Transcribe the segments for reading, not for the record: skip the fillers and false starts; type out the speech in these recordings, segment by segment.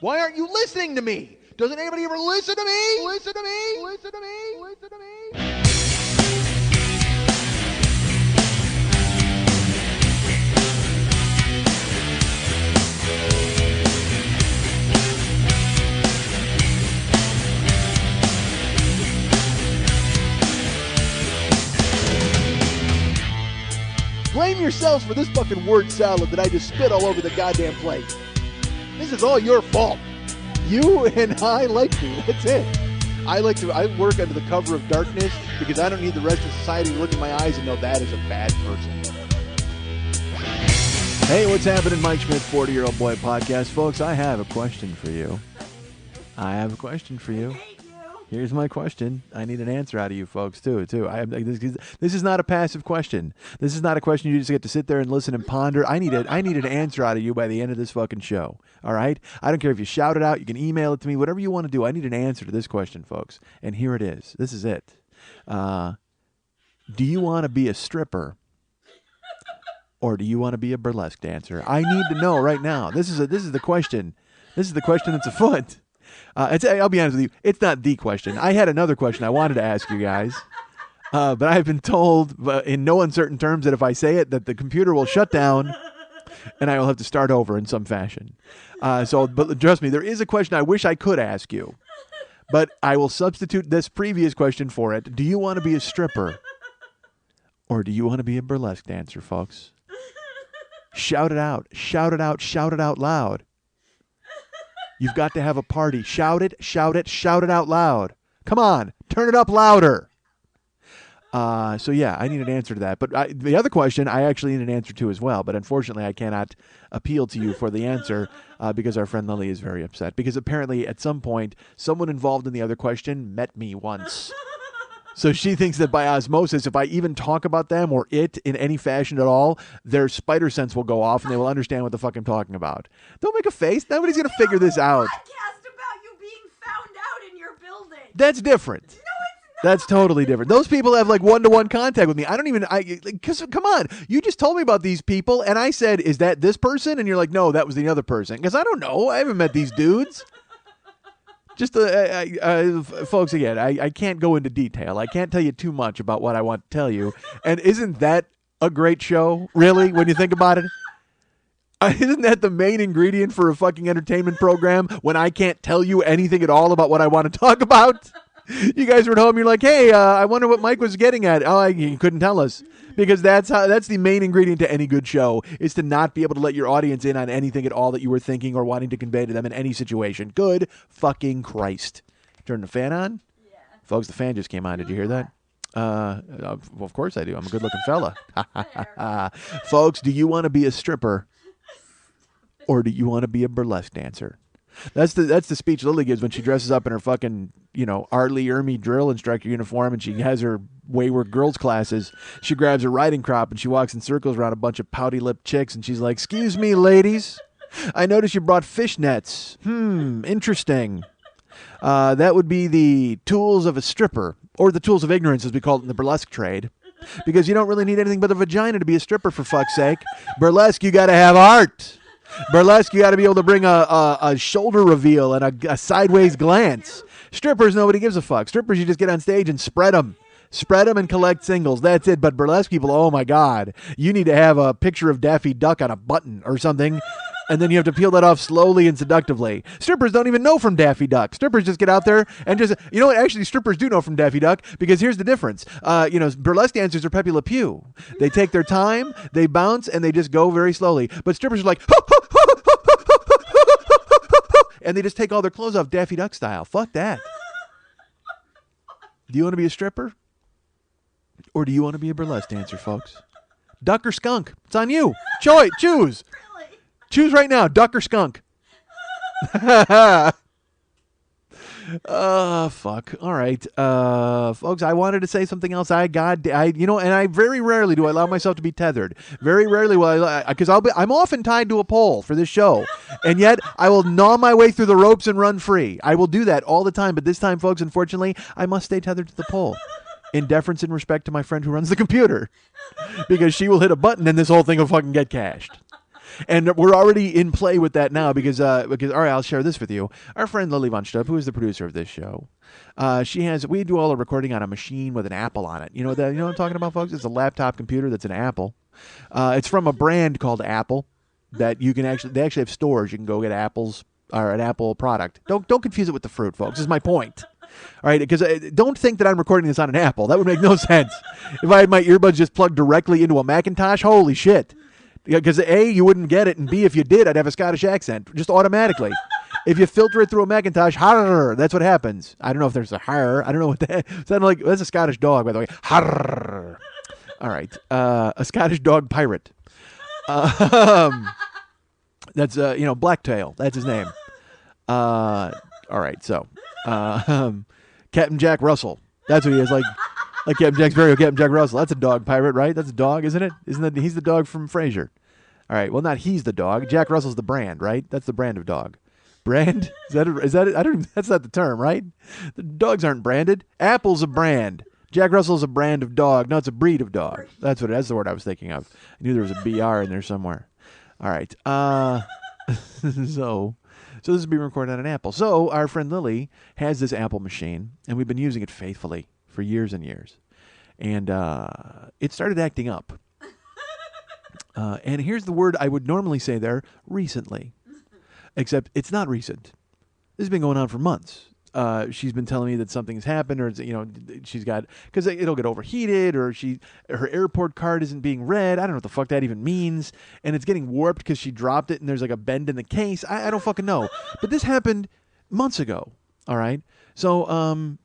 Why aren't you listening to me? Doesn't anybody ever listen to me? Listen to me? Listen to me? Listen to me? Blame yourselves for this fucking word salad that I just spit all over the goddamn plate. This is all your fault. You and I like to. That's it. I work under the cover of darkness because I don't need the rest of society to look in my eyes and know that is a bad person. Hey, what's happening? Mike Schmidt, 40-Year-Old Boy Podcast. Folks, I have a question for you. Here's my question. I need an answer out of you folks, too. This is not a passive question. This is not a question you just get to sit there and listen and ponder. I need an answer out of you by the end of this fucking show. All right? I don't care if you shout it out. You can email it to me. Whatever you want to do. I need an answer to this question, folks. And here it is. This is it. Do you want to be a stripper? Or do you want to be a burlesque dancer? I need to know right now. This is the question. This is the question that's afoot. I'll be honest with you, it's not the question. I had another question I wanted to ask you guys, but I've been told in no uncertain terms that if I say it, that the computer will shut down and I will have to start over in some fashion. But trust me, there is a question I wish I could ask you, but I will substitute this previous question for it. Do you want to be a stripper or do you want to be a burlesque dancer, folks? Shout it out. Shout it out. Shout it out loud. You've got to have a party. Shout it, shout it, shout it out loud. Come on, turn it up louder. So yeah, I need an answer to that. But the other question, I actually need an answer to as well. But unfortunately, I cannot appeal to you for the answer because our friend Lily is very upset. Because apparently, at some point, someone involved in the other question met me once. So she thinks that by osmosis, if I even talk about them or it in any fashion at all, their spider sense will go off and they will understand what the fuck I'm talking about. Don't make a face. Nobody's going to figure this out. Podcast about you being found out in your building. That's different. No, it's not. That's totally different. Those people have like one-to-one contact with me. Because come on, you just told me about these people and I said, is that this person? And you're like, no, that was the other person. Because I don't know. I haven't met these dudes. Just, folks, again, I can't go into detail. I can't tell you too much about what I want to tell you. And isn't that a great show, really, when you think about it? Isn't that the main ingredient for a fucking entertainment program when I can't tell you anything at all about what I want to talk about? You guys were at home, you're like, hey, I wonder what Mike was getting at. Oh, he couldn't tell us. Because that's the main ingredient to any good show, is to not be able to let your audience in on anything at all that you were thinking or wanting to convey to them in any situation. Good fucking Christ. Turn the fan on? Yeah. Folks, the fan just came on. Did you hear that? Well, of course I do. I'm a good-looking fella. Folks, do you want to be a stripper or do you want to be a burlesque dancer? That's the speech Lily gives when she dresses up in her fucking, R. Lee Ermey drill instructor uniform and she has her wayward girls classes. She grabs her riding crop and she walks in circles around a bunch of pouty-lipped chicks and she's like, excuse me, ladies. I noticed you brought fishnets. Interesting. That would be the tools of a stripper, or the tools of ignorance as we call it in the burlesque trade. Because you don't really need anything but a vagina to be a stripper, for fuck's sake. Burlesque, you got to have art. Burlesque, you got to be able to bring a shoulder reveal and a sideways glance. Strippers, nobody gives a fuck. Strippers, you just get on stage and spread them. Spread them and collect singles. That's it. But burlesque people, oh my God. You need to have a picture of Daffy Duck on a button or something. And then you have to peel that off slowly and seductively. Strippers don't even know from Daffy Duck. Strippers just get out there and just, you know what? Actually, strippers do know from Daffy Duck because here's the difference. Burlesque dancers are Pepe Le Pew. They take their time, they bounce, and they just go very slowly. But strippers are like, and they just take all their clothes off Daffy Duck style. Fuck that. Do you want to be a stripper? Or do you want to be a burlesque dancer, folks? Duck or skunk? It's on you. Choose. Really? Choose right now, duck or skunk. Fuck. All right. Folks, I wanted to say something else. And I very rarely do I allow myself to be tethered. Very rarely will I, because I'm often tied to a pole for this show. And yet I will gnaw my way through the ropes and run free. I will do that all the time. But this time, folks, unfortunately, I must stay tethered to the pole. In deference and respect to my friend who runs the computer. Because she will hit a button and this whole thing will fucking get cached. And we're already in play with that now because all right, I'll share this with you. Our friend Lily Von Stubb, who is the producer of this show, we do all the recording on a machine with an Apple on it. You know what I'm talking about, folks? It's a laptop computer that's an Apple. It's from a brand called Apple that they actually have stores. You can go get apples or an Apple product. Don't confuse it with the fruit, folks. Is my point. All right, because don't think that I'm recording this on an Apple. That would make no sense. If I had my earbuds just plugged directly into a Macintosh, holy shit. Because A, you wouldn't get it, and B, if you did, I'd have a Scottish accent, just automatically. If you filter it through a Macintosh, harr, that's what happens. I don't know if there's a harr. I don't know what that sounded like. That's a Scottish dog, by the way. Harr. All right, a Scottish dog pirate. That's Blacktail. That's his name. All right, so Captain Jack Russell. That's what he is, like Captain Jack Sparrow, Captain Jack Russell. That's a dog pirate, right? That's a dog, isn't it? He's the dog from Frasier? All right, well, not he's the dog. Jack Russell's the brand, right? That's the brand of dog. Brand? Is that it? I don't. That's not the term, right? The dogs aren't branded. Apple's a brand. Jack Russell's a brand of dog. No, it's a breed of dog. That's the word I was thinking of. I knew there was a BR in there somewhere. All right. So this is being recorded on an Apple. So our friend Lily has this Apple machine, and we've been using it faithfully for years and years. And it started acting up. And here's the word I would normally say there, recently. Except it's not recent. This has been going on for months. She's been telling me that something's happened, or she's got, because it'll get overheated, or her airport card isn't being read. I don't know what the fuck that even means, and it's getting warped because she dropped it, and there's like a bend in the case. I don't fucking know, but this happened months ago. All right, so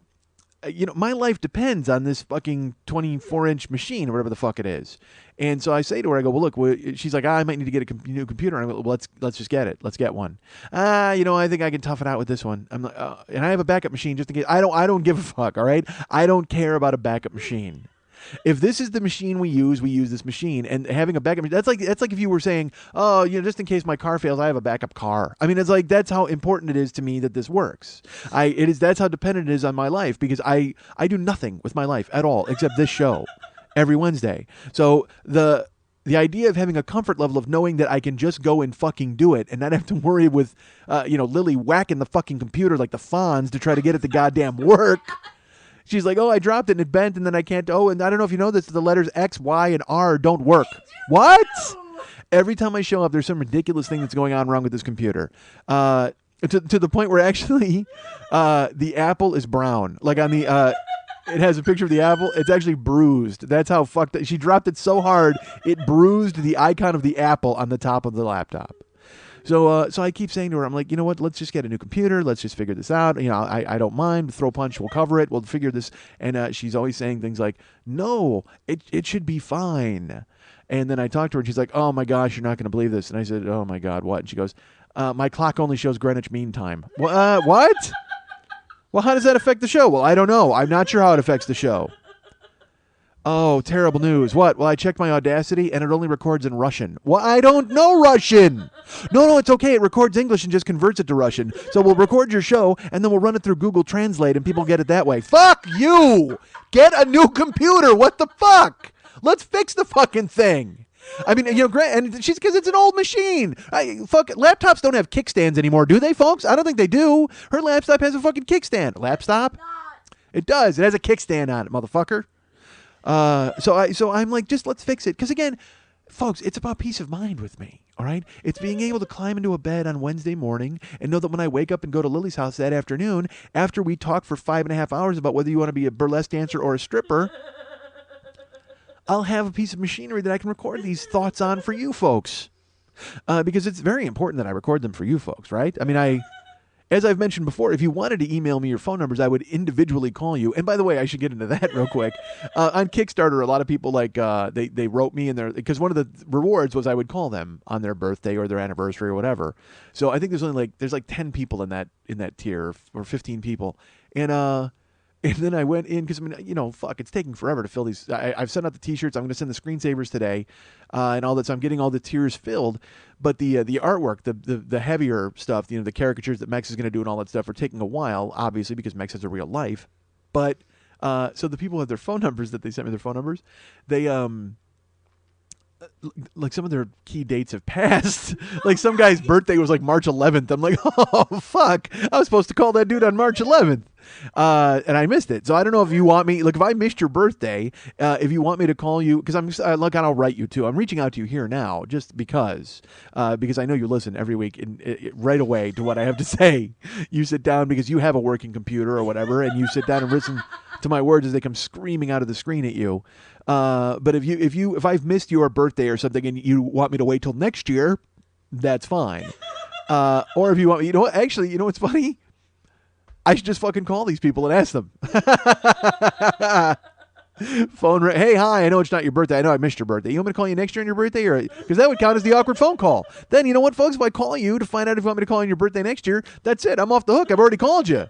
my life depends on this fucking 24-inch machine or whatever the fuck it is. And so I say to her, I go, well, look, she's like, I might need to get a new computer. And I go, well, let's just get it. Let's get one. I think I can tough it out with this one. I'm like, and I have a backup machine just in case. I don't give a fuck, all right? I don't care about a backup machine. If this is the machine we use this machine. And having a backup, that's like if you were saying, oh, just in case my car fails, I have a backup car. I mean, it's like, that's how important it is to me that this works. That's how dependent it is on my life, because I do nothing with my life at all except this show every Wednesday. So the idea of having a comfort level of knowing that I can just go and fucking do it and not have to worry with, Lily whacking the fucking computer like the Fonz to try to get it to goddamn work. She's like, oh, I dropped it and it bent, and then I can't. Oh, and I don't know if you know this, the letters X, Y, and R don't work. What? Every time I show up, there's some ridiculous thing that's going on wrong with this computer. To the point where actually the apple is brown. Like on the, it has a picture of the apple. It's actually bruised. That's how fucked up. She dropped it so hard, it bruised the icon of the apple on the top of the laptop. So I keep saying to her, I'm like, you know what? Let's just get a new computer. Let's just figure this out. I don't mind. Throw punch. We'll cover it. We'll figure this. And she's always saying things like, no, it should be fine. And then I talked to her, and she's like, oh, my gosh, you're not going to believe this. And I said, oh, my God, what? And she goes, my clock only shows Greenwich Mean Time. What? Well, how does that affect the show? Well, I don't know. I'm not sure how it affects the show. Oh, terrible news. What? Well, I checked my Audacity, and it only records in Russian. Well, I don't know Russian. No, it's okay. It records English and just converts it to Russian. So we'll record your show, and then we'll run it through Google Translate, and people get it that way. Fuck you! Get a new computer. What the fuck? Let's fix the fucking thing. I mean, and she's, because it's an old machine. Laptops don't have kickstands anymore, do they, folks? I don't think they do. Her laptop has a fucking kickstand. Laptop? It does. It has a kickstand on it, motherfucker. So I'm like, just let's fix it. Because again, folks, it's about peace of mind with me. All right. It's being able to climb into a bed on Wednesday morning and know that when I wake up and go to Lily's house that afternoon, after we talk for 5.5 hours about whether you want to be a burlesque dancer or a stripper, I'll have a piece of machinery that I can record these thoughts on for you folks. Because it's very important that I record them for you folks. Right. I mean, as I've mentioned before, if you wanted to email me your phone numbers, I would individually call you. And by the way, I should get into that real quick. On Kickstarter, a lot of people they wrote me because one of the rewards was I would call them on their birthday or their anniversary or whatever. So I think there's like 10 people in that tier, or 15 people, and then I went in because, it's taking forever to fill these. I've sent out the T-shirts. I'm going to send the screensavers today and all that. So I'm getting all the tiers filled. But the artwork, the heavier stuff, the caricatures that Mex is going to do and all that stuff are taking a while, obviously, because Mex has a real life. But so the people have their phone numbers that they sent me their phone numbers. like some of their key dates have passed. Like some guy's birthday was like March 11th. I'm like, oh fuck, I was supposed to call that dude on March 11th, and I missed it. So I don't know if you want me. Look, if I missed your birthday, if you want me to call you, because look, I'll write you too. I'm reaching out to you here now, just because I know you listen every week, and right away to what I have to say. You sit down because you have a working computer or whatever, and you sit down and listen to my words as they come screaming out of the screen at you. But if I've missed your birthday or something and you want me to wait till next year, that's fine. Or if you want me, actually, you know what's funny? I should just fucking call these people and ask them. Phone ring. Hey, hi. I know it's not your birthday. I know I missed your birthday. You want me to call you next year on your birthday, or because that would count as the awkward phone call? Then you know what, folks? If I call you to find out if you want me to call on your birthday next year, that's it. I'm off the hook. I've already called you.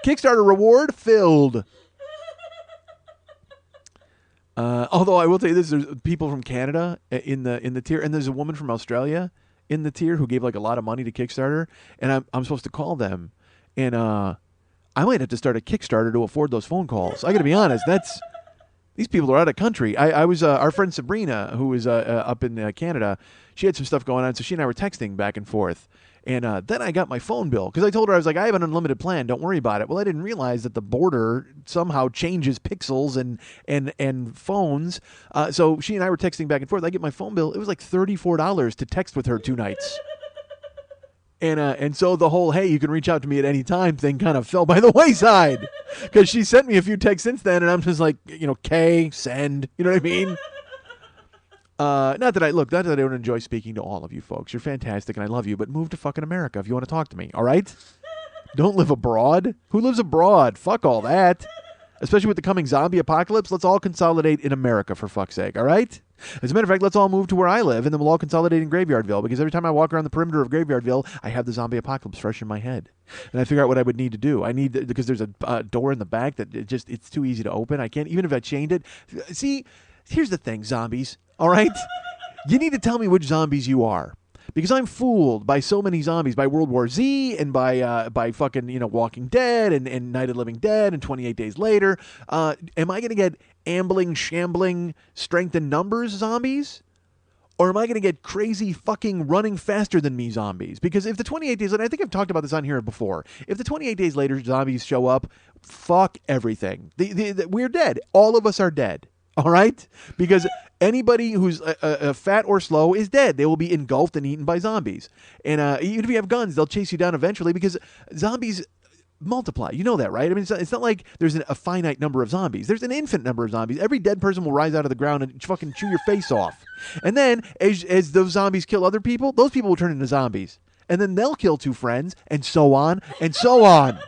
Kickstarter reward filled. Although I will tell you this, there's people from Canada in the tier, and there's a woman from Australia in the tier who gave like a lot of money to Kickstarter, and I'm supposed to call them, and I might have to start a Kickstarter to afford those phone calls. I got to be honest, these people are out of country. I was our friend Sabrina, who was up in Canada. She had some stuff going on, so she and I were texting back and forth. And then I got my phone bill because I told her, I was like, I have an unlimited plan. Don't worry about it. Well, I didn't realize that the border somehow changes pixels and phones. So she and I were texting back and forth. I get my phone bill. It was like $34 to text with her 2 nights. And so the whole, hey, you can reach out to me at any time thing kind of fell by the wayside because she sent me a few texts since then. And I'm just like, K, send. You know what I mean? Not that I don't enjoy speaking to all of you folks. You're fantastic and I love you, but move to fucking America if you want to talk to me, all right? Don't live abroad. Who lives abroad? Fuck all that. Especially with the coming zombie apocalypse, let's all consolidate in America, for fuck's sake, all right? As a matter of fact, let's all move to where I live, and then we'll all consolidate in Graveyardville, because every time I walk around the perimeter of Graveyardville, I have the zombie apocalypse fresh in my head. And I figure out what I would need to do. Because there's a door in the back that it's too easy to open. I can't, even if I chained it. See, here's the thing, zombies. All right? You need to tell me which zombies you are. Because I'm fooled by so many zombies, by World War Z and by fucking, Walking Dead and Night of the Living Dead and 28 Days Later. Am I going to get ambling, shambling, strength in numbers zombies? Or am I going to get crazy fucking running faster than me zombies? Because if the 28 days later, I think I've talked about this on here before. If the 28 days later zombies show up, fuck everything. We're dead. All of us are dead. All right? Because anybody who's fat or slow is dead. They will be engulfed and eaten by zombies. And even if you have guns, they'll chase you down eventually because zombies multiply. You know that, right? I mean, it's not like there's a finite number of zombies. There's an infinite number of zombies. Every dead person will rise out of the ground and fucking chew your face off. And then as those zombies kill other people, those people will turn into zombies. And then they'll kill 2 friends and so on and so on.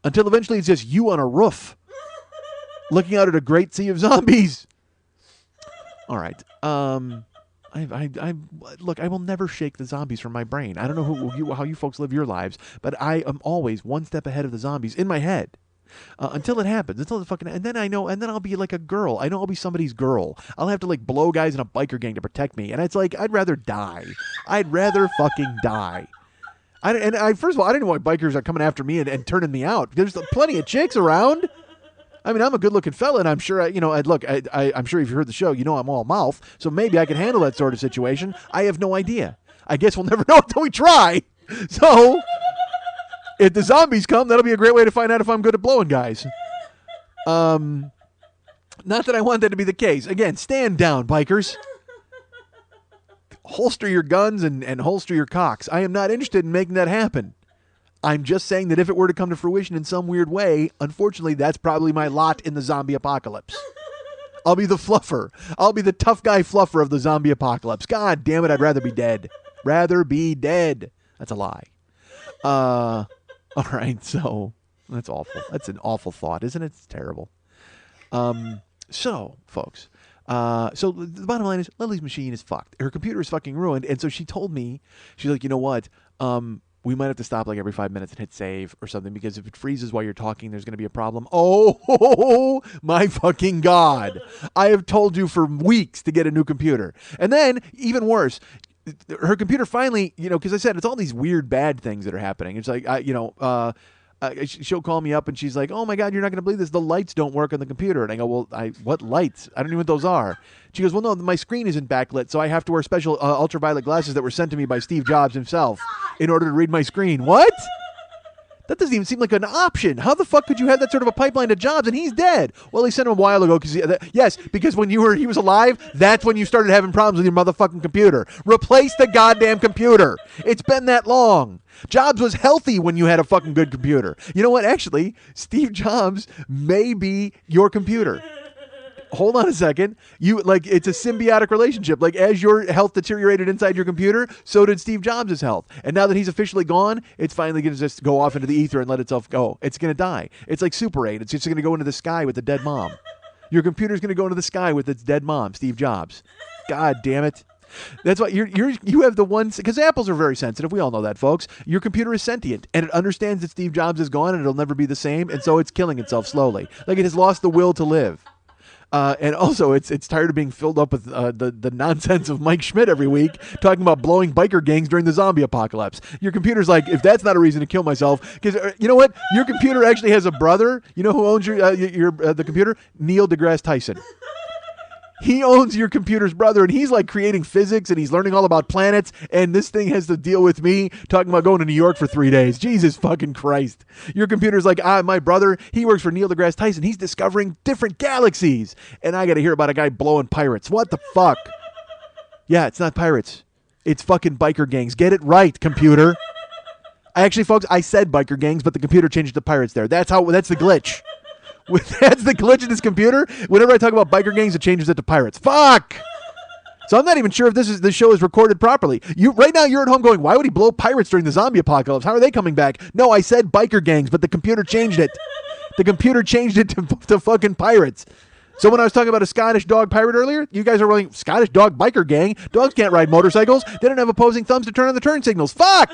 Until eventually it's just you on a roof. Looking out at a great sea of zombies. All right. Look, I will never shake the zombies from my brain. I don't know how you folks live your lives, but I am always one step ahead of the zombies in my head. Until it happens, and then I know, and then I'll be like a girl. I know I'll be somebody's girl. I'll have to like blow guys in a biker gang to protect me, and it's like I'd rather die. I'd rather fucking die. First of all, I didn't know why bikers are coming after me and turning me out. There's plenty of chicks around. I mean, I'm a good-looking fella, and I'm sure, I'm sure if you heard the show, I'm all mouth, so maybe I can handle that sort of situation. I have no idea. I guess we'll never know until we try. So, if the zombies come, that'll be a great way to find out if I'm good at blowing guys. Not that I want that to be the case. Again, stand down, bikers. Holster your guns and holster your cocks. I am not interested in making that happen. I'm just saying that if it were to come to fruition in some weird way, unfortunately, that's probably my lot in the zombie apocalypse. I'll be the fluffer. I'll be the tough guy fluffer of the zombie apocalypse. God damn it, I'd rather be dead. Rather be dead. That's a lie. All right, so that's awful. That's an awful thought, isn't it? It's terrible. So, folks, so the bottom line is Lily's machine is fucked. Her computer is fucking ruined, and so she told me, she's like, you know what? We might have to stop like every 5 minutes and hit save or something because if it freezes while you're talking, there's going to be a problem. Oh, my fucking God. I have told you for weeks to get a new computer. And then, even worse, her computer finally, because I said it's all these weird bad things that are happening. It's like, she'll call me up and she's like, "Oh my God, you're not going to believe this. The lights don't work on the computer." And I go, "Well, what lights? I don't know what those are." She goes, "Well, no, my screen isn't backlit, so I have to wear special ultraviolet glasses that were sent to me by Steve Jobs himself in order to read my screen." What? That doesn't even seem like an option. How the fuck could you have that sort of a pipeline to Jobs and he's dead? Well, he sent him a while ago because when he was alive, that's when you started having problems with your motherfucking computer. Replace the goddamn computer. It's been that long. Jobs was healthy when you had a fucking good computer. You know what? Actually, Steve Jobs may be your computer. Hold on a second. It's a symbiotic relationship. Like, as your health deteriorated inside your computer, so did Steve Jobs' health. And now that he's officially gone, it's finally going to just go off into the ether and let itself go. It's going to die. It's like Super 8. It's just going to go into the sky with a dead mom. Your computer's going to go into the sky with its dead mom, Steve Jobs. God damn it. That's why you have the ones, because apples are very sensitive. We all know that, folks. Your computer is sentient, and it understands that Steve Jobs is gone and it'll never be the same, and so it's killing itself slowly. Like, it has lost the will to live. And also, it's tired of being filled up with the nonsense of Mike Schmidt every week talking about blowing biker gangs during the zombie apocalypse. Your computer's like, if that's not a reason to kill myself, because you know what? Your computer actually has a brother. You know who owns the computer? Neil deGrasse Tyson. He owns your computer's brother, and he's like creating physics, and he's learning all about planets, and this thing has to deal with me talking about going to New York for 3 days. Jesus fucking Christ. Your computer's like, my brother, he works for Neil deGrasse Tyson. He's discovering different galaxies, and I got to hear about a guy blowing pirates. What the fuck? Yeah, it's not pirates. It's fucking biker gangs. Get it right, computer. Actually, folks, I said biker gangs, but the computer changed it to pirates there. That's the glitch. That's the glitch in this computer. Whenever I talk about biker gangs, it changes it to pirates. Fuck! So I'm not even sure if this show is recorded properly. Right now you're at home going, why would he blow pirates during the zombie apocalypse? How are they coming back? No, I said biker gangs, but the computer changed it. The computer changed it to fucking pirates. So when I was talking about a Scottish dog pirate earlier, you guys are rolling Scottish dog biker gang. Dogs can't ride motorcycles. They don't have opposing thumbs to turn on the turn signals. Fuck!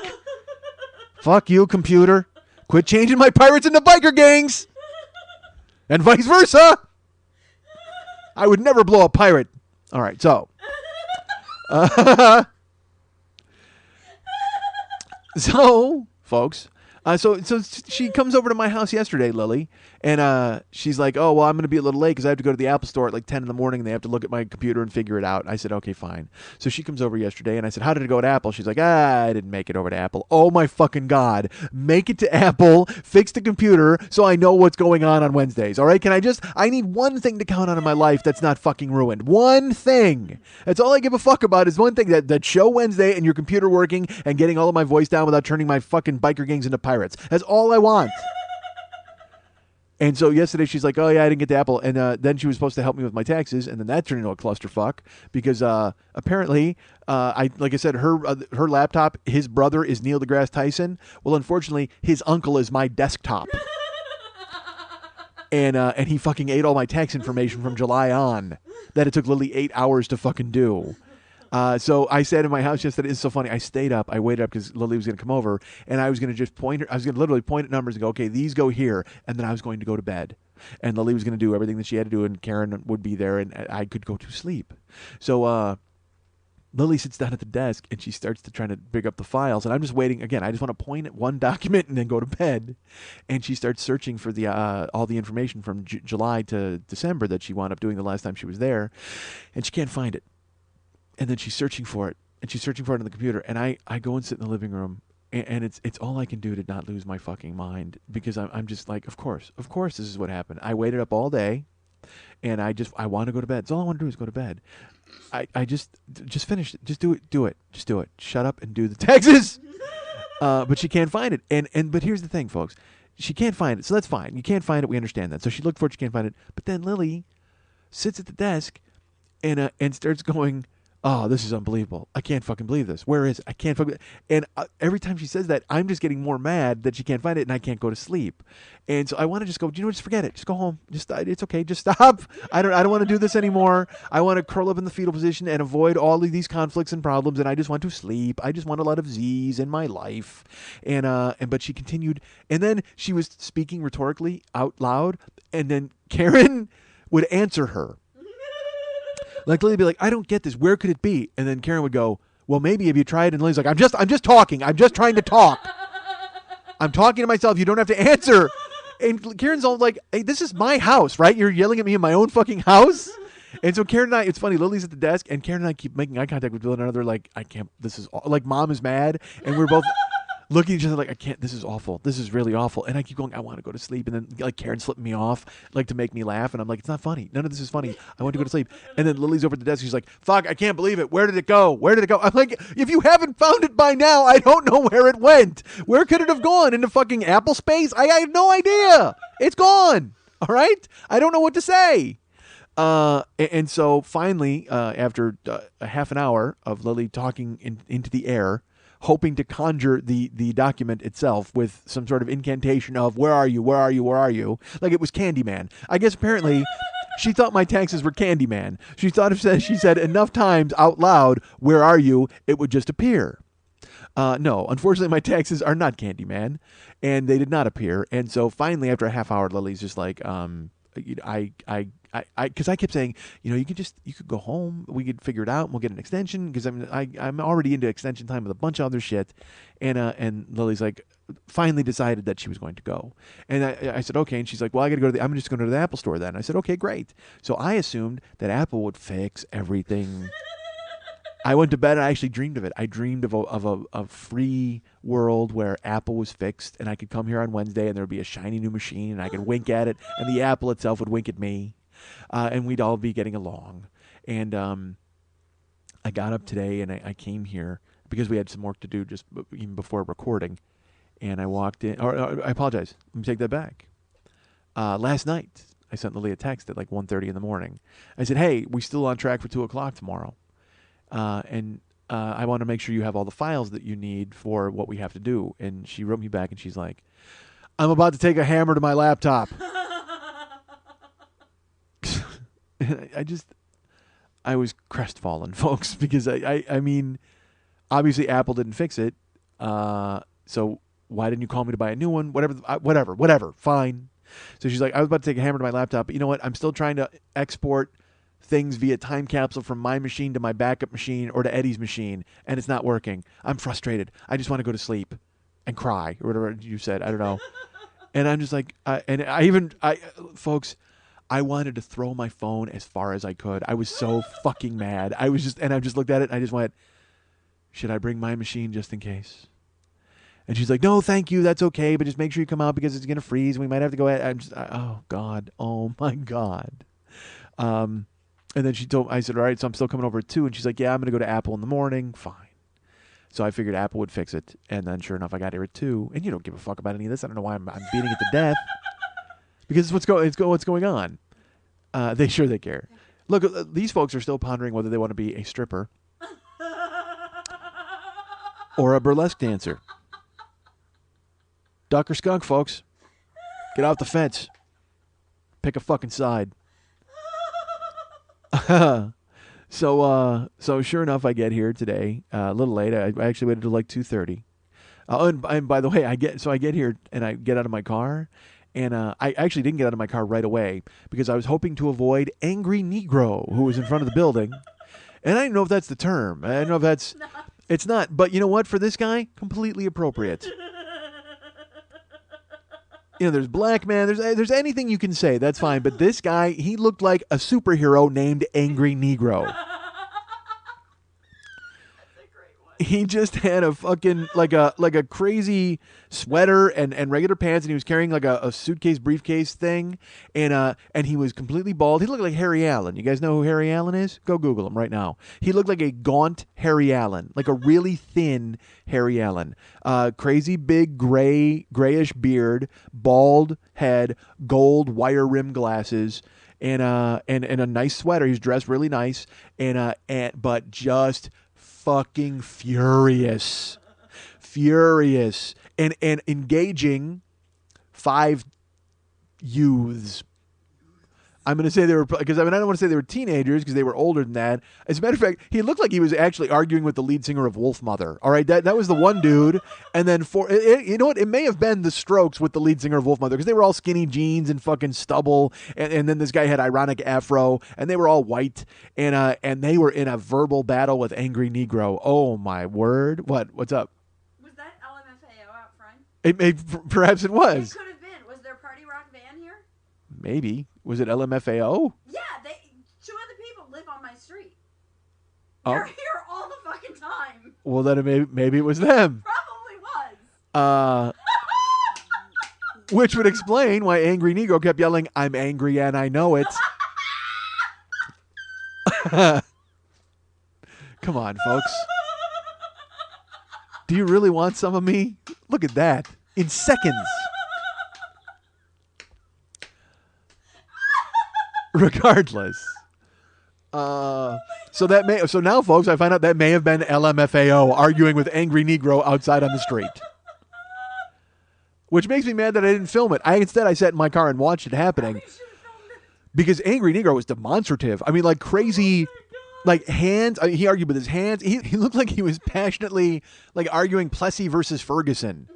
Fuck you, computer. Quit changing my pirates into biker gangs. And vice versa. I would never blow a pirate. All right, so. So, folks. So she comes over to my house yesterday, Lily, and she's like, "Oh, well, I'm going to be a little late because I have to go to the Apple store at like 10 in the morning, and they have to look at my computer and figure it out." I said, "Okay, fine." So she comes over yesterday, and I said, "How did it go at Apple?" She's like, "I didn't make it over to Apple." Oh, my fucking God. Make it to Apple, fix the computer, so I know what's going on Wednesdays, all right? I need one thing to count on in my life that's not fucking ruined. One thing. That's all I give a fuck about is one thing, that show Wednesday and your computer working and getting all of my voice down without turning my fucking biker gangs into pirates. That's all I want. And so yesterday she's like, "Oh yeah, I didn't get the Apple," and then she was supposed to help me with my taxes, and then that turned into a clusterfuck because apparently, like I said, her laptop, his brother is Neil deGrasse Tyson. Well, unfortunately, his uncle is my desktop, and he fucking ate all my tax information from July on that it took Lily 8 hours to fucking do. So I sat in my house yesterday. It's so funny. I stayed up. I waited up because Lily was going to come over, and I was going to just point her. I was going to literally point at numbers and go, "Okay, these go here," and then I was going to go to bed. And Lily was going to do everything that she had to do, and Karen would be there, and I could go to sleep. So Lily sits down at the desk, and she starts to try to pick up the files, and I'm just waiting. Again, I just want to point at one document and then go to bed. And she starts searching for the all the information from July to December that she wound up doing the last time she was there, and she can't find it. And then she's searching for it, and she's searching for it on the computer. And I go and sit in the living room, and it's all I can do to not lose my fucking mind because I'm just like, of course this is what happened. I waited up all day, and I want to go to bed. So all I want to do is go to bed. I just finish it. Just do it. Just do it. Shut up and do the taxes. But she can't find it. But here's the thing, folks. She can't find it, so that's fine. You can't find it. We understand that. So she looked for it. She can't find it. But then Lily sits at the desk and starts going, "Oh, this is unbelievable. I can't fucking believe this. Where is it? I can't fucking..." And every time she says that, I'm just getting more mad that she can't find it and I can't go to sleep. And so I want to just go, "You know what? Just forget it. Just go home. It's okay. Just stop. I don't want to do this anymore. I want to curl up in the fetal position and avoid all of these conflicts and problems. And I just want to sleep. I just want a lot of Z's in my life." But she continued. And then she was speaking rhetorically out loud. And then Karen would answer her. Like Lily would be like, "I don't get this. Where could it be?" And then Karen would go, "Well, maybe have you tried?" And Lily's like, I'm just talking. I'm just trying to talk." I'm talking to myself. You don't have to answer. And Karen's all like, hey, this is my house, right? You're yelling at me in my own fucking house? And so Karen and I, it's funny, Lily's at the desk, and Karen and I keep making eye contact with one another like, I can't, this is, like, Mom is mad, and we're both looking at each other like, I can't, this is awful. This is really awful. And I keep going, I want to go to sleep. And then, like, Karen's flipping me off, like, to make me laugh. And I'm like, it's not funny. None of this is funny. I want to go to sleep. And then Lily's over at the desk. She's like, fuck, I can't believe it. Where did it go? Where did it go? I'm like, if you haven't found it by now, I don't know where it went. Where could it have gone? Into fucking Apple space? I have no idea. It's gone. All right? I don't know what to say. And so finally, after a half an hour of Lily talking into the air, hoping to conjure the document itself with some sort of incantation of where are you, where are you, where are you? Like it was Candyman. I guess apparently she thought my taxes were Candyman. She thought if she said enough times out loud, where are you, it would just appear. No, unfortunately my taxes are not Candyman, and they did not appear. And so finally, after a half hour, Lily's just like, because I kept saying, you could go home, we could figure it out, and we'll get an extension, because I'm already into extension time with a bunch of other shit, and Lily's like, finally decided that she was going to go, and I said okay, and she's like, well, I got to go I'm just going to the Apple store then. I said okay, great. So I assumed that Apple would fix everything. I went to bed and I actually dreamed of it. I dreamed of a free world where Apple was fixed, and I could come here on Wednesday and there would be a shiny new machine, and I could wink at it, and the Apple itself would wink at me. And we'd all be getting along. And I got up today and I came here because we had some work to do just even before recording. And I walked in. Or I apologize. Let me take that back. Last night, I sent Lily a text at like 1:30 in the morning. I said, hey, we still on track for 2 o'clock tomorrow. And I want to make sure you have all the files that you need for what we have to do. And she wrote me back and she's like, I'm about to take a hammer to my laptop. I was crestfallen, folks, because I mean, obviously Apple didn't fix it. So why didn't you call me to buy a new one? Whatever. Fine. So she's like, I was about to take a hammer to my laptop, but you know what? I'm still trying to export things via time capsule from my machine to my backup machine or to Eddie's machine, and it's not working. I'm frustrated. I just want to go to sleep and cry or whatever you said. I don't know. And I'm just like, folks, I wanted to throw my phone as far as I could. I was so fucking mad. I just looked at it and I just went, should I bring my machine just in case? And she's like, no, thank you. That's okay. But just make sure you come out because it's going to freeze. And we might have to go. Oh God. Oh my God. And then I said, all right, so I'm still coming over at 2. And she's like, yeah, I'm going to go to Apple in the morning. Fine. So I figured Apple would fix it. And then sure enough, I got here at 2. And you don't give a fuck about any of this. I don't know why I'm beating it to death. Because it's what's going on. They care. Look, these folks are still pondering whether they want to be a stripper or a burlesque dancer. Duck or skunk, folks. Get off the fence. Pick a fucking side. So sure enough, I get here today a little late. I actually waited till like 2:30. And by the way, I get here and I get out of my car, and I actually didn't get out of my car right away because I was hoping to avoid Angry Negro who was in front of the building. And I don't know if that's the term. I don't know if that's. It's not. But you know what? For this guy, completely appropriate. There's black man, there's anything you can say, that's fine. But this guy, he looked like a superhero named Angry Negro. That's a great one. He just had a fucking like a crazy sweater and regular pants, and he was carrying like a suitcase briefcase thing, and he was completely bald. He looked like Harry Allen. You guys know who Harry Allen is? Go Google him right now. He looked like a gaunt Harry Allen, like a really thin Harry Allen. Crazy big grayish beard, bald head, gold wire rim glasses, and a nice sweater. He's dressed really nice, but just fucking furious and engaging 5 youths. I'm going to say they were, because I don't want to say they were teenagers because they were older than that. As a matter of fact, he looked like he was actually arguing with the lead singer of Wolf Mother. All right, that was the one dude. And then you know what? It may have been the Strokes with the lead singer of Wolf Mother because they were all skinny jeans and fucking stubble. And then this guy had ironic afro, and they were all white. And they were in a verbal battle with Angry Negro. Oh my word! What's up? Was that LMFAO out front? Perhaps it It was. could have been. Was there Party Rock Van here? Maybe. Was it LMFAO? Yeah, two other people live on my street. Oh. They're here all the fucking time. Well, then maybe it was them. Probably was. Which would explain why Angry Negro kept yelling, "I'm angry and I know it." Come on, folks. Do you really want some of me? Look at that. In seconds. Regardless. So now, folks, I find out that may have been LMFAO arguing with Angry Negro outside on the street. Which makes me mad that I didn't film it. Instead I sat in my car and watched it happening. You should have filmed it. Because Angry Negro was demonstrative. I mean, like crazy, like hands. He argued with his hands. He looked like he was passionately like arguing Plessy versus Ferguson.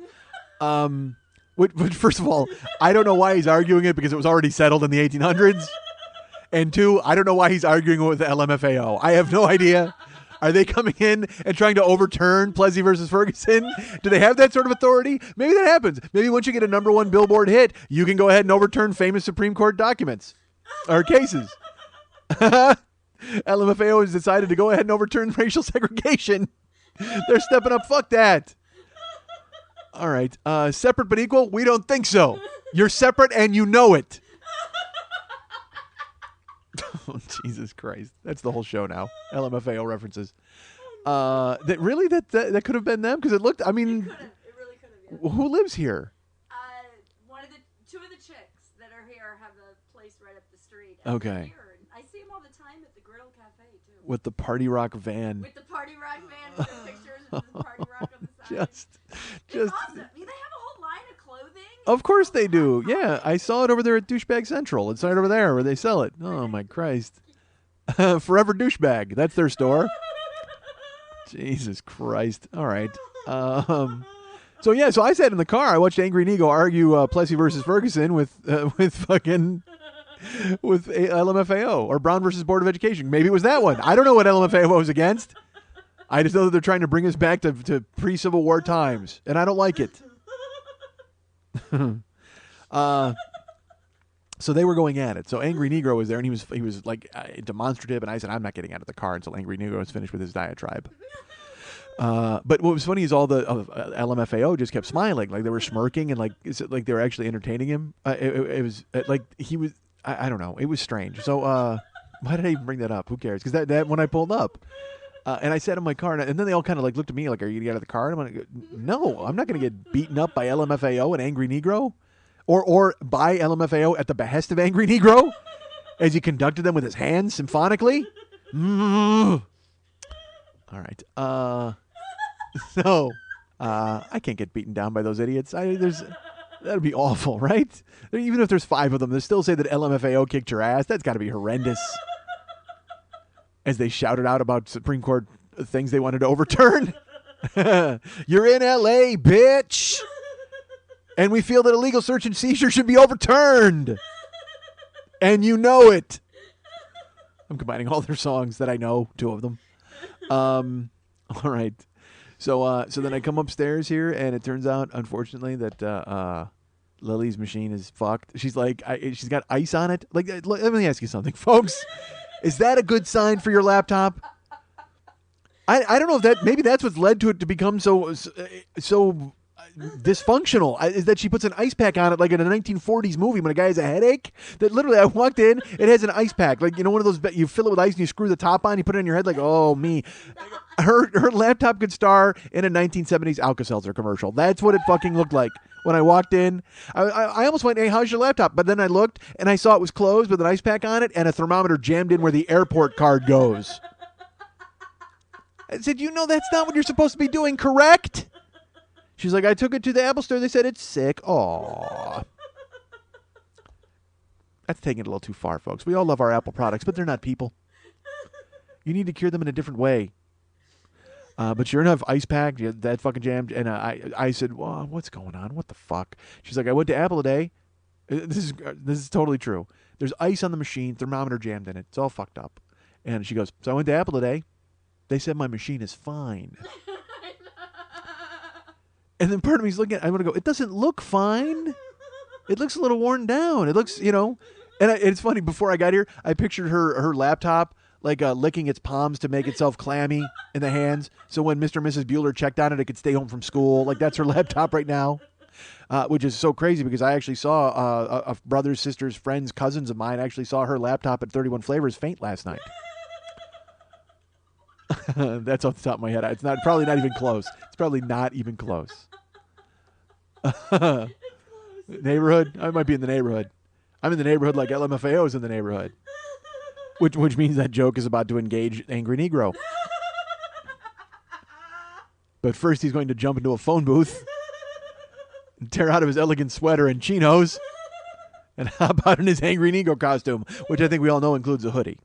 Which first of all, I don't know why he's arguing it because it was already settled in the 1800s. And two, I don't know why he's arguing with the LMFAO. I have no idea. Are they coming in and trying to overturn Plessy versus Ferguson? Do they have that sort of authority? Maybe that happens. Maybe once you get a #1 Billboard hit, you can go ahead and overturn famous Supreme Court documents or cases. LMFAO has decided to go ahead and overturn racial segregation. They're stepping up. Fuck that. All right. Separate but equal? We don't think so. You're separate and you know it. Oh, Jesus Christ. That's the whole show now. LMFAO references. That could have been them because it looked, I mean, It really could have. Yeah. who lives here? Two of the chicks that are here have a place right up the street. And Okay. they're here, and I see them all the time at the Griddle Cafe too. With the Party Rock van. With the Party Rock Van, with their pictures of the Party Rock on the side. Just, It's awesome. They have a whole line of clothing. of course they do. Yeah, I saw it over there at Douchebag Central. It's right over there where they sell it. Oh, my Christ. Forever Douchebag. That's their store. Jesus Christ. All right. So I sat in the car. I watched Angry Negro argue Plessy versus Ferguson with LMFAO or Brown versus Board of Education. Maybe it was that one. I don't know what LMFAO was against. I just know that they're trying to bring us back to pre-Civil War times, and I don't like it. So they were going at it. So Angry Negro was there, and he was like demonstrative, and I said, I'm not getting out of the car until Angry Negro is finished with his diatribe. But what was funny is all the LMFAO just kept smiling, like they were smirking, and like they were actually entertaining him. It was like he was. I don't know. It was strange. So why did I even bring that up? Who cares? Because that when I pulled up. And I sat in my car, and then they all kind of like looked at me like, "Are you gonna get out of the car?" And I'm like, "No, I'm not gonna get beaten up by LMFAO and Angry Negro, or by LMFAO at the behest of Angry Negro, as he conducted them with his hands symphonically." All right. So I can't get beaten down by those idiots. That'd be awful, right? Even if there's 5 of them, they still say that LMFAO kicked your ass. That's got to be horrendous. As they shouted out about Supreme Court things they wanted to overturn. You're in LA, bitch. And we feel that illegal search and seizure should be overturned. And you know it. I'm combining all their songs that I know, 2 of them. All right. So then I come upstairs here, and it turns out, unfortunately, that Lily's machine is fucked. She's like, she's got ice on it. Like, let me ask you something, folks. Is that a good sign for your laptop? I don't know if maybe that's what's led to it to become so dysfunctional. Is that she puts an ice pack on it like in a 1940s movie when a guy has a headache? That literally, I walked in, it has an ice pack, like one of those. You fill it with ice and you screw the top on, you put it on your head, like me. Her laptop could star in a 1970s Alka-Seltzer commercial. That's what it fucking looked like when I walked in. I almost went, "Hey, how's your laptop?" But then I looked and I saw it was closed with an ice pack on it and a thermometer jammed in where the airport card goes. I said, that's not what you're supposed to be doing, correct? She's like, "I took it to the Apple store. They said it's sick." Aw. That's taking it a little too far, folks. We all love our Apple products, but they're not people. You need to cure them in a different way. But sure enough, ice pack, that fucking jammed. And I said, "Well, what's going on? What the fuck?" She's like, "I went to Apple today. This is totally true. There's ice on the machine, thermometer jammed in it. It's all fucked up." And she goes, "So I went to Apple today. They said my machine is fine." And then part of me's looking at it, I'm going to go, it doesn't look fine. It looks a little worn down. It looks, and it's funny, before I got here, I pictured her laptop like licking its palms to make itself clammy in the hands. So when Mr. and Mrs. Bueller checked on it, it could stay home from school. Like that's her laptop right now, which is so crazy because I actually saw a brothers, sisters, friends, cousins of mine actually saw her laptop at 31 Flavors faint last night. That's off the top of my head. It's probably not even close. It's probably not even close. Neighborhood? I might be in the neighborhood. I'm in the neighborhood like LMFAO is in the neighborhood. Which means that joke is about to engage Angry Negro. But first he's going to jump into a phone booth and tear out of his elegant sweater and chinos and hop out in his Angry Negro costume, which I think we all know includes a hoodie.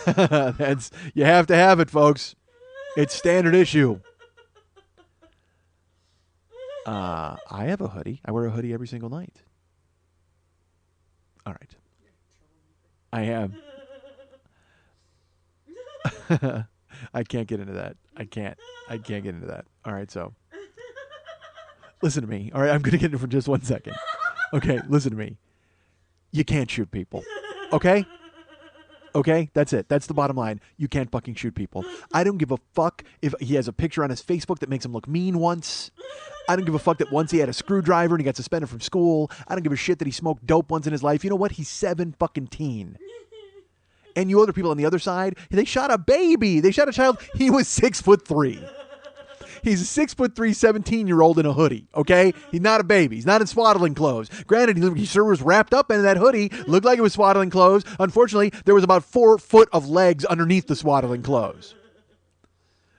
That's, you have to have it, folks. It's standard issue. I have a hoodie. I wear a hoodie every single night. All right. I am. I can't get into that. I can't get into that. All right, so listen to me. All right, I'm going to get into it for just 1 second. Okay, listen to me. You can't shoot people. Okay? Okay? That's it. That's the bottom line. You can't fucking shoot people. I don't give a fuck if he has a picture on his Facebook that makes him look mean once. I don't give a fuck that once he had a screwdriver and he got suspended from school. I don't give a shit that he smoked dope once in his life. You know what? He's 7 fucking teen. And you other people on the other side, they shot a baby. They shot a child. He was 6'3". He's a 6'3", 17-year-old in a hoodie, okay? He's not a baby. He's not in swaddling clothes. Granted, he sure was wrapped up in that hoodie. Looked like it was swaddling clothes. Unfortunately, there was about 4 foot of legs underneath the swaddling clothes.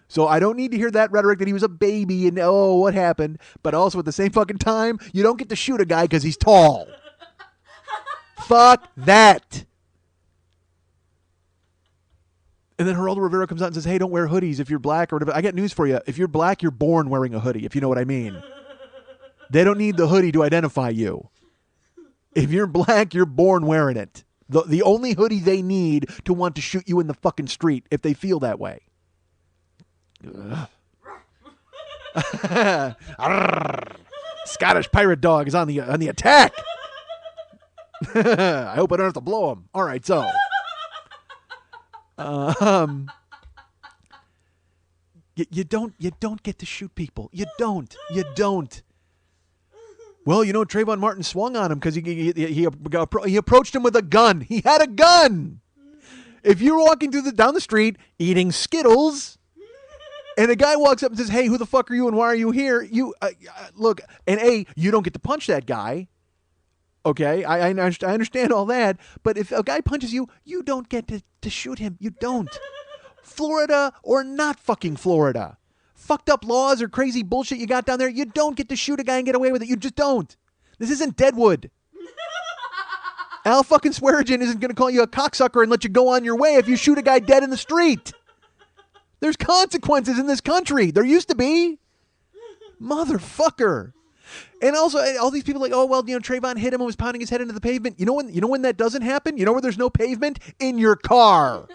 So I don't need to hear that rhetoric that he was a baby and, oh, what happened? But also at the same fucking time, you don't get to shoot a guy because he's tall. Fuck that. And then Geraldo Rivera comes out and says, hey, don't wear hoodies if you're black or whatever. I got news for you. If you're black, you're born wearing a hoodie, if you know what I mean. They don't need the hoodie to identify you. If you're black, you're born wearing it. The only hoodie they need to want to shoot you in the fucking street if they feel that way. Scottish pirate dog is on the attack. I hope I don't have to blow him. All right, so you don't get to shoot people. You don't. Well, Trayvon Martin swung on him because he approached him with a gun. He had a gun. If you're walking down the street eating Skittles, and a guy walks up and says, "Hey, who the fuck are you and why are you here?" You look, and you don't get to punch that guy. Okay, I understand all that, but if a guy punches you, you don't get to shoot him. You don't. Florida or not fucking Florida. Fucked up laws or crazy bullshit you got down there, you don't get to shoot a guy and get away with it. You just don't. This isn't Deadwood. Al fucking Swearigan isn't going to call you a cocksucker and let you go on your way if you shoot a guy dead in the street. There's consequences in this country. There used to be. Motherfucker. And also, all these people Trayvon hit him and was pounding his head into the pavement. You know when that doesn't happen? You know where there's no pavement? In your car.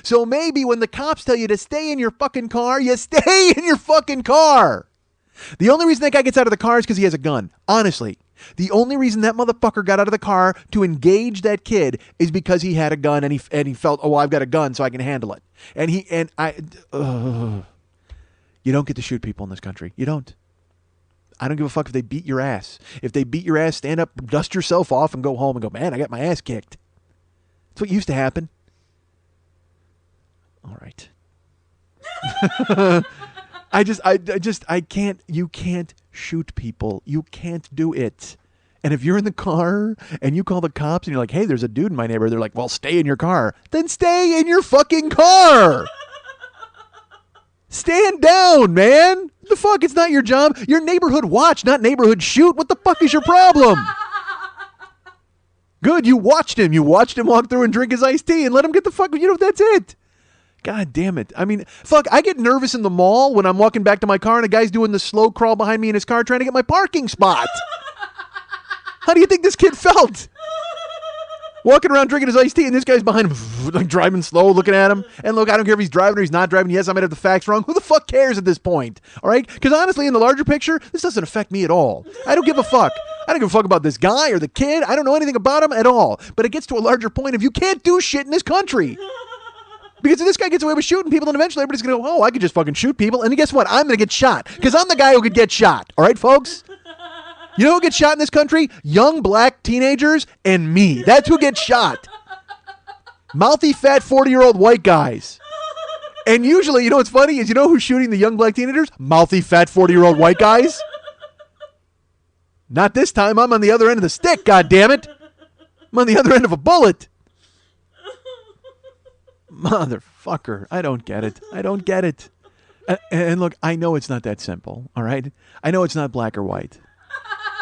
So maybe when the cops tell you to stay in your fucking car, you stay in your fucking car. The only reason that guy gets out of the car is because he has a gun. Honestly. The only reason that motherfucker got out of the car to engage that kid is because he had a gun and he felt, oh, I've got a gun so I can handle it. You don't get to shoot people in this country. You don't. I don't give a fuck if they beat your ass. If they beat your ass, stand up, dust yourself off, and go home and go, man, I got my ass kicked. That's what used to happen. All right. I can't, you can't shoot people. You can't do it. And if you're in the car and you call the cops and you're like, hey, there's a dude in my neighborhood, they're like, well, stay in your car. Then stay in your fucking car. Stand down, man. The fuck? It's not your job. Your neighborhood watch, not neighborhood shoot. What the fuck is your problem? Good, you watched him. You watched him walk through and drink his iced tea and let him get the fuck. That's it. God damn it. I mean, fuck, I get nervous in the mall when I'm walking back to my car and a guy's doing the slow crawl behind me in his car trying to get my parking spot. How do you think this kid felt? walking around drinking his iced tea, and this guy's behind him, like driving slow, looking at him. And look, I don't care if he's driving or he's not driving. Yes, I might have the facts wrong. Who the fuck cares at this point? All right? Because honestly, in the larger picture, this doesn't affect me at all. I don't give a fuck. I don't give a fuck about this guy or the kid. I don't know anything about him at all. But it gets to a larger point of you can't do shit in this country. Because if this guy gets away with shooting people, then eventually everybody's going to go, oh, I could just fucking shoot people. And guess what? I'm going to get shot. Because I'm the guy who could get shot. All right, folks? You know who gets shot in this country? Young black teenagers and me. That's who gets shot. Mouthy, fat, 40-year-old white guys. And usually, you know what's funny is you know who's shooting the young black teenagers? Mouthy, fat, 40-year-old white guys. Not this time. I'm on the other end of the stick, goddammit. I'm on the other end of a bullet. Motherfucker. I don't get it. I don't get it. And look, I know it's not that simple, all right? I know it's not black or white.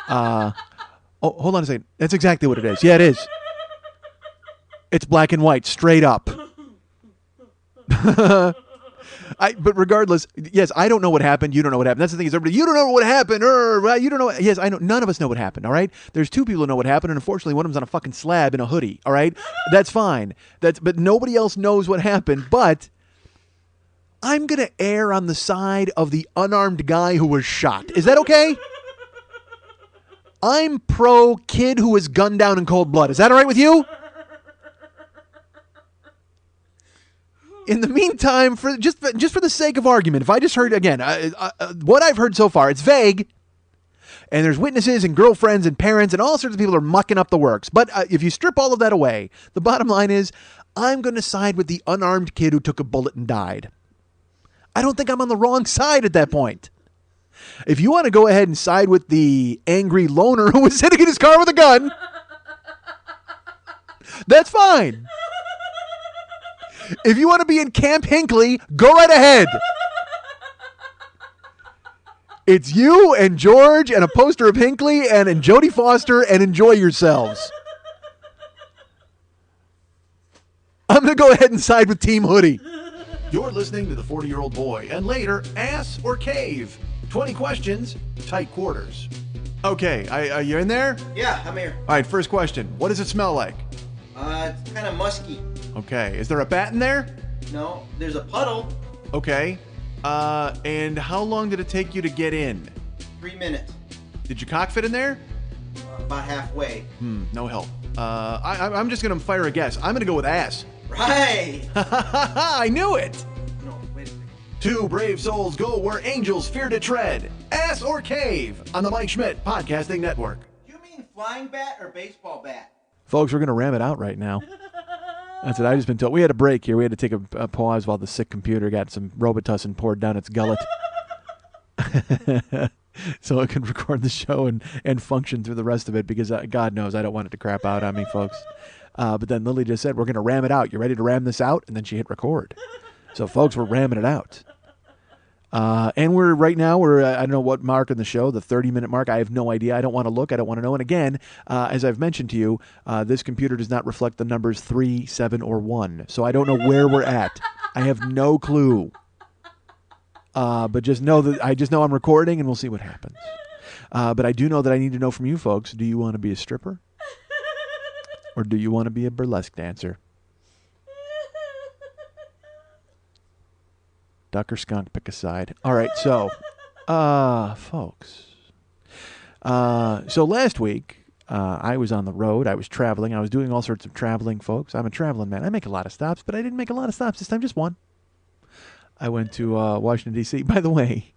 Oh, hold on a second. That's exactly what it is. Yeah, it is. It's black and white, straight up. But regardless, yes, I don't know what happened. You don't know what happened. That's the thing is, everybody, you don't know what happened. You don't know. Yes, I know. None of us know what happened. All right. There's two people who know what happened, and unfortunately, one of them's on a fucking slab in a hoodie. All right. That's fine. But nobody else knows what happened. But I'm gonna err on the side of the unarmed guy who was shot. Is that okay? I'm pro kid who was gunned down in cold blood. Is that all right with you? In the meantime, for just for the sake of argument, if I just heard, again, what I've heard so far, it's vague, and there's witnesses and girlfriends and parents and all sorts of people are mucking up the works. But if you strip all of that away, the bottom line is I'm going to side with the unarmed kid who took a bullet and died. I don't think I'm on the wrong side at that point. If you want to go ahead and side with the angry loner who was sitting in his car with a gun, that's fine. If you want to be in Camp Hinckley, go right ahead. It's you and George and a poster of Hinckley and Jodie Foster, and enjoy yourselves. I'm going to go ahead and side with Team Hoodie. You're listening to The 40-Year-Old Boy, and later, Ass or Cave. 20 questions, tight quarters. Okay, are you in there? Yeah, I'm here. All right, first question. What does it smell like? It's kind of musky. Okay, is there a bat in there? No, there's a puddle. Okay, and how long did it take you to get in? 3 minutes. Did your cock fit in there? About halfway. No help. I'm just going to fire a guess. I'm going to go with ass. Right! I knew it! No, wait a second. Two brave souls go where angels fear to tread. Ass or Cave on the Mike Schmidt Podcasting Network. Do you mean flying bat or baseball bat? Folks, we're going to ram it out right now. That's what I just been told. We had a break here. We had to take a pause while the sick computer got some Robitussin poured down its gullet. So it could record the show and function through the rest of it because God knows I don't want it to crap out on me, folks. But then Lily just said, we're going to ram it out. You ready to ram this out? And then she hit record. So, folks, we're ramming it out. And we're right now, I don't know what mark in the show, the 30-minute mark. I have no idea. I don't want to look. I don't want to know. And again, as I've mentioned to you, this computer does not reflect the numbers 3, 7, or 1. So I don't know where we're at. I have no clue. But just know that I just know I'm recording and we'll see what happens. But I do know that I need to know from you folks, do you want to be a stripper? Or do you want to be a burlesque dancer? Duck or skunk, pick a side. All right, so, folks. So last week, I was on the road. I was traveling. I was doing all sorts of traveling, folks. I'm a traveling man. I make a lot of stops, but I didn't make a lot of stops this time, just one. I went to Washington, D.C. By the way,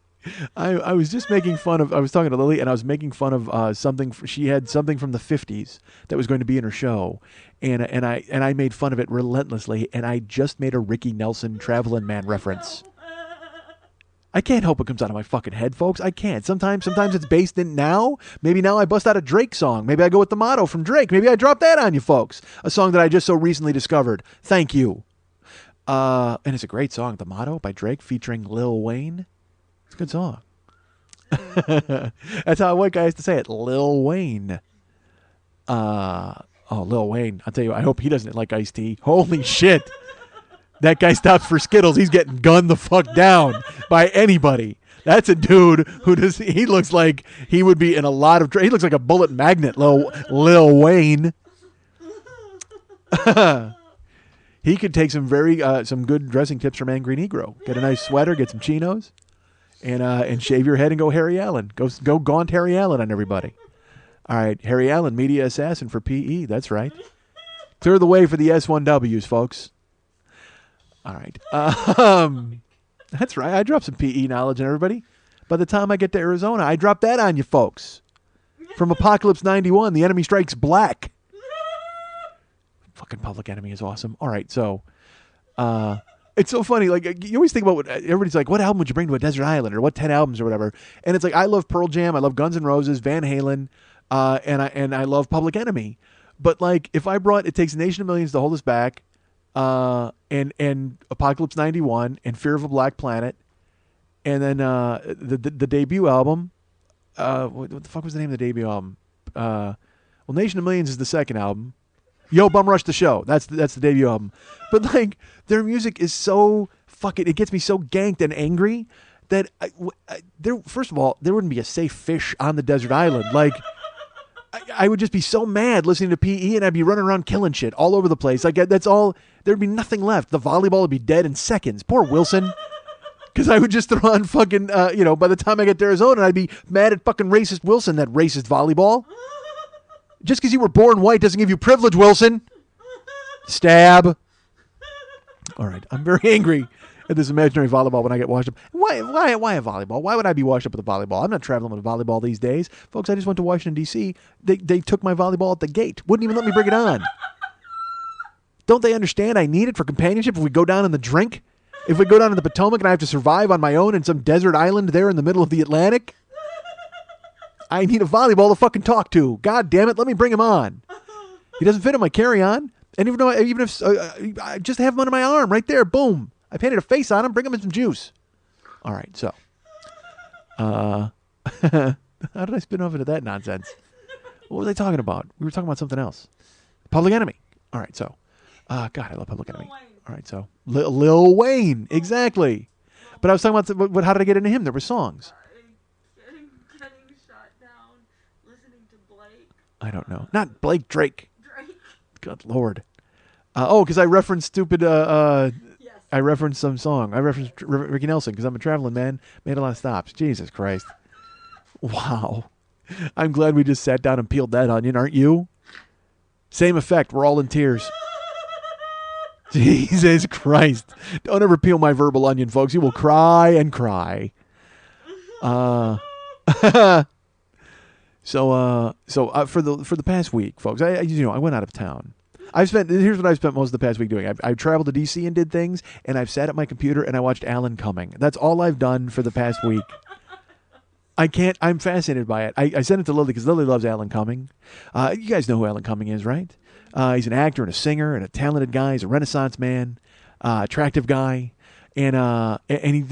I was just making fun of, I was talking to Lily, and I was making fun of something, she had something from the 50s that was going to be in her show, and I made fun of it relentlessly, and I just made a Ricky Nelson Traveling Man reference. I can't help what comes out of my fucking head, folks. I can't. Sometimes it's based in now. Maybe now I bust out a Drake song. Maybe I go with the motto from Drake. Maybe I drop that on you, folks. A song that I just so recently discovered. Thank you. And it's a great song, The Motto by Drake featuring Lil Wayne. It's a good song. That's how a white guy has to say it. Lil Wayne. Lil Wayne. I'll tell you, I hope he doesn't like iced tea. Holy shit. That guy stops for Skittles. He's getting gunned the fuck down by anybody. That's a dude he looks like he would be in a lot of, he looks like a bullet magnet, Lil Wayne. He could take some some good dressing tips from Angry Negro. Get a nice sweater, get some chinos, and shave your head and go Harry Allen. Go gaunt Harry Allen on everybody. All right, Harry Allen, media assassin for PE. That's right. Clear the way for the S1Ws, folks. All right. That's right. I dropped some PE knowledge on everybody. By the time I get to Arizona, I drop that on you folks. From Apocalypse 91, The Enemy Strikes Black. Fucking Public Enemy is awesome. All right, so it's so funny. Like, you always think about what everybody's like, what album would you bring to a desert island, or what 10 albums or whatever? And it's like, I love Pearl Jam, I love Guns N' Roses, Van Halen, and I love Public Enemy. But like, if I brought It Takes a Nation of Millions to Hold Us Back, and Apocalypse 91 and Fear of a Black Planet, and then the debut album, what the fuck was the name of the debut album? Well, Nation of Millions is the second album. Yo, Bum Rush the Show. That's the debut album. But like, their music is so fucking, it gets me so ganked and angry that first of all, there wouldn't be a safe fish on the desert island. Like, I would just be so mad listening to PE, and I'd be running around killing shit all over the place. Like, that's all. There'd be nothing left. The volleyball would be dead in seconds. Poor Wilson. Because I would just throw on fucking, by the time I get to Arizona, I'd be mad at fucking racist Wilson, that racist volleyball. Just because you were born white doesn't give you privilege, Wilson. Stab. All right. I'm very angry at this imaginary volleyball when I get washed up. Why a volleyball? Why would I be washed up with a volleyball? I'm not traveling with a volleyball these days. Folks, I just went to Washington, D.C. They took my volleyball at the gate. Wouldn't even let me bring it on. Don't they understand I need it for companionship if we go down in the drink? If we go down to the Potomac and I have to survive on my own in some desert island there in the middle of the Atlantic? I need a volleyball to fucking talk to. God damn it, let me bring him on. He doesn't fit in my carry-on. And even if I just have him under my arm right there, boom. I painted a face on him, bring him in some juice. All right, so. How did I spin off into that nonsense? What was I talking about? We were talking about something else. Public Enemy. All right, so. God, I love Public Enemy. All right, so. Lil Wayne, exactly. But I was talking about, how did I get into him? There were songs. Getting shot down, listening to Blake. I don't know. Not Blake, Drake. Drake. Good Lord. Because I referenced stupid, Yes. I referenced some song. I referenced Ricky Nelson because I'm a traveling man. Made a lot of stops. Jesus Christ. Wow. I'm glad we just sat down and peeled that onion, aren't you? Same effect. We're all in tears. Jesus Christ. Don't ever peel my verbal onion, folks. You will cry and cry. So for the past week, folks, I went out of town. Here's what I've spent most of the past week doing. I've traveled to DC and did things, and I've sat at my computer and I watched Alan Cumming. That's all I've done for the past week. I'm fascinated by it. I sent it to Lily because Lily loves Alan Cumming. You guys know who Alan Cumming is, right? He's an actor and a singer and a talented guy. He's a Renaissance man, attractive guy. And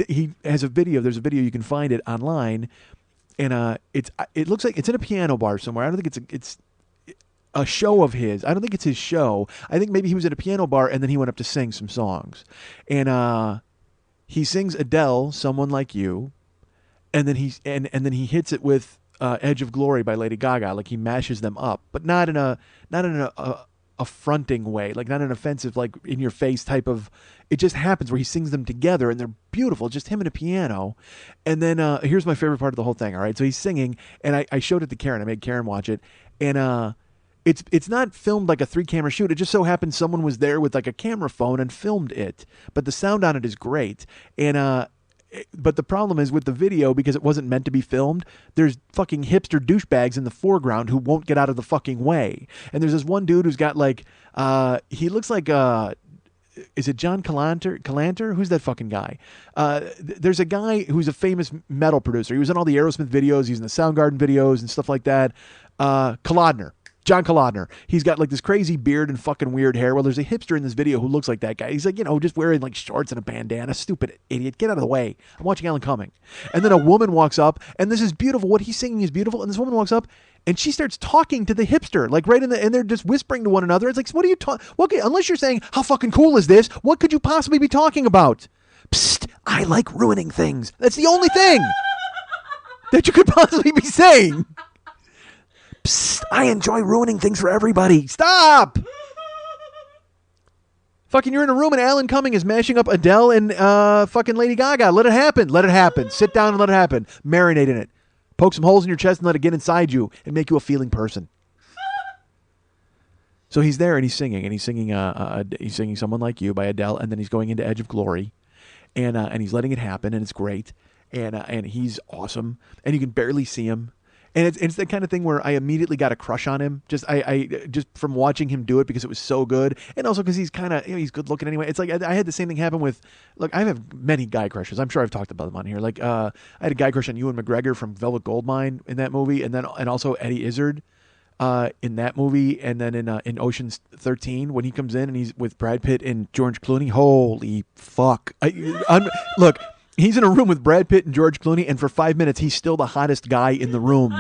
he has a video. There's a video, you can find it online. And it looks like it's in a piano bar somewhere. I don't think it's a show of his. I don't think it's his show. I think maybe he was at a piano bar and then he went up to sing some songs. And he sings Adele, Someone Like You, and then he hits it with Edge of Glory by Lady Gaga. Like, he mashes them up, but not in a affronting way, like not an offensive, like in your face type of. It just happens where he sings them together and they're beautiful, just him and a piano. And then here's my favorite part of the whole thing. All right, so he's singing, and I showed it to Karen. I made Karen watch it, and it's not filmed like a 3-camera shoot. It just so happens someone was there with like a camera phone and filmed it. But the sound on it is great. And but the problem is with the video, because it wasn't meant to be filmed, there's fucking hipster douchebags in the foreground who won't get out of the fucking way. And there's this one dude who's got like he looks like is it John Calanter? Who's that fucking guy? There's a guy who's a famous metal producer. He was in all the Aerosmith videos. He's in the Soundgarden videos and stuff like that. John Kalodner. He's got like this crazy beard and fucking weird hair. Well, there's a hipster in this video who looks like that guy. He's like, just wearing like shorts and a bandana. Stupid idiot. Get out of the way. I'm watching Alan Cumming. And then a woman walks up, and this is beautiful. What he's singing is beautiful. And this woman walks up, and she starts talking to the hipster, like right and they're just whispering to one another. It's like, what are you talking? Okay, unless you're saying, how fucking cool is this? What could you possibly be talking about? Psst, I like ruining things. That's the only thing that you could possibly be saying. Psst, I enjoy ruining things for everybody. Stop! Fucking, you're in a room and Alan Cumming is mashing up Adele and fucking Lady Gaga. Let it happen. Let it happen. Sit down and let it happen. Marinate in it. Poke some holes in your chest and let it get inside you and make you a feeling person. So he's there and he's singing he's singing Someone Like You by Adele, and then he's going into Edge of Glory, and he's letting it happen, and it's great, and he's awesome, and you can barely see him. And it's the kind of thing where I immediately got a crush on him, just from watching him do it because it was so good, and also because he's kind of he's good looking anyway. It's like I had the same thing happen with, look, I have many guy crushes. I'm sure I've talked about them on here. Like I had a guy crush on Ewan McGregor from Velvet Goldmine in that movie, and also Eddie Izzard in that movie, and then in Ocean's 13 when he comes in and he's with Brad Pitt and George Clooney. Holy fuck! Look. He's in a room with Brad Pitt and George Clooney, and for 5 minutes, he's still the hottest guy in the room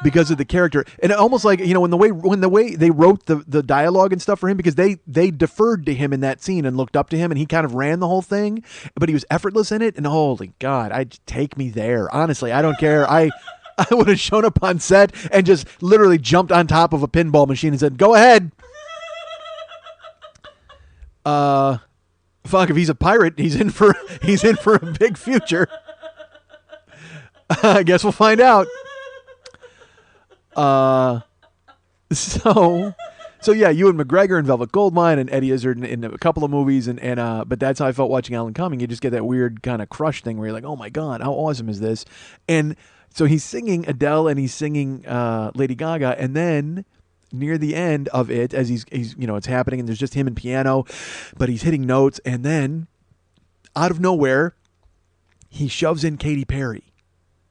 because of the character. And almost like, when the way they wrote the dialogue and stuff for him, because they deferred to him in that scene and looked up to him, and he kind of ran the whole thing, but he was effortless in it. And holy God, take me there. Honestly, I don't care. I would have shown up on set and just literally jumped on top of a pinball machine and said, "Go ahead." Fuck, if he's a pirate, he's in for a big future. I guess we'll find out. So yeah, Ewan McGregor in Velvet Goldmine and Eddie Izzard in a couple of movies, and but that's how I felt watching Alan Cumming. You just get that weird kind of crush thing where you're like, oh my God, how awesome is this? And so he's singing Adele and he's singing Lady Gaga, and then near the end of it, as he's it's happening and there's just him and piano, but he's hitting notes, and then out of nowhere he shoves in Katy Perry.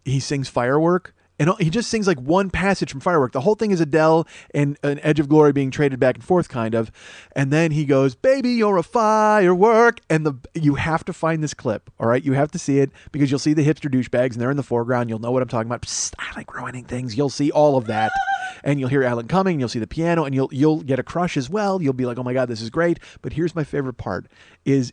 He sings Firework, and he just sings like one passage from Firework. The whole thing is Adele and an Edge of Glory being traded back and forth kind of, and then he goes, "Baby, you're a firework," and you have to find this clip, all right? You have to see it because you'll see the hipster douchebags and they're in the foreground. You'll know what I'm talking about. Psst, I like ruining things. You'll see all of that. And you'll hear Alan Cumming, and you'll see the piano, and you'll get a crush as well. You'll be like, oh my God, this is great. But here's my favorite part is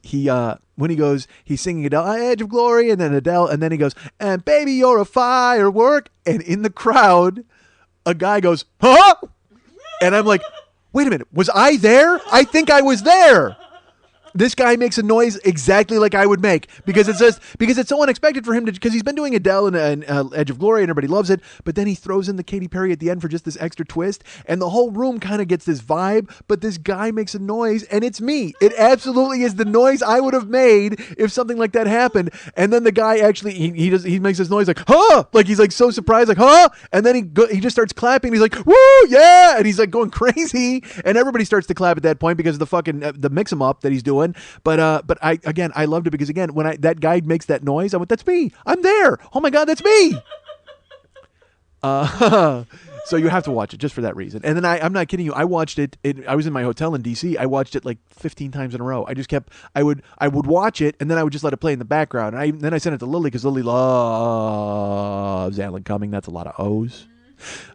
when he goes, he's singing Adele, Edge of Glory, and then Adele, and then he goes, and baby, you're a firework. And in the crowd, a guy goes, huh? And I'm like, wait a minute, was I there? I think I was there. This guy makes a noise exactly like I would make because it's so unexpected for him because he's been doing Adele and Edge of Glory and everybody loves it, but then he throws in the Katy Perry at the end for just this extra twist, and the whole room kind of gets this vibe, but this guy makes a noise, and it's me. It absolutely is the noise I would have made if something like that happened. And then the guy actually he makes this noise like, huh, like he's like so surprised, like, huh, and then he just starts clapping. He's like, woo, yeah, and he's like going crazy, and everybody starts to clap at that point because of the fucking the mix 'em up that he's doing. But I loved it because again, when that guy makes that noise, I went, that's me. I'm there. Oh my God, that's me. So you have to watch it just for that reason. And then I'm not kidding you. I watched it. I was in my hotel in DC. I watched it like 15 times in a row. I would watch it, and then I would just let it play in the background. And then I sent it to Lily because Lily loves Alan Cumming. That's a lot of O's.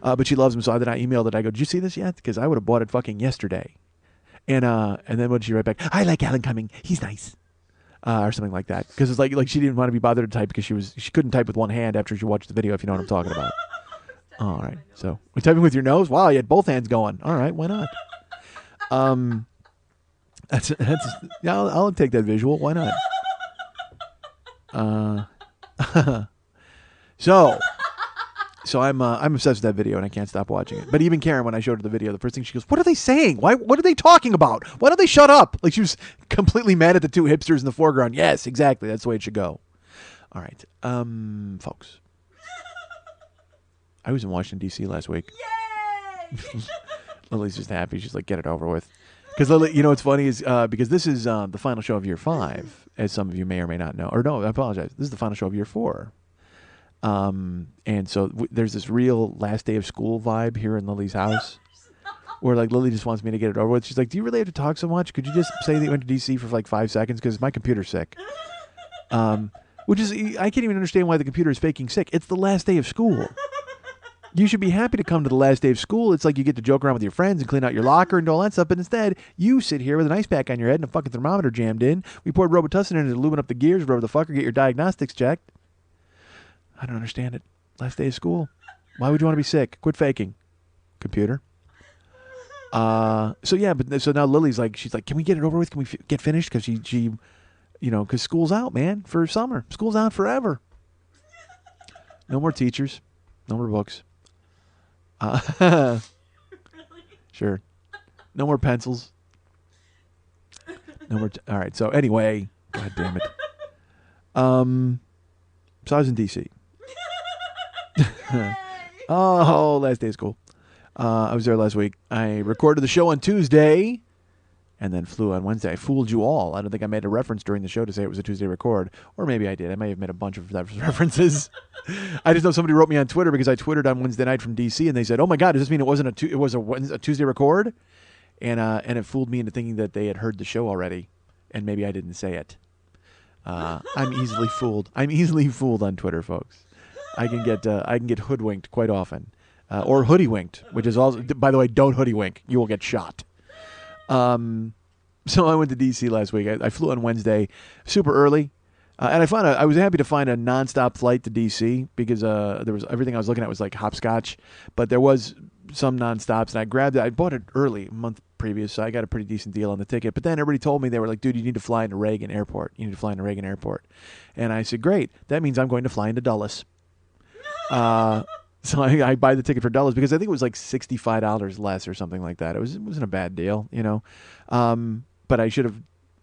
But she loves him. So then I emailed it. I go, did you see this yet? Because I would have bought it fucking yesterday. And then what did she write back? I like Alan Cumming. He's nice. Or something like that. Because it's like she didn't want to be bothered to type because she couldn't type with one hand after she watched the video, if you know what I'm talking about. All right. So we're typing with your nose? Wow, you had both hands going. All right, why not? That's yeah, I'll take that visual. Why not? So I'm obsessed with that video and I can't stop watching it. But even Karen, when I showed her the video, the first thing she goes, "What are they saying? What are they talking about? Why don't they shut up?" Like she was completely mad at the two hipsters in the foreground. Yes, exactly. That's the way it should go. All right, folks. I was in Washington D.C. last week. Yay! Lily's just happy. She's like, get it over with. Because Lily, what's funny is because this is the final show of year 5, as some of you may or may not know. Or no, I apologize. This is the final show of year 4. And so there's this real last day of school vibe here in Lily's house where like Lily just wants me to get it over with. She's like, do you really have to talk so much? Could you just say that you went to DC for like 5 seconds? Because my computer's sick. Which is, I can't even understand why the computer is faking sick. It's the last day of school. You should be happy to come to the last day of school. It's like you get to joke around with your friends and clean out your locker and do all that stuff. But instead, you sit here with an ice pack on your head and a fucking thermometer jammed in. We poured Robitussin in to lubing up the gears, rub the fucker, get your diagnostics checked. I don't understand it. Last day of school. Why would you want to be sick? Quit faking, computer. So yeah, but so now Lily's like, she's like, can we get it over with? Can we get finished? Because she, because school's out, man, for summer. School's out forever. No more teachers, no more books. Really? Sure. No more pencils. No more. All right. So anyway, God damn it. So I was in DC. Yay! Oh, last day of school. I was there last week. I recorded the show on Tuesday and then flew on Wednesday. I fooled you all. I don't think I made a reference during the show to say it was a Tuesday record. Or maybe I did. I may have made a bunch of references. I just know somebody wrote me on Twitter because I twittered on Wednesday night from DC and they said, oh my God, does this mean it wasn't it was a Tuesday record? And it fooled me into thinking that they had heard the show already. And maybe I didn't say it. I'm easily fooled. I'm easily fooled on Twitter, folks. I can get hoodwinked quite often. Or hoodie-winked, which is also, by the way, don't hoodie-wink. You will get shot. So I went to D.C. last week. I flew on Wednesday super early. And I was happy to find a nonstop flight to D.C. because there was everything I was looking at was like hopscotch. But there was some nonstops, and I grabbed it. I bought it early, a month previous, so I got a pretty decent deal on the ticket. But then everybody told me, they were like, dude, you need to fly into Reagan Airport. You need to fly into Reagan Airport. And I said, great. That means I'm going to fly into Dulles. So I buy the ticket for Dulles because I think it was like $65 less or something like that. It wasn't a bad deal, But I should have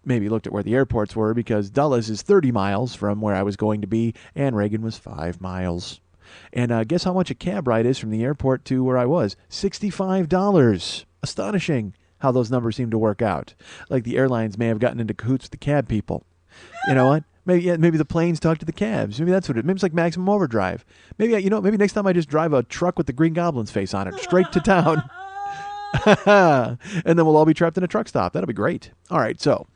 maybe looked at where the airports were because Dulles is 30 miles from where I was going to be, and Reagan was 5 miles. And guess how much a cab ride is from the airport to where I was? $65. Astonishing how those numbers seem to work out. Like the airlines may have gotten into cahoots with the cab people. You know what? Maybe the planes talk to the cabs. Maybe that's what it. Maybe it's like Maximum Overdrive. Maybe maybe next time I just drive a truck with the Green Goblin's face on it straight to town, and then we'll all be trapped in a truck stop. That'll be great. All right, so,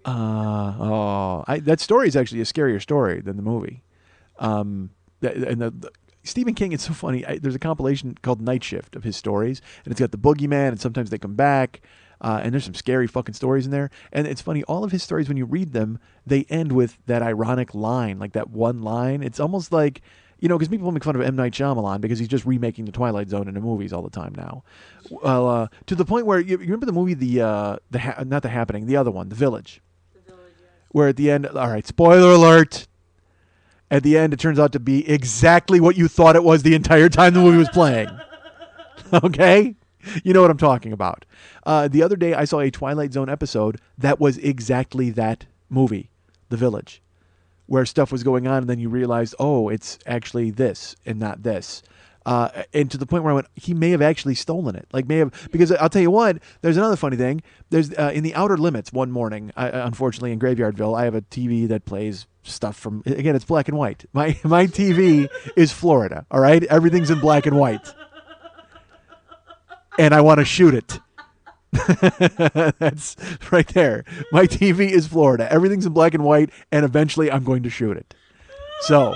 that story is actually a scarier story than the movie. Stephen King, it's so funny. There's a compilation called Night Shift of his stories, and it's got the boogeyman, and sometimes they come back. And there's some scary fucking stories in there. And it's funny, all of his stories, when you read them, they end with that ironic line, like that one line. It's almost like, because people make fun of M. Night Shyamalan because he's just remaking The Twilight Zone into movies all the time now. Well, to the point where, you remember the movie, not The Happening, the other one, The Village? The Village, yes. Where at the end, all right, spoiler alert. At the end, it turns out to be exactly what you thought it was the entire time the movie was playing. Okay? You know what I'm talking about. The other day, I saw a Twilight Zone episode that was exactly that movie, The Village, where stuff was going on, and then you realized, oh, it's actually this and not this. And to the point where I went, he may have actually stolen it. Because I'll tell you what, there's another funny thing. There's in The Outer Limits one morning, unfortunately in Graveyardville, I have a TV that plays stuff from, again, it's black and white. My TV is Florida, all right? Everything's in black and white. And I want to shoot it. That's right there. My TV is Florida. Everything's in black and white, and eventually I'm going to shoot it. So,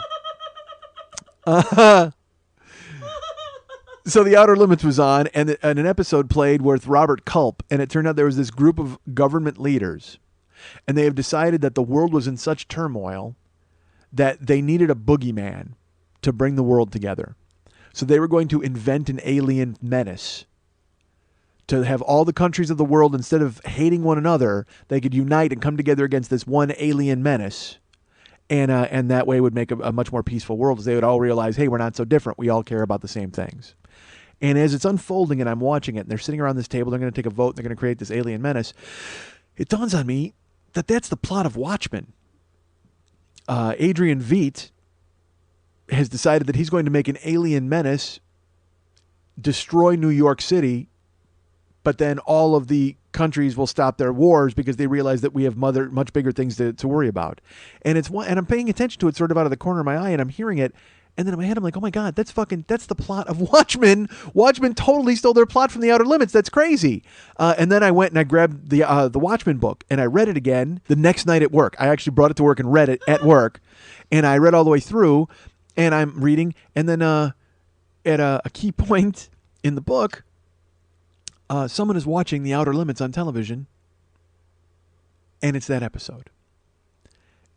so The Outer Limits was on, and an episode played with Robert Culp, and it turned out there was this group of government leaders, and they have decided that the world was in such turmoil that they needed a boogeyman to bring the world together. So they were going to invent an alien menace to have all the countries of the world, instead of hating one another, they could unite and come together against this one alien menace. And that way would make a much more peaceful world, as they would all realize, hey, we're not so different. We all care about the same things. And as it's unfolding and I'm watching it, and they're sitting around this table, they're going to take a vote, and they're going to create this alien menace, it dawns on me that that's the plot of Watchmen. Adrian Veidt has decided that he's going to make an alien menace, destroy New York City, but then all of the countries will stop their wars because they realize that we have much bigger things to worry about. And I'm paying attention to it sort of out of the corner of my eye, and I'm hearing it. And then in my head, I'm like, oh my God, that's the plot of Watchmen. Watchmen totally stole their plot from The Outer Limits. That's crazy. And then I went and I grabbed the Watchmen book, and I read it again the next night at work. I actually brought it to work and read it at work. And I read all the way through, and I'm reading. And then at a key point in the book, someone is watching The Outer Limits on television, and it's that episode.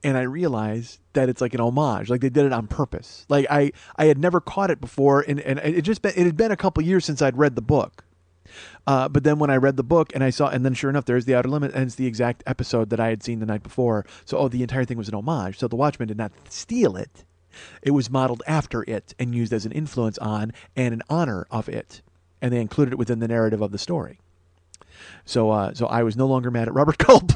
And I realized that it's like an homage, like they did it on purpose. Like I had never caught it before, and it had been a couple years since I'd read the book. But then when I read the book and I saw, and then sure enough, there's the Outer Limits, and it's the exact episode that I had seen the night before. So, the entire thing was an homage. So the Watchmen did not steal it. It was modeled after it and used as an influence on and an honor of it. And they included it within the narrative of the story. So I was no longer mad at Robert Culp.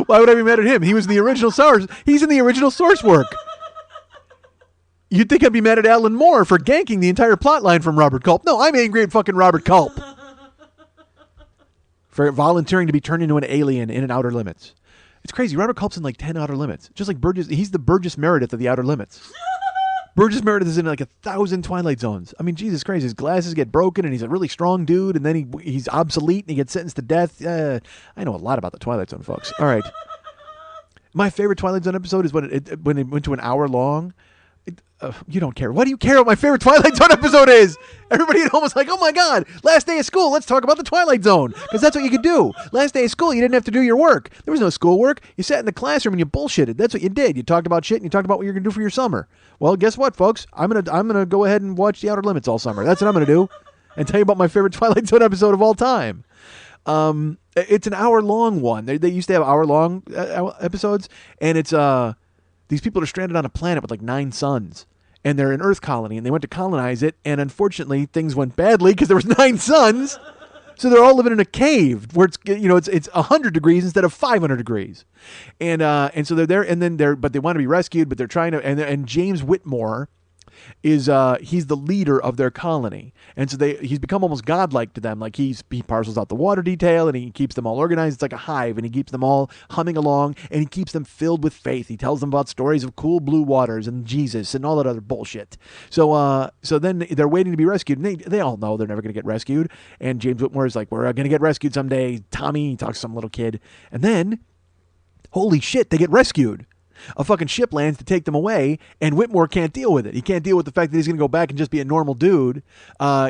Why would I be mad at him? He was in the original source. He's in the original source work. You'd think I'd be mad at Alan Moore for ganking the entire plot line from Robert Culp. No, I'm angry at fucking Robert Culp for volunteering to be turned into an alien in an Outer Limits. It's crazy. Robert Culp's in like 10 Outer Limits. Just like Burgess. He's the Burgess Meredith of the Outer Limits. Burgess Meredith is in like 1,000 Twilight Zones. I mean, Jesus Christ. His glasses get broken and he's a really strong dude. And then he's obsolete and he gets sentenced to death. I know a lot about the Twilight Zone, folks. All right. My favorite Twilight Zone episode is when it went to an hour long. You don't care. Why do you care what my favorite Twilight Zone episode is? Everybody at home was like, oh my God, last day of school, let's talk about the Twilight Zone. Because that's what you could do. Last day of school, you didn't have to do your work. There was no schoolwork. You sat in the classroom and you bullshitted. That's what you did. You talked about shit and you talked about what you're going to do for your summer. Well, guess what, folks? I'm gonna go ahead and watch The Outer Limits all summer. That's what I'm going to do. And tell you about my favorite Twilight Zone episode of all time. It's an hour-long one. They used to have hour-long episodes. And it's these people are stranded on a planet with like 9 suns. And they're an Earth colony, and they went to colonize it, and unfortunately, things went badly because there was 9 suns. So they're all living in a cave where it's 100 degrees instead of 500 degrees, and so they're there, and then but they want to be rescued, but they're trying to, and James Whitmore is he's the leader of their colony, and so he's become almost godlike to them. Like he parcels out the water detail and he keeps them all organized. It's like a hive, and he keeps them all humming along, and he keeps them filled with faith. He tells them about stories of cool blue waters and Jesus and all that other bullshit. So then they're waiting to be rescued, and they all know they're never going to get rescued. And James Whitmore is like, we're going to get rescued someday. Tommy, he talks to some little kid, and then holy shit, they get rescued. A fucking ship lands to take them away, and Whitmore can't deal with it. He can't deal with the fact that he's going to go back and just be a normal dude.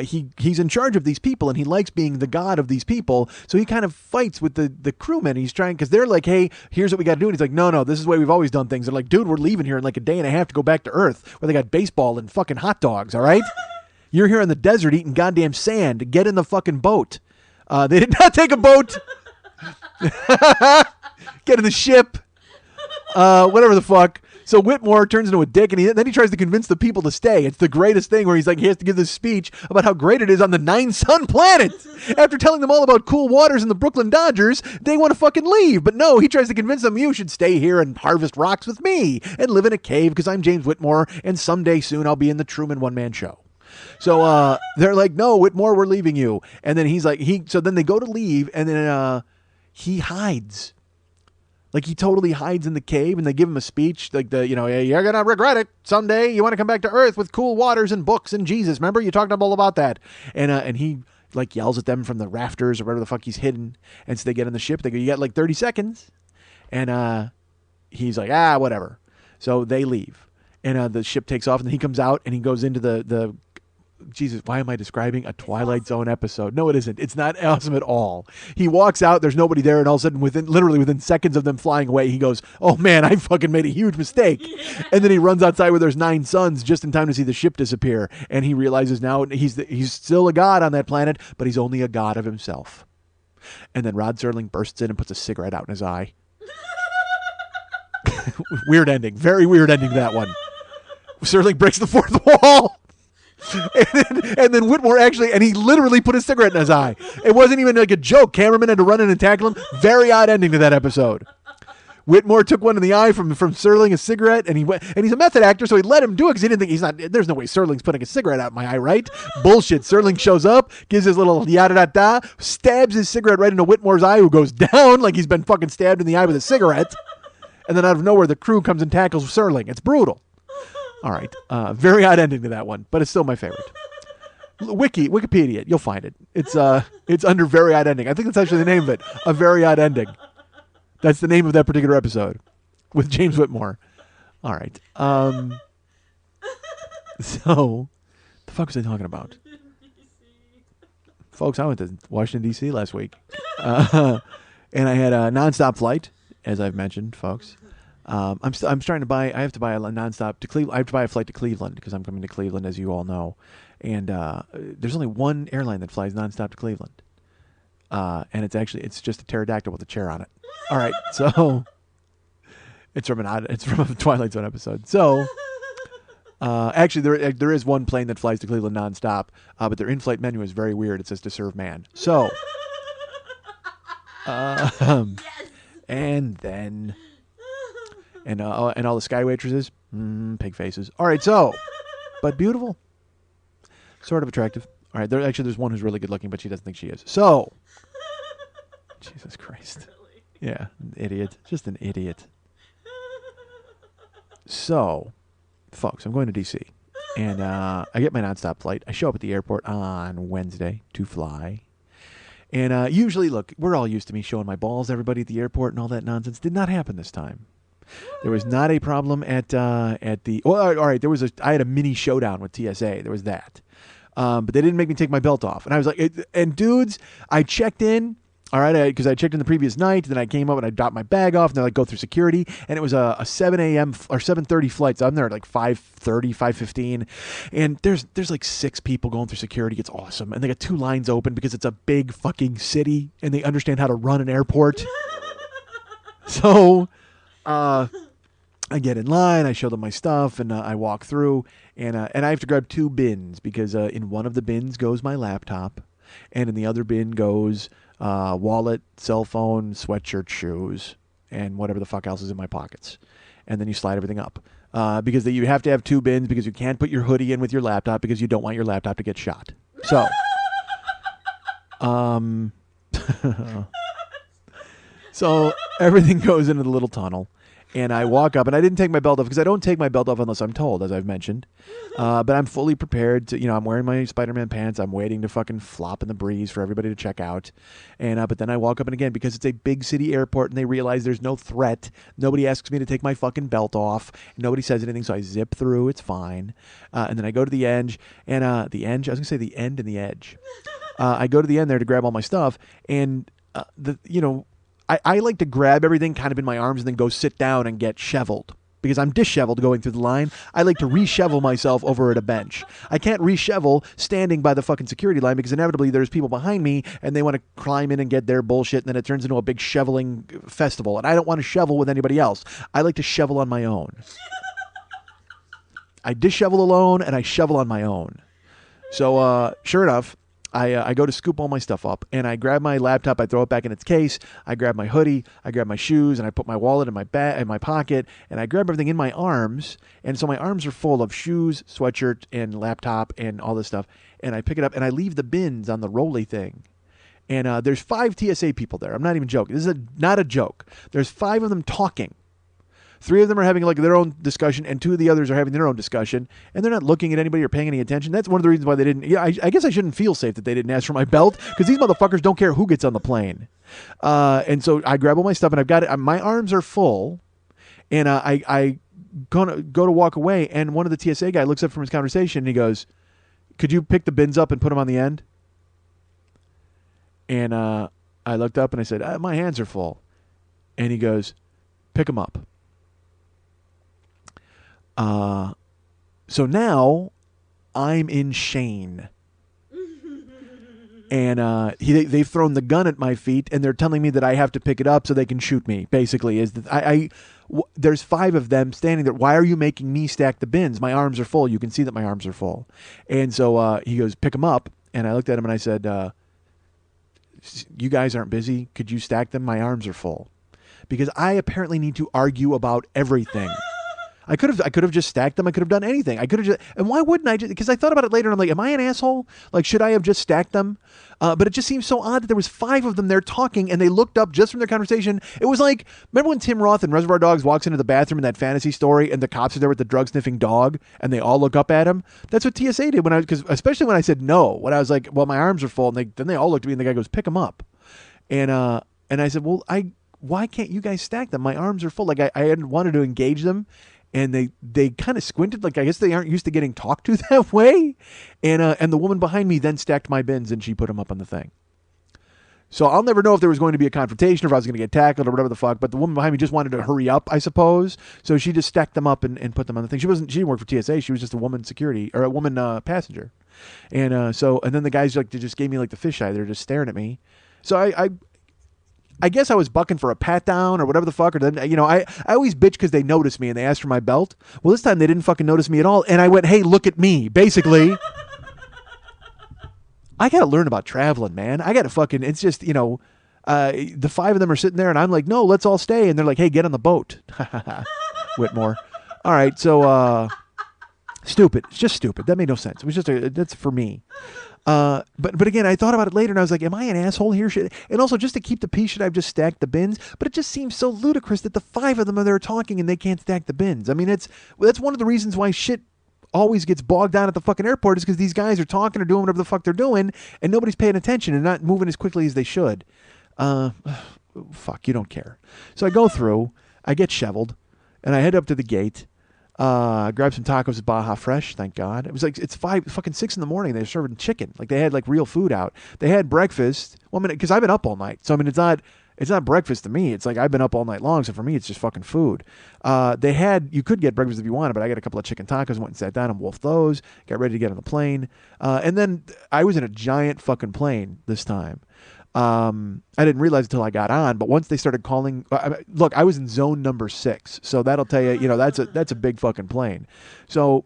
He's in charge of these people, and he likes being the god of these people, so he kind of fights with the crewmen. He's trying, because they're like, hey, here's what we got to do. And he's like, no, this is the way we've always done things. They're like, dude, we're leaving here in like a day and a half to go back to Earth, where they got baseball and fucking hot dogs, all right? You're here in the desert eating goddamn sand. Get in the fucking boat. They did not take a boat. Get in the ship. Whatever the fuck. So Whitmore turns into a dick, and then he tries to convince the people to stay. It's the greatest thing where he's like, he has to give this speech about how great it is on the 9-sun planet. After telling them all about cool waters and the Brooklyn Dodgers, they want to fucking leave. But no, he tries to convince them, you should stay here and harvest rocks with me and live in a cave because I'm James Whitmore, and someday soon I'll be in the Truman one-man show. So they're like, no, Whitmore, we're leaving you. And then he's like, so then they go to leave, and then he hides. Like, he totally hides in the cave, and they give him a speech, like you're going to regret it someday. You want to come back to Earth with cool waters and books and Jesus. Remember? You talked all about that. And he, like, yells at them from the rafters or wherever the fuck he's hidden. And so they get in the ship. They go, you got, like, 30 seconds. And he's like, whatever. So they leave. And the ship takes off, and then he comes out, and he goes into the Jesus, why am I describing a Twilight Zone episode? No, it isn't. It's not awesome at all. He walks out, there's nobody there, and all of a sudden, literally within seconds of them flying away, he goes, oh man, I fucking made a huge mistake. Yeah. And then he runs outside where there's 9 suns just in time to see the ship disappear. And he realizes now he's still a god on that planet, but he's only a god of himself. And then Rod Serling bursts in and puts a cigarette out in his eye. Weird ending. Very weird ending to that one. Serling breaks the fourth wall. And then Whitmore and he literally put a cigarette in his eye. It wasn't even like a joke. Cameraman had to run in and tackle him. Very odd ending to that episode. Whitmore took one in the eye from Serling, a cigarette, and he's a method actor, so he let him do it because he didn't think there's no way Serling's putting a cigarette out in my eye, right? Bullshit. Serling shows up, gives his little yada-da-da, stabs his cigarette right into Whitmore's eye, who goes down like he's been fucking stabbed in the eye with a cigarette. And then out of nowhere, the crew comes and tackles Serling. It's brutal. All right. Very odd ending to that one, but it's still my favorite. Wikipedia, you'll find it. It's under very odd ending. I think that's actually the name of it. A very odd ending. That's the name of that particular episode with James Whitmore. All right. So, the fuck was I talking about? Folks, I went to Washington, D.C. last week. And I had a nonstop flight, as I've mentioned, folks. I'm trying to buy. I have to buy a nonstop to Cleveland. I have to buy a flight to Cleveland because I'm coming to Cleveland, as you all know. And there's only one airline that flies nonstop to Cleveland, and it's just a pterodactyl with a chair on it. All right, so it's from a Twilight Zone episode. So actually, there is one plane that flies to Cleveland nonstop, but their in-flight menu is very weird. It says to serve man. So, Yes. and then. And all the sky waitresses, pig faces. All right, so, but beautiful, sort of attractive. All right, there's one who's really good looking, but she doesn't think she is. So, Jesus Christ, yeah, idiot, just an idiot. So, folks, I'm going to DC, and I get my nonstop flight. I show up at the airport on Wednesday to fly. And usually, look, we're all used to me showing my balls to everybody at the airport and all that nonsense. Did not happen this time. There was not a problem at the. Well, all right. I had a mini showdown with TSA. There was that, but they didn't make me take my belt off. And I was like, and dudes, I checked in. All right, because I checked in the previous night. Then I came up and I dropped my bag off. And they're like, go through security. And it was a 7 a.m. or 7:30 flight. So I'm there at like 5:30, 5:15, and there's like 6 people going through security. It's awesome, and they got 2 lines open because it's a big fucking city, and they understand how to run an airport. So. I get in line, I show them my stuff, and I walk through, and I have to grab 2 bins because in one of the bins goes my laptop, and in the other bin goes wallet, cell phone, sweatshirt, shoes, and whatever the fuck else is in my pockets. And then you slide everything up because you have to have 2 bins because you can't put your hoodie in with your laptop because you don't want your laptop to get shot. So, so everything goes into the little tunnel. And I walk up, and I didn't take my belt off because I don't take my belt off unless I'm told, as I've mentioned. But I'm fully prepared to, I'm wearing my Spider-Man pants. I'm waiting to fucking flop in the breeze for everybody to check out. And but then I walk up, and again, because it's a big city airport, and they realize there's no threat. Nobody asks me to take my fucking belt off. Nobody says anything, so I zip through. It's fine. And then I go to the edge, and the edge. I was gonna say the end and the edge. I go to the end there to grab all my stuff, and I like to grab everything kind of in my arms and then go sit down and get shoveled because I'm disheveled going through the line. I like to reshovel myself over at a bench. I can't reshovel standing by the fucking security line because inevitably there's people behind me and they want to climb in and get their bullshit, and then it turns into a big shoveling festival. And I don't want to shovel with anybody else. I like to shovel on my own. I dishevel alone and I shovel on my own. So sure enough, I go to scoop all my stuff up, and I grab my laptop, I throw it back in its case, I grab my hoodie, I grab my shoes, and I put my wallet in my bag, in my pocket, and I grab everything in my arms, and so my arms are full of shoes, sweatshirt, and laptop, and all this stuff, and I pick it up, and I leave the bins on the rolly thing, and there's 5 TSA people there. I'm not even joking. This is not a joke. There's 5 of them talking. 3 of them are having like their own discussion, and 2 of the others are having their own discussion, and they're not looking at anybody or paying any attention. That's one of the reasons why they didn't. Yeah, I guess I shouldn't feel safe that they didn't ask for my belt because these motherfuckers don't care who gets on the plane. And so I grab all my stuff, and I've got it. My arms are full, and I go to walk away, and one of the TSA guy looks up from his conversation, and he goes, "Could you pick the bins up and put them on the end?" And I looked up and I said, "My hands are full," and he goes, "Pick them up." So now I'm in Shane, and they've thrown the gun at my feet, and they're telling me that I have to pick it up so they can shoot me. Basically, there's 5 of them standing there. Why are you making me stack the bins? My arms are full. You can see that my arms are full. And so he goes, "Pick them up," and I looked at him and I said, "You guys aren't busy. Could you stack them? My arms are full," because I apparently need to argue about everything. I could have just stacked them. I could have done anything. I could have just, and why wouldn't I? Because I thought about it later, and I'm like, am I an asshole? Like, should I have just stacked them? But it just seems so odd that there was 5 of them there talking, and they looked up just from their conversation. It was like, remember when Tim Roth in Reservoir Dogs walks into the bathroom in that fantasy story, and the cops are there with the drug sniffing dog, and they all look up at him? That's what TSA did because especially when I said no, when I was like, well, my arms are full, and then they all looked at me, and the guy goes, "Pick them up," and I said, well, why can't you guys stack them? My arms are full. Like I hadn't wanted to engage them. And they kind of squinted, like I guess they aren't used to getting talked to that way. And the woman behind me then stacked my bins, and she put them up on the thing. So I'll never know if there was going to be a confrontation or if I was going to get tackled or whatever the fuck. But the woman behind me just wanted to hurry up, I suppose. So she just stacked them up and put them on the thing. She didn't work for TSA. She was just a woman security or a woman passenger. And and then the guys like just gave me like the fisheye. They're just staring at me. So I guess I was bucking for a pat down or whatever the fuck. Or then, I always bitch because they noticed me and they asked for my belt. Well, this time they didn't fucking notice me at all. And I went, hey, look at me, basically. I got to learn about traveling, man. I got to fucking, it's just, the 5 of them are sitting there and I'm like, no, let's all stay. And they're like, hey, get on the boat. Whitmore. All right. So, stupid. It's just stupid. That made no sense. It was just, that's for me. But again, I thought about it later and I was like, am I an asshole here? And also just to keep the peace, should I have just stacked the bins? But it just seems so ludicrous that the 5 of them are there talking and they can't stack the bins. I mean, that's one of the reasons why shit always gets bogged down at the fucking airport is because these guys are talking or doing whatever the fuck they're doing and nobody's paying attention and not moving as quickly as they should. Fuck, you don't care. So I go through, I get shoveled, and I head up to the gate. Grab some tacos at Baja Fresh, thank God. It was like, it's 6 in the morning. They're serving chicken. Like they had like real food out. They had breakfast. Well, I mean, because I've been up all night. So, I mean, it's not breakfast to me. It's like I've been up all night long. So for me, it's just fucking food. You could get breakfast if you wanted, but I got a couple of chicken tacos, went and sat down and wolfed those, got ready to get on the plane. And then I was in a giant fucking plane this time. I didn't realize until I got on, but once they started calling, look, I was in zone number 6. So that'll tell you, that's a big fucking plane. So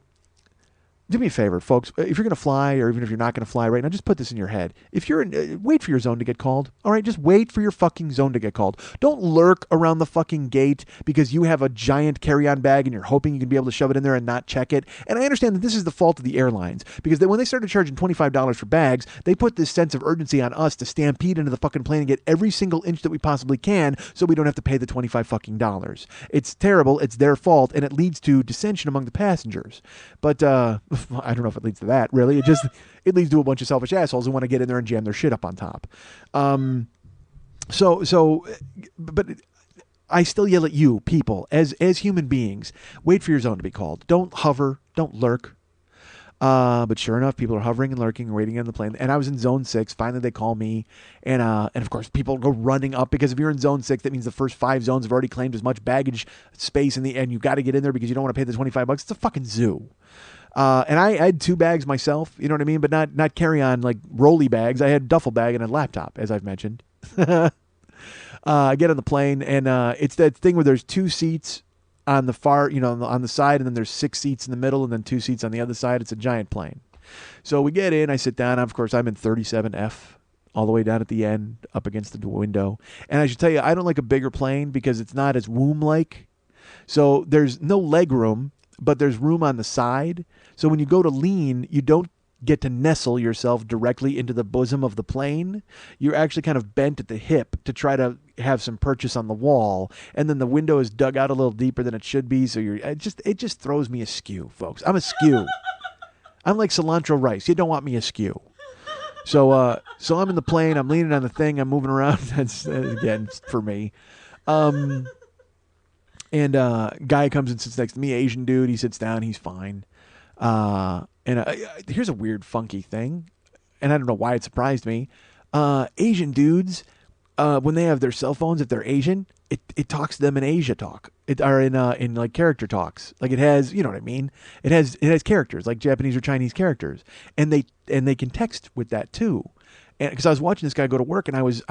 do me a favor, folks. If you're going to fly, or even if you're not going to fly right now, just put this in your head. If you're wait for your zone to get called. All right, just wait for your fucking zone to get called. Don't lurk around the fucking gate because you have a giant carry-on bag and you're hoping you can be able to shove it in there and not check it. And I understand that this is the fault of the airlines because when they started charging $25 for bags, they put this sense of urgency on us to stampede into the fucking plane and get every single inch that we possibly can so we don't have to pay the $25 fucking dollars. It's terrible. It's their fault, and it leads to dissension among the passengers. But I don't know if it leads to that, really. It leads to a bunch of selfish assholes who want to get in there and jam their shit up on top. But I still yell at you, people, as human beings. Wait for your zone to be called. Don't hover. Don't lurk. But sure enough, people are hovering and lurking and waiting on the plane. And I was in zone 6. Finally, they call me. And of course, people go running up because if you're in zone 6, that means the first 5 zones have already claimed as much baggage space and you got to get in there because you don't want to pay the $25. It's a fucking zoo. And I had 2 bags myself, you know what I mean? But not carry on like rolly bags. I had a duffel bag and a laptop, as I've mentioned. I get on the plane and, it's that thing where there's 2 seats on the far, on the side, and then there's 6 seats in the middle and then 2 seats on the other side. It's a giant plane. So we get in, I sit down. Of course, I'm in 37F all the way down at the end up against the window. And I should tell you, I don't like a bigger plane because it's not as womb-like. So there's no leg room, but there's room on the side. So when you go to lean, you don't get to nestle yourself directly into the bosom of the plane. You're actually kind of bent at the hip to try to have some purchase on the wall. And then the window is dug out a little deeper than it should be. So it just throws me askew, folks. I'm askew. I'm like cilantro rice. You don't want me askew. So I'm in the plane. I'm leaning on the thing. I'm moving around. That's, again, for me. And guy comes and sits next to me, Asian dude. He sits down. He's fine. Here's a weird, funky thing, and I don't know why it surprised me. Asian dudes, when they have their cell phones, if they're Asian, it talks to them in Asia talk. In like character talks. Like it has, you know what I mean? It has characters like Japanese or Chinese characters, and they can text with that too. And because I was watching this guy go to work, and it was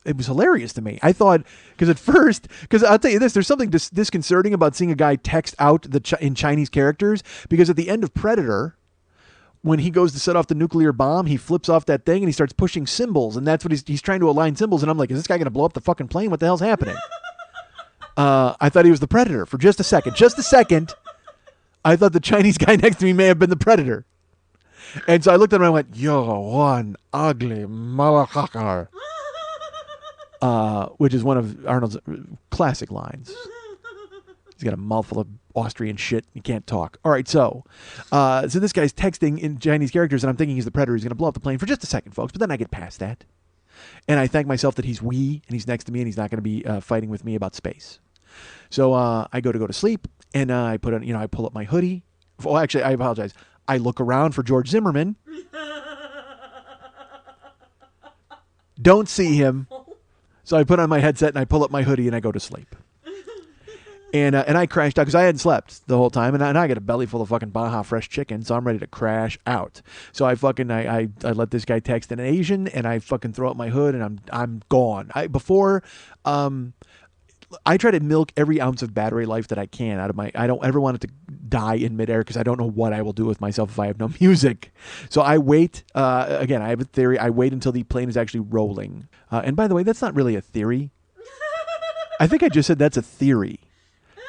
hilarious to me. I thought, because I'll tell you this, there's something disconcerting about seeing a guy text out in Chinese characters, because at the end of Predator, when he goes to set off the nuclear bomb, he flips off that thing and he starts pushing symbols, and that's what he's trying to align symbols, and I'm like, is this guy going to blow up the fucking plane? What the hell's happening? I thought he was the Predator for just a second. I thought the Chinese guy next to me may have been the Predator. And so I looked at him and I went, "You're one ugly motherfucker," which is one of Arnold's classic lines. He's got a mouthful of Austrian shit. He can't talk. All right, so this guy's texting in Chinese characters, and I'm thinking he's the Predator. He's going to blow up the plane for just a second, folks. But then I get past that, and I thank myself that he's we, and he's next to me, and he's not going to be fighting with me about space. So I go to sleep, and I put on, I pull up my hoodie. Oh, actually, I apologize. I look around for George Zimmerman. Don't see him. So I put on my headset and I pull up my hoodie and I go to sleep. And I crashed out because I hadn't slept the whole time, and I got a belly full of fucking Baja Fresh chicken, so I'm ready to crash out. So I let this guy text an Asian, and I fucking throw up my hood, and I'm gone. I try to milk every ounce of battery life that I can out of my. I don't ever want it to die in midair because I don't know what I will do with myself if I have no music. So I wait. Again, I have a theory. I wait until the plane is actually rolling. And by the way, that's not really a theory. I think I just said that's a theory.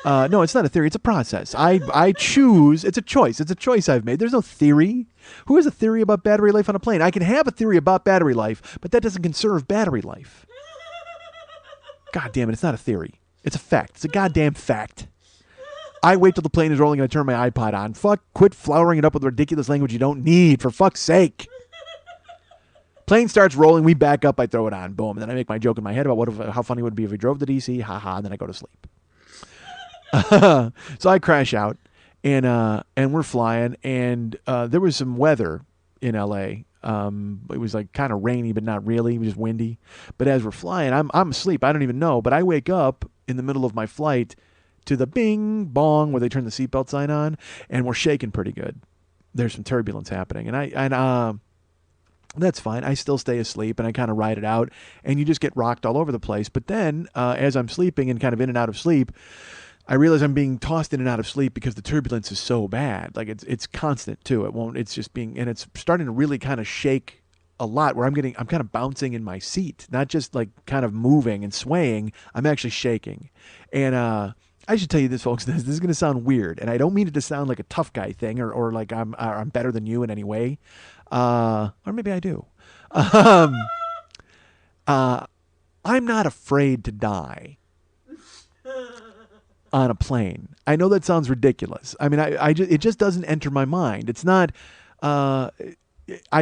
No, it's not a theory. It's a process. I choose. It's a choice. It's a choice I've made. There's no theory. Who has a theory about battery life on a plane? I can have a theory about battery life, but that doesn't conserve battery life. God damn it. It's not a theory. It's a fact. It's a goddamn fact. I wait till the plane is rolling and I turn my iPod on. Quit flowering it up with ridiculous language you don't need, for fuck's sake. Plane starts rolling. We back up. I throw it on. Boom. And then I make my joke in my head about how funny it would be if we drove to D.C. Ha ha. And then I go to sleep. So I crash out, and we're flying, and there was some weather in L.A. It was like kind of rainy, but not really. It was just windy. But as we're flying, I'm asleep. I don't even know. But I wake up in the middle of my flight to the bing bong where they turn the seatbelt sign on, and we're shaking pretty good. There's some turbulence happening, and that's fine. I still stay asleep, and I kind of ride it out, and you just get rocked all over the place. But then, as I'm sleeping and kind of in and out of sleep, I realize I'm being tossed in and out of sleep because the turbulence is so bad. Like it's constant too. It's just being, and it's starting to really kind of shake a lot where I'm kind of bouncing in my seat, not just like kind of moving and swaying. I'm actually shaking. And, I should tell you this, folks, this is going to sound weird, and I don't mean it to sound like a tough guy thing or like I'm better than you in any way. Or maybe I do. I'm not afraid to die on a plane. I know that sounds ridiculous. I mean, it just doesn't enter my mind. It's not, I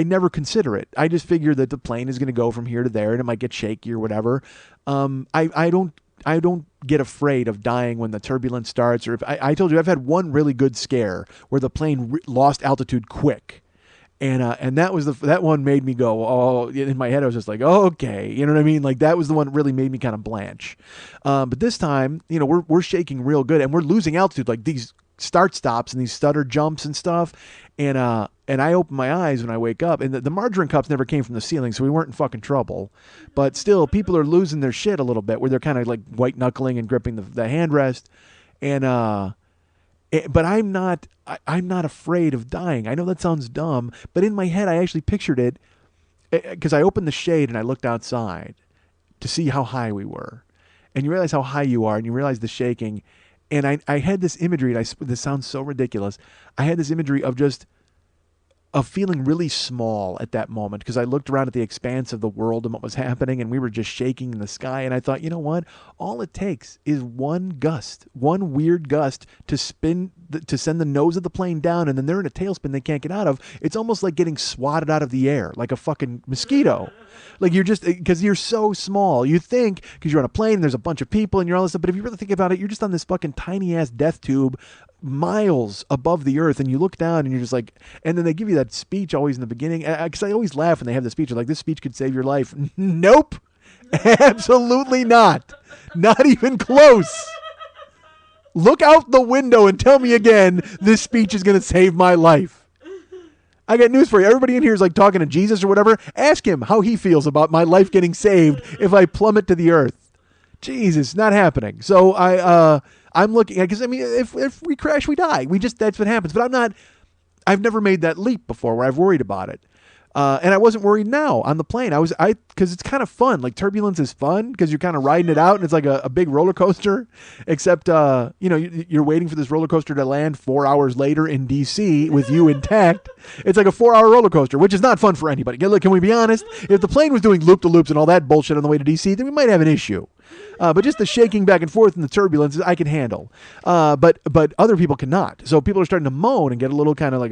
never consider it. I just figure that the plane is going to go from here to there and it might get shaky or whatever. I don't get afraid of dying when the turbulence starts, or if I told you I've had one really good scare where the plane lost altitude quick. And that was that one made me go, oh, in my head I was just like, oh, okay, you know what I mean? Like that was the one that really made me kind of blanch. But this time, we're shaking real good and we're losing altitude, like these start stops and these stutter jumps and stuff. And I open my eyes when I wake up, and the margarine cups never came from the ceiling, so we weren't in fucking trouble. But still, people are losing their shit a little bit where they're kind of like white knuckling and gripping the handrest. But I'm not afraid of dying. I know that sounds dumb, but in my head, I actually pictured it because I opened the shade and I looked outside to see how high we were. And you realize how high you are, and you realize the shaking. And I had this imagery, and this sounds so ridiculous. I had this imagery of feeling really small at that moment because I looked around at the expanse of the world and what was happening, and we were just shaking in the sky. And I thought, you know what? All it takes is one weird gust to send the nose of the plane down, and then they're in a tailspin they can't get out of. It's almost like getting swatted out of the air like a fucking mosquito. Like you're just, because you're so small. You think, because you're on a plane and there's a bunch of people and you're all this stuff, but if you really think about it, you're just on this fucking tiny ass death tube miles above the earth, and you look down and you're just like, and then they give you that speech always in the beginning, because I always laugh when they have the speech, like, this speech could save your life. Nope. Absolutely not. Not even close. Look out the window and tell me again this speech is going to save my life. I got news for you. Everybody in here is like talking to Jesus or whatever. Ask him how he feels about my life getting saved if I plummet to the earth. Jesus, not happening. So I'm looking at, because I mean, if we crash, we die. That's what happens. But I've never made that leap before where I've worried about it. And I wasn't worried now on the plane. Because it's kind of fun. Like turbulence is fun because you're kind of riding it out, and it's like a big roller coaster, except, you're waiting for this roller coaster to land 4 hours later in DC with you intact. It's like a 4-hour roller coaster, which is not fun for anybody. Can we be honest? If the plane was doing loop-de-loops and all that bullshit on the way to DC, then we might have an issue. But just the shaking back and forth and the turbulence, I can handle. But other people cannot. So people are starting to moan and get a little kind of like,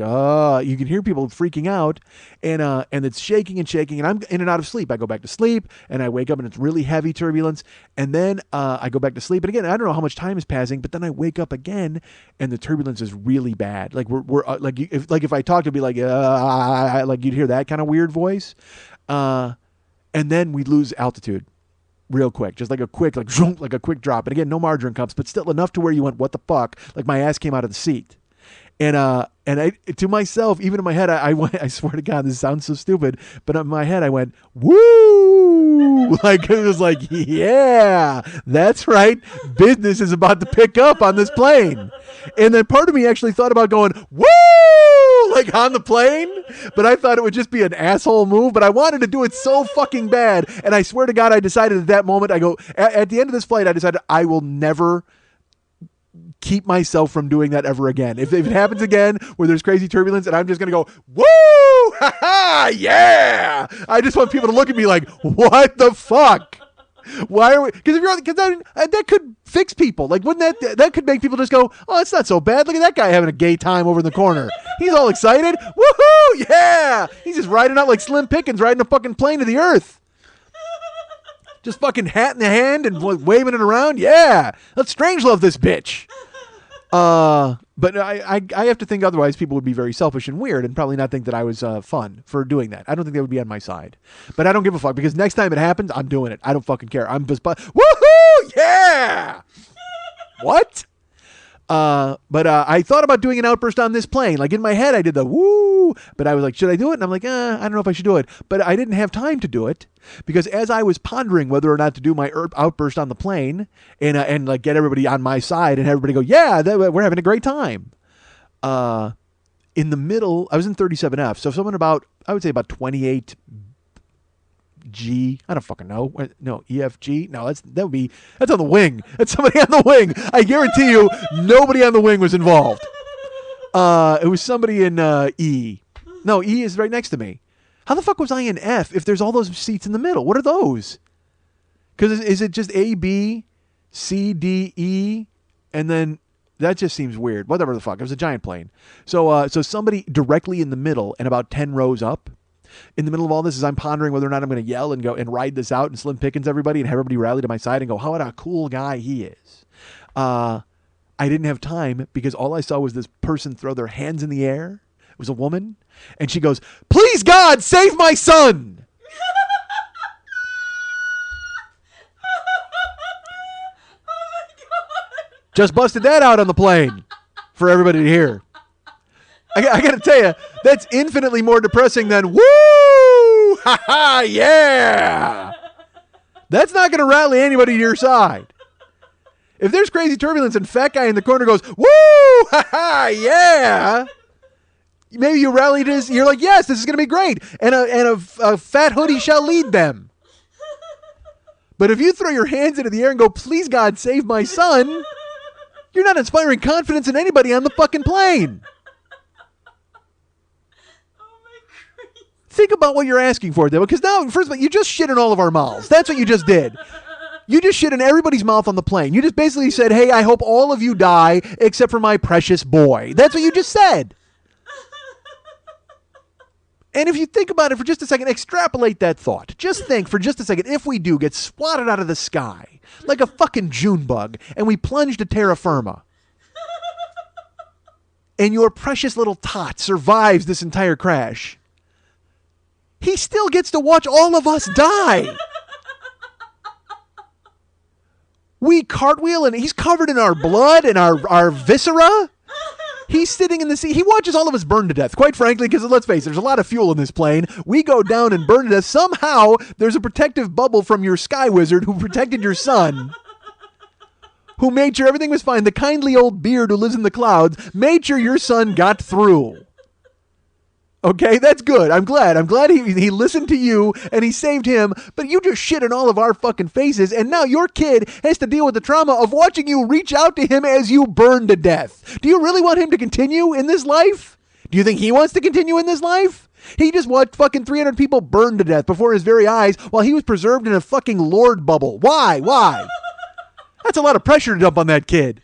you can hear people freaking out, and it's shaking and shaking, and I'm in and out of sleep. I go back to sleep, and I wake up, and it's really heavy turbulence, and then I go back to sleep, and again, I don't know how much time is passing, but then I wake up again, and the turbulence is really bad. Like we're like if I talked, it'd be like you'd hear that kind of weird voice. and then we lose altitude real quick, just like a quick, like zoom, like a quick drop. And again, no margarine cups, but still enough to where you went, what the fuck? Like my ass came out of the seat. And I, to myself, even in my head, I went, I swear to God, this sounds so stupid, but in my head, I went, woo! Like, it was like, yeah, that's right. Business is about to pick up on this plane. And then part of me actually thought about going, woo! Like on the plane, but I thought it would just be an asshole move, but I wanted to do it so fucking bad. And I swear to God, I decided at that moment, I go, at the end of this flight, I decided I will never keep myself from doing that ever again. If it happens again where there's crazy turbulence and I'm just going to go, woo, ha ha, yeah. I just want people to look at me like, what the fuck? Why are we? Because that could fix people. Like, wouldn't that could make people just go, oh, it's not so bad. Look at that guy having a gay time over in the corner. He's all excited. Woohoo, yeah. He's just riding out like Slim Pickens riding a fucking plane to the earth. Just fucking hat in the hand and waving it around. Yeah. Let's strange love this bitch. But I have to think otherwise people would be very selfish and weird and probably not think that I was fun for doing that. I don't think they would be on my side. But I don't give a fuck because next time it happens, I'm doing it. I don't fucking care. I'm just, woohoo! Yeah! What? But I thought about doing an outburst on this plane. Like in my head, I did the woo, but I was like, should I do it? And I'm like, I don't know if I should do it. But I didn't have time to do it because as I was pondering whether or not to do my outburst on the plane and like get everybody on my side and everybody go, yeah, we're having a great time. In the middle, I was in 37F. So someone I would say about 28 G, I don't fucking know. No, EFG. No, that's on the wing. That's somebody on the wing. I guarantee you, nobody on the wing was involved. It was somebody in E. No, E is right next to me. How the fuck was I in F if there's all those seats in the middle? What are those? Because is it just A, B, C, D, E, and then that just seems weird. Whatever the fuck. It was a giant plane. So somebody directly in the middle and about 10 rows up. In the middle of all this, as I'm pondering whether or not I'm going to yell and go and ride this out and Slim Pickens everybody and have everybody rally to my side and go, how what a cool guy he is. I didn't have time because all I saw was this person throw their hands in the air. It was a woman. And she goes, please God, save my son. Oh my God. Just busted that out on the plane for everybody to hear. I got to tell you, that's infinitely more depressing than woo, ha ha, yeah. That's not going to rally anybody to your side. If there's crazy turbulence and fat guy in the corner goes, woo, ha ha, yeah. Maybe you rally to this. You're like, yes, this is going to be great. And a fat hoodie shall lead them. But if you throw your hands into the air and go, please God, save my son, you're not inspiring confidence in anybody on the fucking plane. Think about what you're asking for, Debo, because now, first of all, you just shit in all of our mouths. That's what you just did. You just shit in everybody's mouth on the plane. You just basically said, hey, I hope all of you die except for my precious boy. That's what you just said. And if you think about it for just a second, extrapolate that thought. Just think for just a second, if we do get swatted out of the sky like a fucking June bug and we plunge to terra firma, and your precious little tot survives this entire crash, he still gets to watch all of us die. We cartwheel and he's covered in our blood and our viscera. He's sitting in the seat. He watches all of us burn to death, quite frankly, because let's face it, there's a lot of fuel in this plane. We go down and burn to death. Somehow, there's a protective bubble from your sky wizard who protected your son, who made sure everything was fine. The kindly old beard who lives in the clouds made sure your son got through. Okay, that's good. I'm glad he listened to you and he saved him, but you just shit in all of our fucking faces, and now your kid has to deal with the trauma of watching you reach out to him as you burn to death. Do you really want him to continue in this life? Do you think he wants to continue in this life? He just watched fucking 300 people burn to death before his very eyes while he was preserved in a fucking Lord bubble. Why? That's a lot of pressure to dump on that kid.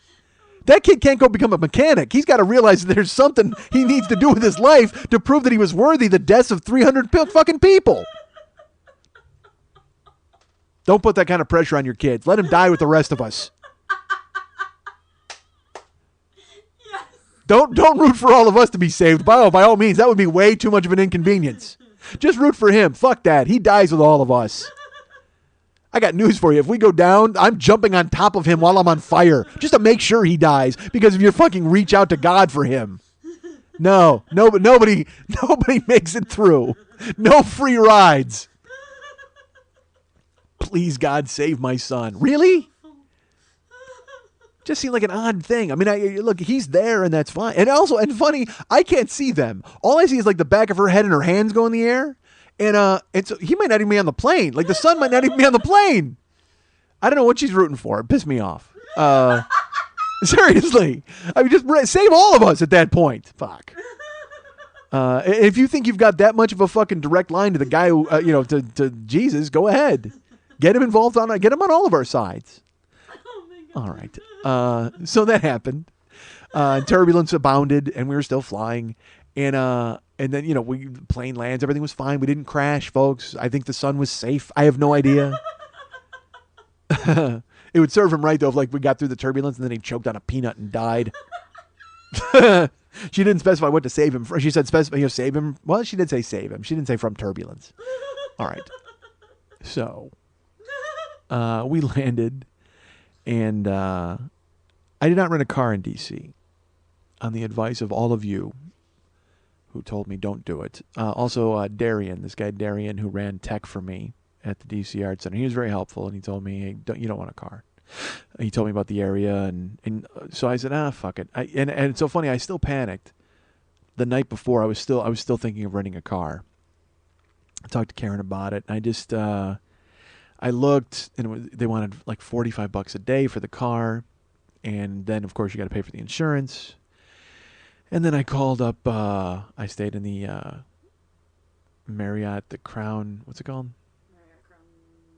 That kid can't go become a mechanic. He's got to realize that there's something he needs to do with his life to prove that he was worthy the deaths of 300 fucking people. Don't put that kind of pressure on your kids. Let him die with the rest of us. Yes. Don't root for all of us to be saved. By all means, that would be way too much of an inconvenience. Just root for him. Fuck that. He dies with all of us. I got news for you. If we go down, I'm jumping on top of him while I'm on fire just to make sure he dies because if you fucking reach out to God for him. No, nobody makes it through. No free rides. Please, God, save my son. Really? Just seemed like an odd thing. I mean, look, he's there and that's fine. And also, and funny, I can't see them. All I see is like the back of her head and her hands go in the air. And so he might not even be on the plane. Like the son might not even be on the plane. I don't know what she's rooting for. It pissed me off. Seriously. I mean, just save all of us at that point. Fuck. If you think you've got that much of a fucking direct line to the guy who, to Jesus, go ahead. Get him involved get him on all of our sides. Oh my God. All right. So that happened. Turbulence abounded and we were still flying. And then, the plane lands. Everything was fine. We didn't crash, folks. I think the son was safe. I have no idea. It would serve him right, though, if we got through the turbulence and then he choked on a peanut and died. She didn't specify what to save him from. She said save him. Well, she did say save him. She didn't say from turbulence. All right. So we landed, and I did not rent a car in D.C. on the advice of all of you who told me don't do it. Also, Darian, this guy Darian who ran tech for me at the DC Art Center. He was very helpful, and he told me, hey, you don't want a car. He told me about the area, and so I said, fuck it. And it's so funny, I still panicked. The night before, I was still thinking of renting a car. I talked to Karen about it, and I just, I looked, and they wanted like $45 a day for the car, and then, of course, you got to pay for the insurance. And then I called up, I stayed in the Marriott, the Crown, what's it called? Marriott Crown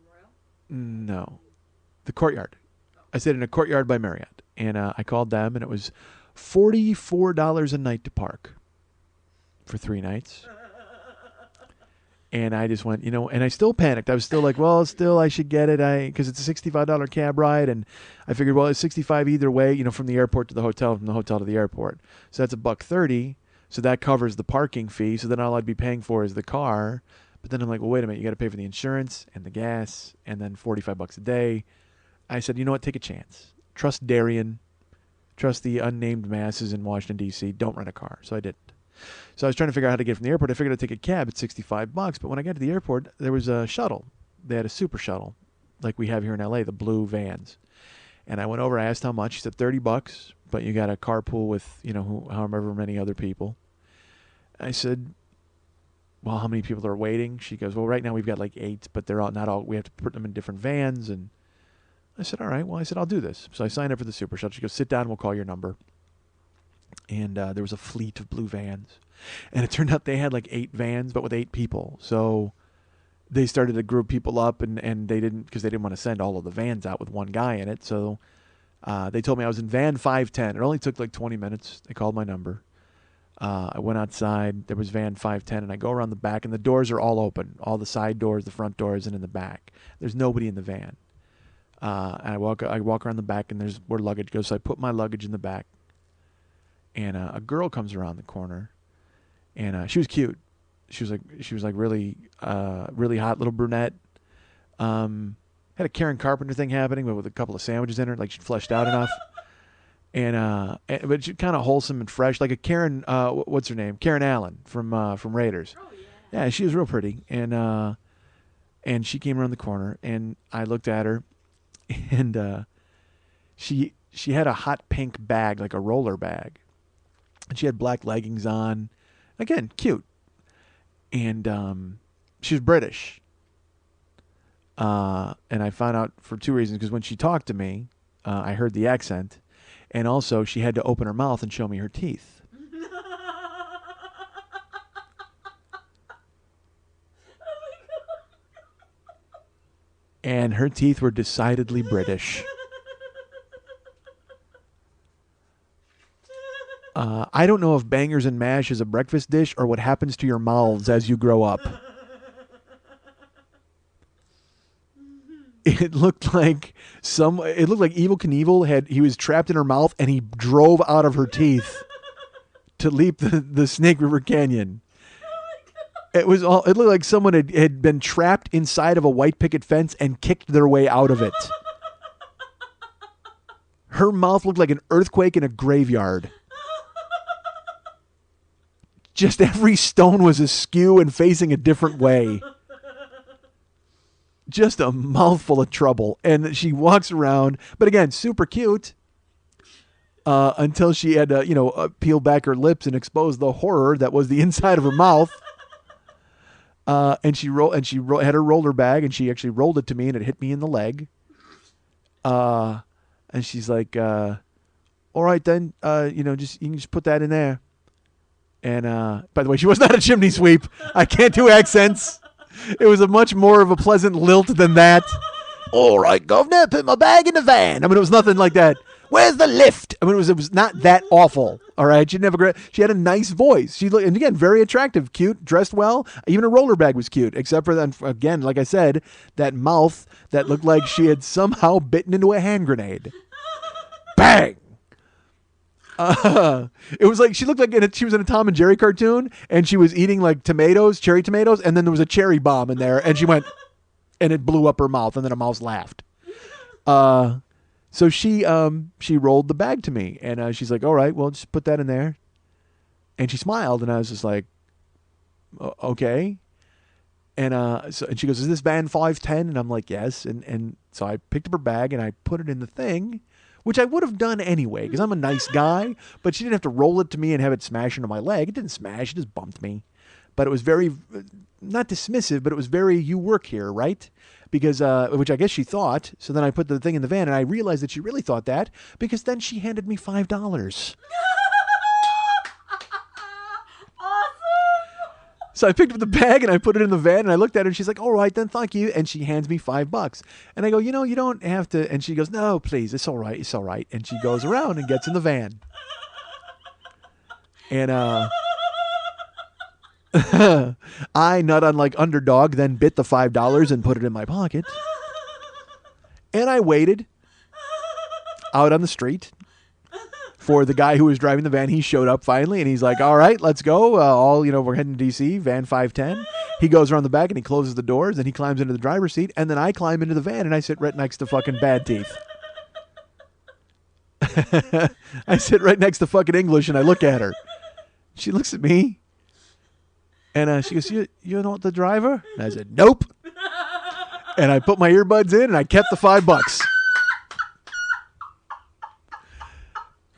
Royal? No. The Courtyard. I stayed in a Courtyard by Marriott. And I called them, and it was $44 a night to park for 3 nights. And I just went, and I still panicked. I was still like, well, I should get it. Because it's a $65 cab ride. And I figured, well, it's $65 either way, from the airport to the hotel, from the hotel to the airport. So that's $130. So that covers the parking fee. So then all I'd be paying for is the car. But then I'm like, well, wait a minute. You got to pay for the insurance and the gas and then $45 a day. I said, you know what? Take a chance. Trust Darian. Trust the unnamed masses in Washington, D.C. Don't rent a car. So I didn't. So I was trying to figure out how to get from the airport. I figured I'd take a cab at $65. But when I got to the airport, there was a shuttle. They had a super shuttle like we have here in L.A., the blue vans. And I went over. I asked how much. She said $30, but you got a carpool with, however many other people. I said, well, how many people are waiting? She goes, well, right now we've got like 8, but they're not all. We have to put them in different vans. And I said, all right. Well, I said, I'll do this. So I signed up for the super shuttle. She goes, sit down. We'll call your number. And there was a fleet of blue vans. And it turned out they had like 8 vans, but with 8 people. So they started to group people up, and they didn't, because they didn't want to send all of the vans out with one guy in it. So they told me I was in van 510. It only took like 20 minutes. They called my number. I went outside. There was van 510, and I go around the back, and the doors are all open. All the side doors, the front doors, and in the back. There's nobody in the van. And I walk around the back, and there's where luggage goes. So I put my luggage in the back. And a girl comes around the corner, and she was cute. She was like really hot little brunette. Had a Karen Carpenter thing happening, but with a couple of sandwiches in her, like she'd fleshed out enough. But she kind of wholesome and fresh, like a Karen. What's her name? Karen Allen from Raiders. Oh yeah. Yeah, she was real pretty, and she came around the corner, and I looked at her, and she had a hot pink bag, like a roller bag. And she had black leggings on. Again, cute. And she was British. And I found out for 2 reasons. Because when she talked to me, I heard the accent. And also, she had to open her mouth and show me her teeth. And her teeth were decidedly British. I don't know if bangers and mash is a breakfast dish or what happens to your mouths as you grow up. It looked like Evel Knievel he was trapped in her mouth and he drove out of her teeth to leap the Snake River Canyon. It looked like someone had been trapped inside of a white picket fence and kicked their way out of it. Her mouth looked like an earthquake in a graveyard. Just every stone was askew and facing a different way. Just a mouthful of trouble. And she walks around, but again, super cute. Until she had to, peel back her lips and expose the horror that was the inside of her mouth. And she had her roller bag, and she actually rolled it to me, and it hit me in the leg. And she's like, "All right then, you can just put that in there." And by the way, she was not a chimney sweep. I can't do accents. It was a much more of a pleasant lilt than that. All right, governor, put my bag in the van. I mean, it was nothing like that. Where's the lift? I mean, it was not that awful. All right, she had a nice voice. She looked, and again, very attractive, cute, dressed well. Even her roller bag was cute, except for then again, like I said, that mouth that looked like she had somehow bitten into a hand grenade. Bang! It was like she looked like she was in a Tom and Jerry cartoon, and she was eating like cherry tomatoes, and then there was a cherry bomb in there, and she went, and it blew up her mouth, and then her mouse laughed. So she rolled the bag to me, and she's like, "All right, well, just put that in there." And she smiled, and I was just like, "Okay." And and she goes, "Is this van 510?" And I'm like, "Yes." And so I picked up her bag and I put it in the thing, which I would have done anyway because I'm a nice guy. But she didn't have to roll it to me and have it smash into my leg. It didn't smash; it just bumped me. But it was very, not dismissive, but it was very, "You work here, right?" Because, which I guess she thought. So then I put the thing in the van, and I realized that she really thought that because then she handed me $5. Awesome. So I picked up the bag and I put it in the van, and I looked at her and she's like, "All right, then, thank you." And she hands me $5. And I go, "You don't have to." And she goes, "No, please, it's all right. It's all right." And she goes around and gets in the van. And, I, not unlike Underdog, then bit the $5 and put it in my pocket. And I waited out on the street for the guy who was driving the van. He showed up finally, and he's like, "All right, let's go. We're heading to D.C., van 510. He goes around the back, and he closes the doors, and he climbs into the driver's seat, and then I climb into the van, and I sit right next to fucking Bad Teeth. I sit right next to fucking English, and I look at her. She looks at me. And she goes, "You not the driver?" And I said, "Nope." And I put my earbuds in, and I kept the $5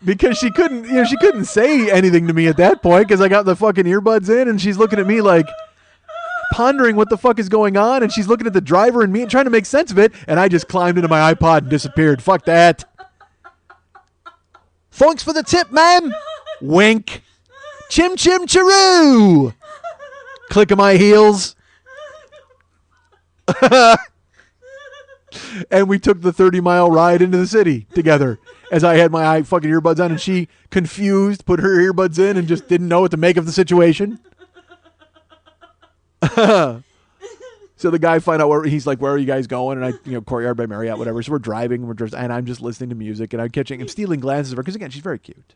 because she couldn't say anything to me at that point because I got the fucking earbuds in, and she's looking at me like pondering what the fuck is going on, and she's looking at the driver and me and trying to make sense of it, and I just climbed into my iPod and disappeared. Fuck that. "Thanks for the tip, ma'am." Wink. Chim chim chiroo. Click of my heels. And we took the 30-mile ride into the city together as I had my fucking earbuds on, and she, confused, put her earbuds in and just didn't know what to make of the situation. So the guy find out he's like, "Where are you guys going?" And I, Courtyard by Marriott, whatever. So we're driving, and I'm just listening to music, and I'm stealing glances of her because again, she's very cute.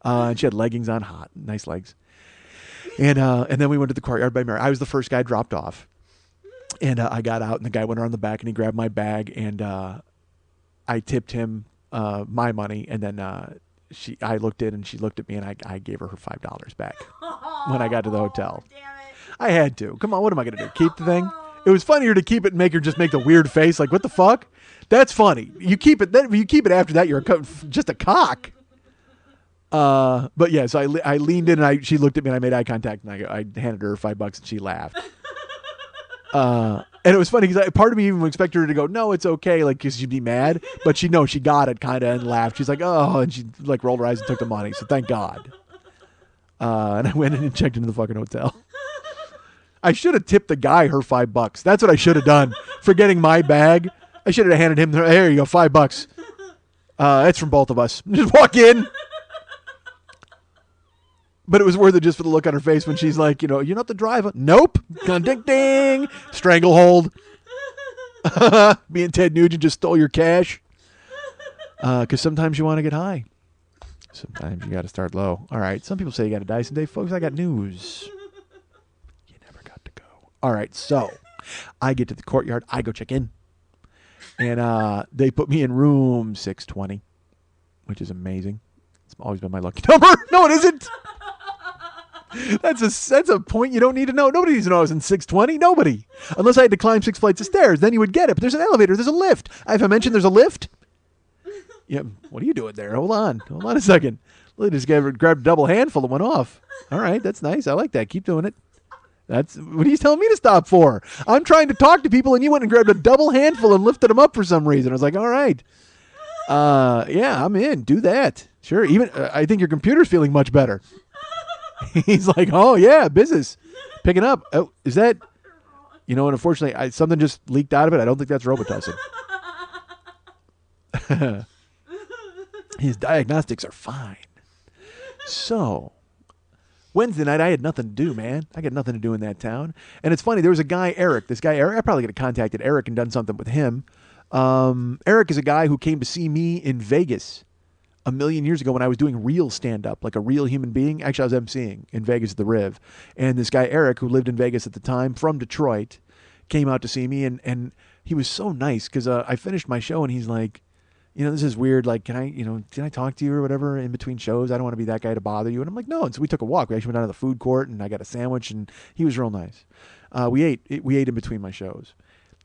And she had leggings on, hot, nice legs. And then we went to the Courtyard by Marriott. I was the first guy dropped off. And I got out, and the guy went around the back, and he grabbed my bag, and I tipped him my money. And then I looked in, and she looked at me, and I gave her $5 back when I got to the hotel. Damn it. I had to. Come on, what am I going to do? Keep the thing? It was funnier to keep it and make her just make the weird face, like, "What the fuck?" That's funny. You keep it. Then you keep it after that, you're just a cock. But yeah, so I leaned in, and she looked at me, and I made eye contact, and I handed her $5, and she laughed. And it was funny because part of me even expected her to go, "No, it's okay," like because she'd be mad, but she got it kind of and laughed. She's like, "Oh," and she like rolled her eyes and took the money. So thank God. And I went in and checked into the fucking hotel. I should have tipped the guy her $5. That's what I should have done for getting my bag. I should have handed him there you go, $5. It's from both of us. Just walk in. But it was worth it just for the look on her face when she's like, "You're not the driver." "Nope." Ding, ding. Stranglehold. Me and Ted Nugent just stole your cash. Because sometimes you want to get high. Sometimes you got to start low. All right. Some people say you got to die someday. Folks, I got news. You never got All right, so I get to the courtyard. I go check in. And they put me in room 620, which is amazing. It's always been my lucky number. No, it isn't. That's a point you don't need to know. Nobody needs to know I was in 620. Nobody. Unless I had to climb 6 flights of stairs. Then you would get it. But there's an elevator. There's a lift. Have I mentioned there's a lift? Yeah. What are you doing there? Hold on a second. Look, just grabbed a double handful and went off. All right. That's nice. I like that. Keep doing it. What are you telling me to stop for? I'm trying to talk to people and you went and grabbed a double handful and lifted them up for some reason. I was like, all right. Yeah, I'm in. Do that. Sure. Even I think your computer's feeling much better. He's like, oh, yeah, business. Picking up. Oh, is that, and unfortunately, something just leaked out of it. I don't think that's Robitussin. His diagnostics are fine. So, Wednesday night, I had nothing to do, man. I got nothing to do in that town. And it's funny, there was a guy, Eric. This guy, Eric, I probably could have contacted Eric and done something with him. Eric is a guy who came to see me in Vegas a million years ago when I was doing real stand-up, like a real human being. Actually, I was emceeing in Vegas at the Riv. And this guy, Eric, who lived in Vegas at the time, from Detroit, came out to see me. And he was so nice because I finished my show and he's like, this is weird. Like, can I talk to you or whatever in between shows? I don't want to be that guy to bother you. And I'm like, no. And so we took a walk. We actually went down to the food court and I got a sandwich and he was real nice. We ate in between my shows.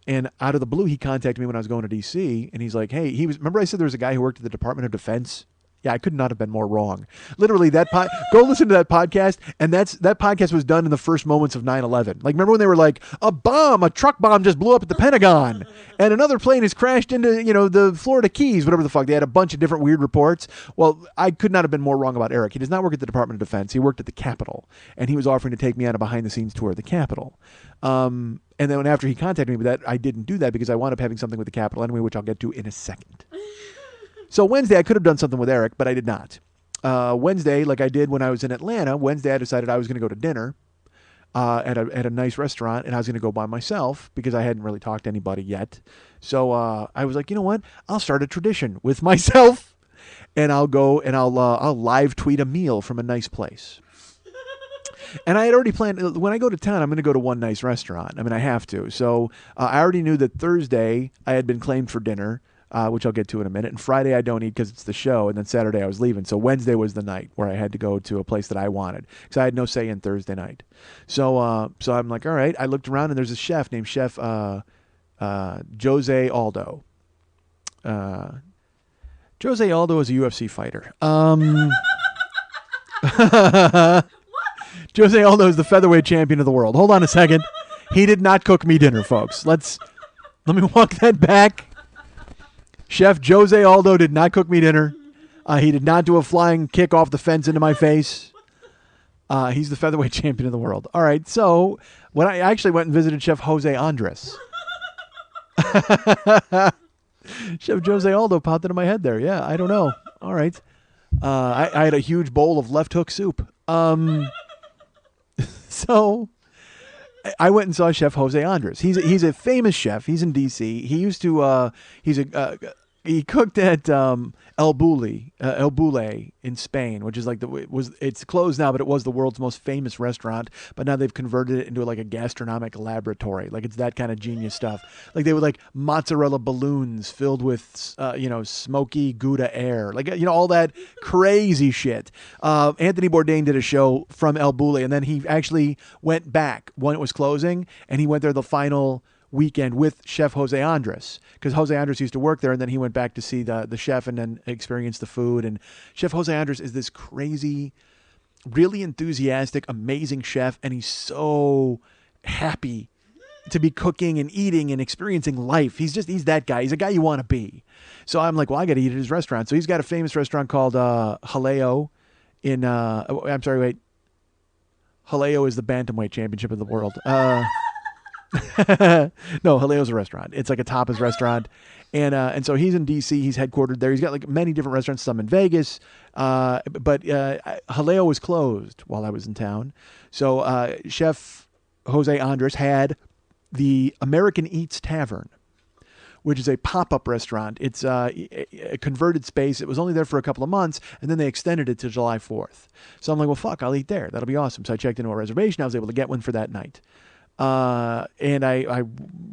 And out of the blue, he contacted me when I was going to DC and he's like, hey, remember I said there was a guy who worked at the Department of Defense? Yeah, I could not have been more wrong. Literally, go listen to that podcast, and that podcast was done in the first moments of 9/11. Like, remember when they were like, a truck bomb just blew up at the Pentagon, and another plane has crashed into, the Florida Keys, whatever the fuck. They had a bunch of different weird reports. Well, I could not have been more wrong about Eric. He does not work at the Department of Defense. He worked at the Capitol, and he was offering to take me on a behind-the-scenes tour of the Capitol. And then after he contacted me with that, I didn't do that because I wound up having something with the Capitol anyway, which I'll get to in a second. So Wednesday, I could have done something with Eric, but I did not. Wednesday, like I did when I was in Atlanta, Wednesday I decided I was going to go to dinner at a nice restaurant, and I was going to go by myself because I hadn't really talked to anybody yet. So I was like, you know what? I'll start a tradition with myself, and I'll go and I'll live tweet a meal from a nice place. And I had already planned, when I go to town, I'm going to go to one nice restaurant. I mean, I have to. So I already knew that Thursday I had been claimed for dinner. Which I'll get to in a minute. And Friday I don't eat because it's the show. And then Saturday I was leaving. So Wednesday was the night where I had to go to a place that I wanted because I had no say in Thursday night. So I'm like, all right. I looked around and there's a chef named Chef Jose Aldo. Jose Aldo is a UFC fighter. Jose Aldo is the featherweight champion of the world. Hold on a second. He did not cook me dinner, folks. Let me walk that back. Chef Jose Aldo did not cook me dinner. He did not do a flying kick off the fence into my face. He's the featherweight champion of the world. All right, so when I actually went and visited Chef Jose Andres. Chef Jose Aldo popped into my head there. Yeah, I don't know. All right. I had a huge bowl of left hook soup. So I went and saw Chef Jose Andres. He's a famous chef. He's in D.C. He used to he cooked at El Bulli in Spain, which is like it's closed now, but it was the world's most famous restaurant. But now they've converted it into like a gastronomic laboratory. Like it's that kind of genius stuff. Like they would like mozzarella balloons filled with smoky Gouda air, like all that crazy shit. Anthony Bourdain did a show from El Bulli, and then he actually went back when it was closing, and he went there the final weekend with Chef Jose Andres because Jose Andres used to work there, and then he went back to see the chef and then experience the food. And Chef Jose Andres is this crazy, really enthusiastic, amazing chef, and he's so happy to be cooking and eating and experiencing life. He's that guy. He's a guy you want to be. So I'm like, well, I got to eat at his restaurant. So he's got a famous restaurant called Jaleo in I'm sorry, wait. Jaleo is the bantamweight championship of the world. No, Jaleo's a restaurant. It's like a tapas restaurant. And so he's in DC. He's headquartered there. He's got like many different restaurants, some in Vegas. But Jaleo was closed while I was in town. So Chef Jose Andres had the American Eats Tavern, which is a pop-up restaurant. It's a converted space. It was only there for a couple of months, and then they extended it to July 4th. So I'm like, well, fuck, I'll eat there. That'll be awesome. So I checked into a reservation. I was able to get one for that night. And I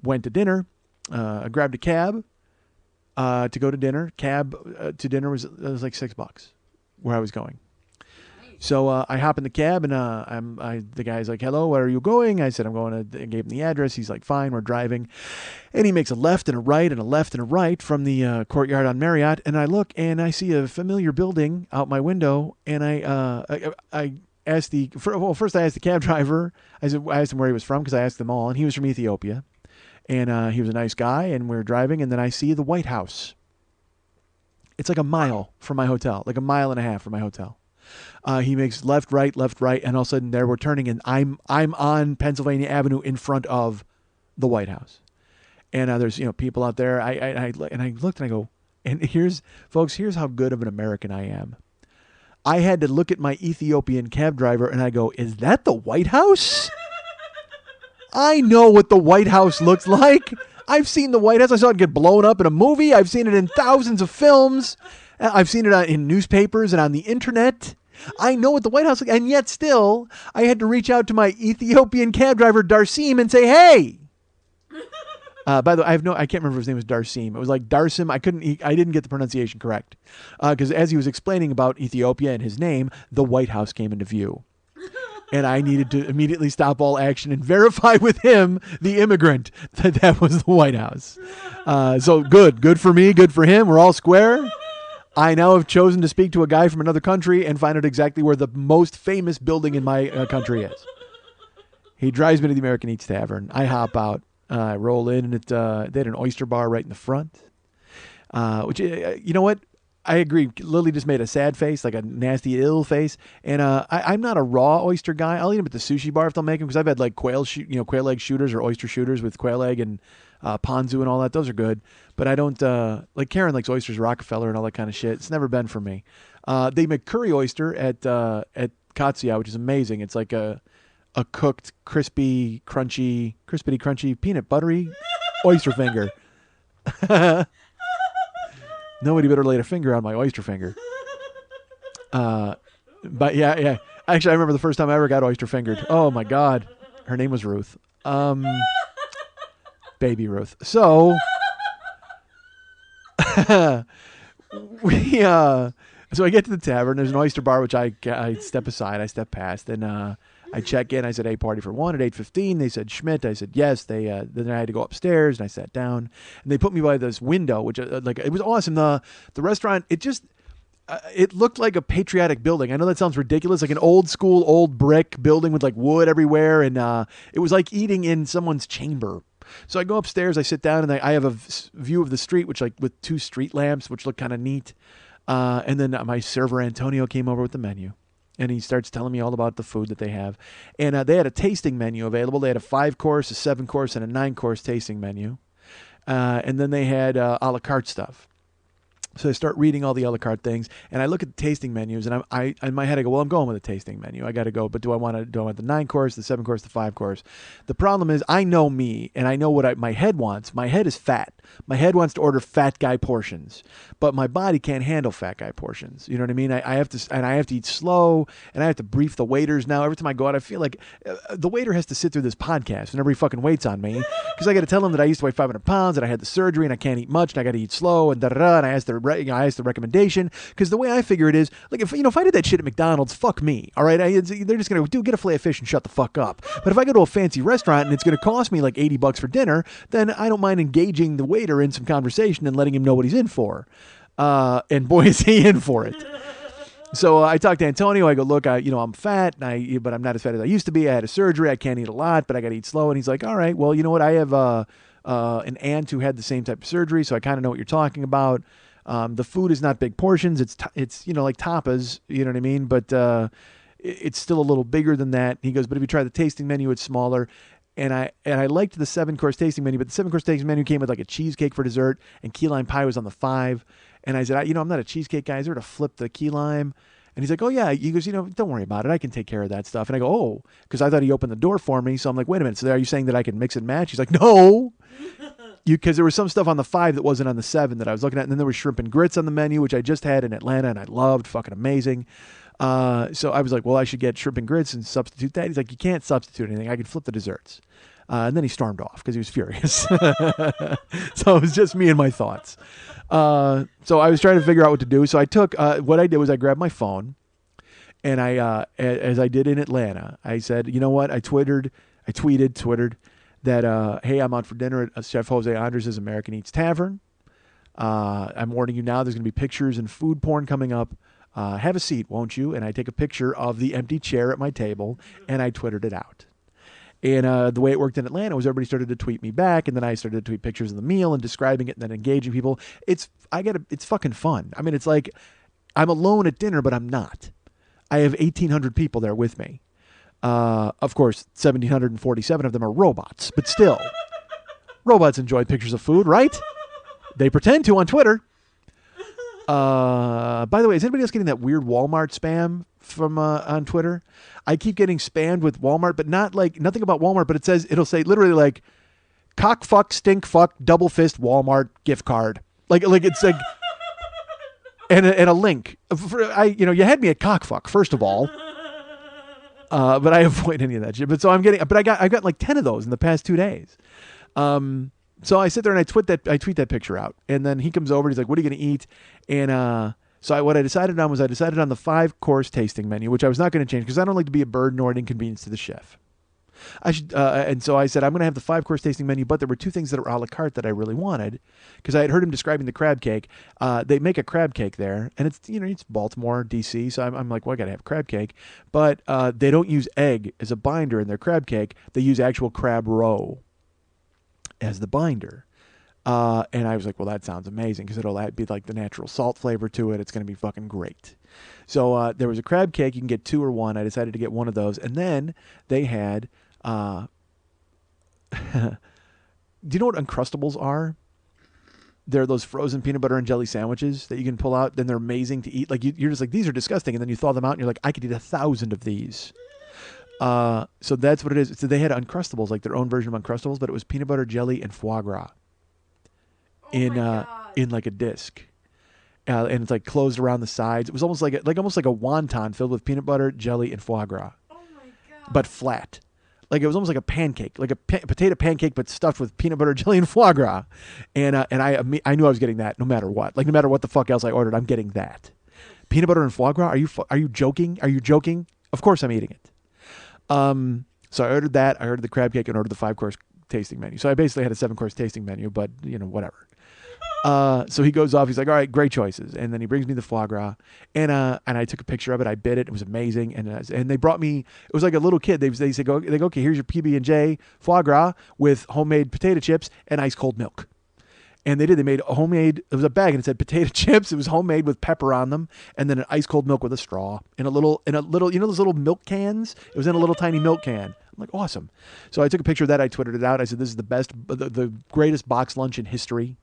went to dinner. I grabbed a cab to go to dinner. Cab to dinner was like $6 where I was going. So I hop in the cab and the guy's like, "Hello, where are you going?" I said, "I'm going to." I gave him the address. He's like, "Fine, we're driving," and he makes a left and a right and a left and a right from the courtyard on Marriott. And I look and I see a familiar building out my window. And I asked first I asked the cab driver. I asked him where he was from because I asked them all, and he was from Ethiopia. And he was a nice guy. And we were driving, and then I see the White House. It's like a mile from my hotel, like a mile and a half from my hotel. He makes left, right, and all of a sudden there we're turning, and I'm on Pennsylvania Avenue in front of the White House, and there's people out there. I looked and I go, and here's how good of an American I am. I had to look at my Ethiopian cab driver and I go, "Is that the White House?" I know what the White House looks like. I've seen the White House. I saw it get blown up in a movie. I've seen it in thousands of films. I've seen it in newspapers and on the internet. I know what the White House looks like, and yet still, I had to reach out to my Ethiopian cab driver, Darsim, and say, "Hey." By the way, I can't remember if his name was Darsim. It was like Darsim. I didn't get the pronunciation correct. Because as he was explaining about Ethiopia and his name, the White House came into view. And I needed to immediately stop all action and verify with him, the immigrant, that was the White House. So good for me, good for him. We're all square. I now have chosen to speak to a guy from another country and find out exactly where the most famous building in my country is. He drives me to the American Eats Tavern. I hop out. I roll in, and they had an oyster bar right in the front. Which, you know what? I agree. Lily just made a sad face, like a nasty, ill face. And I'm not a raw oyster guy. I'll eat them at the sushi bar if they'll make them, because I've had like quail egg shooters or oyster shooters with quail egg and ponzu and all that. Those are good. But I don't like Karen likes oysters, Rockefeller, and all that kind of shit. It's never been for me. They make curry oyster at Katsuya, which is amazing. It's like a cooked, crispy, crunchy, peanut buttery oyster finger. Nobody better lay a finger on my oyster finger. But yeah. Actually, I remember the first time I ever got oyster fingered. Oh my God, her name was Ruth. Baby Ruth. So so I get to the tavern. There's an oyster bar, which I step aside. I step past, and I check in. I said, "Hey, party for one at 8:15." They said, "Schmidt." I said, "Yes." Then I had to go upstairs, and I sat down, and they put me by this window, which it was awesome. The restaurant, it looked like a patriotic building. I know that sounds ridiculous, like an old school, old brick building with like wood everywhere, and it was like eating in someone's chamber. So I go upstairs, I sit down, and I have a view of the street, which like with 2 street lamps, which look kind of neat. And then my server Antonio came over with the menu, and he starts telling me all about the food that they have. And they had a tasting menu available. They had a 5-course, a 7-course, and a 9-course tasting menu. And then they had a la carte stuff. So I start reading all the a la carte things, and I look at the tasting menus, and I in my head I go, well, I'm going with a tasting menu. I got to go, but do I want the 9-course, the 7-course, the 5-course? The problem is I know me, and I know what my head wants. My head is fat. My head wants to order fat guy portions, but my body can't handle fat guy portions. You know what I mean? I have to eat slow, and I have to brief the waiters now. Every time I go out, I feel like the waiter has to sit through this podcast whenever he fucking waits on me, because I got to tell him that I used to weigh 500 pounds, that I had the surgery, and I can't eat much, and I got to eat slow, and da-da-da, and I asked the recommendation, because the way I figure it is, like, if I did that shit at McDonald's, fuck me, all right? They're just going to get a fillet of fish and shut the fuck up. But if I go to a fancy restaurant and it's going to cost me like $80 for dinner, then I don't mind engaging the waiter in some conversation and letting him know what he's in for. And boy, is he in for it. So I talked to Antonio. I go, look, I'm fat, but I'm not as fat as I used to be. I had a surgery. I can't eat a lot, but I got to eat slow. And he's like, all right, well, you know what? I have an aunt who had the same type of surgery, so I kind of know what you're talking about. The food is not big portions. It's like tapas, you know what I mean? But it's still a little bigger than that. He goes, but if you try the tasting menu, it's smaller. And I liked the 7-course tasting menu, but the 7-course tasting menu came with like a cheesecake for dessert, and key lime pie was on the 5. And I said, I'm not a cheesecake guy. Is there to flip the key lime? And he's like, oh yeah. He goes, don't worry about it. I can take care of that stuff. And I go, oh, because I thought he opened the door for me. So I'm like, wait a minute. So are you saying that I can mix and match? He's like, no. Because there was some stuff on the 5 that wasn't on the 7 that I was looking at. And then there was shrimp and grits on the menu, which I just had in Atlanta, and I loved. Fucking amazing. So I was like, well, I should get shrimp and grits and substitute that. He's like, you can't substitute anything. I can flip the desserts. And then he stormed off because he was furious. So it was just me and my thoughts. So I was trying to figure out what to do. So I took, what I did was I grabbed my phone, and as I did in Atlanta, I said, you know what? I tweeted that, hey, I'm out for dinner at Chef Jose Andres' American Eats Tavern. I'm warning you now, there's going to be pictures and food porn coming up. Have a seat, won't you? And I take a picture of the empty chair at my table, and I twittered it out. And the way it worked in Atlanta was everybody started to tweet me back, and then I started to tweet pictures of the meal and describing it and then engaging people. It's fucking fun. I mean, it's like I'm alone at dinner, but I'm not. I have 1,800 people there with me. Of course, 1,747 of them are robots, but still, robots enjoy pictures of food, right? They pretend to on Twitter. By the way, is anybody else getting that weird Walmart spam from on Twitter? I keep getting spammed with Walmart, but not like nothing about Walmart, but it'll say literally like cock fuck, stink fuck, double fist Walmart gift card. Like it's like and a link. You had me at cock fuck, first of all. But I avoid any of that shit. But so I got like 10 of those in the past 2 days. So I sit there and I tweet that picture out, and then he comes over and he's like, "What are you going to eat?" And what I decided on was the 5-course tasting menu, which I was not going to change because I don't like to be a burden or an inconvenience to the chef. And so I said I'm going to have the 5-course tasting menu, but there were 2 things that were a la carte that I really wanted because I had heard him describing the crab cake. They make a crab cake there, and it's Baltimore, D.C., so I'm like, well, I got to have crab cake, but they don't use egg as a binder in their crab cake. They use actual crab roe as the binder. And I was like, well, that sounds amazing because it'll be like the natural salt flavor to it. It's going to be fucking great. So there was a crab cake. You can get 2 or 1. I decided to get one of those. And then they had, do you know what Uncrustables are? They're those frozen peanut butter and jelly sandwiches that you can pull out. Then they're amazing to eat. Like you're just like, these are disgusting. And then you thaw them out and you're like, I could eat 1,000 of these. So that's what it is. So they had Uncrustables, like their own version of Uncrustables, but it was peanut butter, jelly, and foie gras in like a disc. And it's like closed around the sides. It was almost like a wonton filled with peanut butter, jelly, and foie gras. Oh my god! But flat. Like it was almost like a pancake, like a potato pancake, but stuffed with peanut butter, jelly, and foie gras. And I knew I was getting that no matter what. Like no matter what the fuck else I ordered, I'm getting that. Peanut butter and foie gras? Are you joking? Are you joking? Of course I'm eating it. So I ordered that. I ordered the crab cake and ordered the 5-course tasting menu. So I basically had a 7-course tasting menu, but whatever. So he goes off. He's like, all right, great choices. And then he brings me the foie gras, and I took a picture of it. I bit it. It was amazing. And they brought me. It was like a little kid. They said, okay, here's your PB&J foie gras with homemade potato chips and ice cold milk. And they did. They made a homemade. It was a bag and it said potato chips. It was homemade with pepper on them, and then an ice cold milk with a straw in a little. Those little milk cans. It was in a little tiny milk can. I'm like, awesome. So I took a picture of that. I twittered it out. I said, this is the greatest box lunch in history.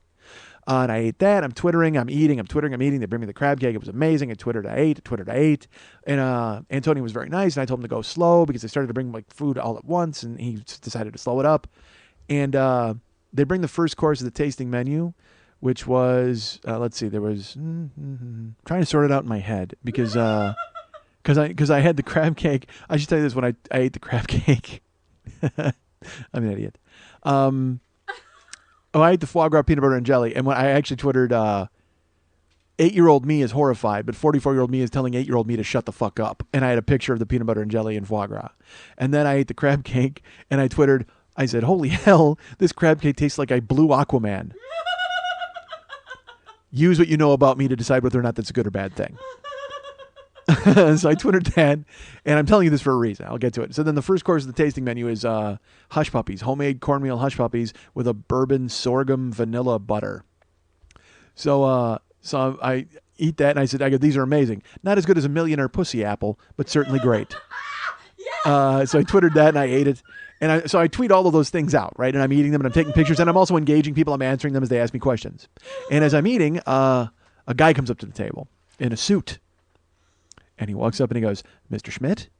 And I ate that. I'm twittering. I'm eating. They bring me the crab cake. It was amazing. I twittered. I ate. And Antonio was very nice. And I told him to go slow because they started to bring like food all at once, and he decided to slow it up. And they bring the first course of the tasting menu, which was let's see. There was trying to sort it out in my head because I had the crab cake. I should tell you this: when I ate the crab cake, I'm an idiot. I ate the foie gras, peanut butter, and jelly. And when I actually twittered, 8-year-old me is horrified, but 44-year-old me is telling 8-year-old me to shut the fuck up. And I had a picture of the peanut butter and jelly and foie gras. And then I ate the crab cake, and I twittered, I said, holy hell, this crab cake tastes like I blew Aquaman. Use what you know about me to decide whether or not that's a good or bad thing. So I twittered that, and I'm telling you this for a reason. I'll get to it. So then the first course of the tasting menu is hush puppies, homemade cornmeal hush puppies with a bourbon sorghum vanilla butter. So I eat that, and I go, these are amazing. Not as good as a millionaire pussy apple, but certainly great. So I twittered that, and I ate it. And so I tweet all of those things out, right? And I'm eating them, and I'm taking pictures, and I'm also engaging people. I'm answering them as they ask me questions. And as I'm eating, a guy comes up to the table in a suit. And he walks up and he goes, Mr. Schmidt?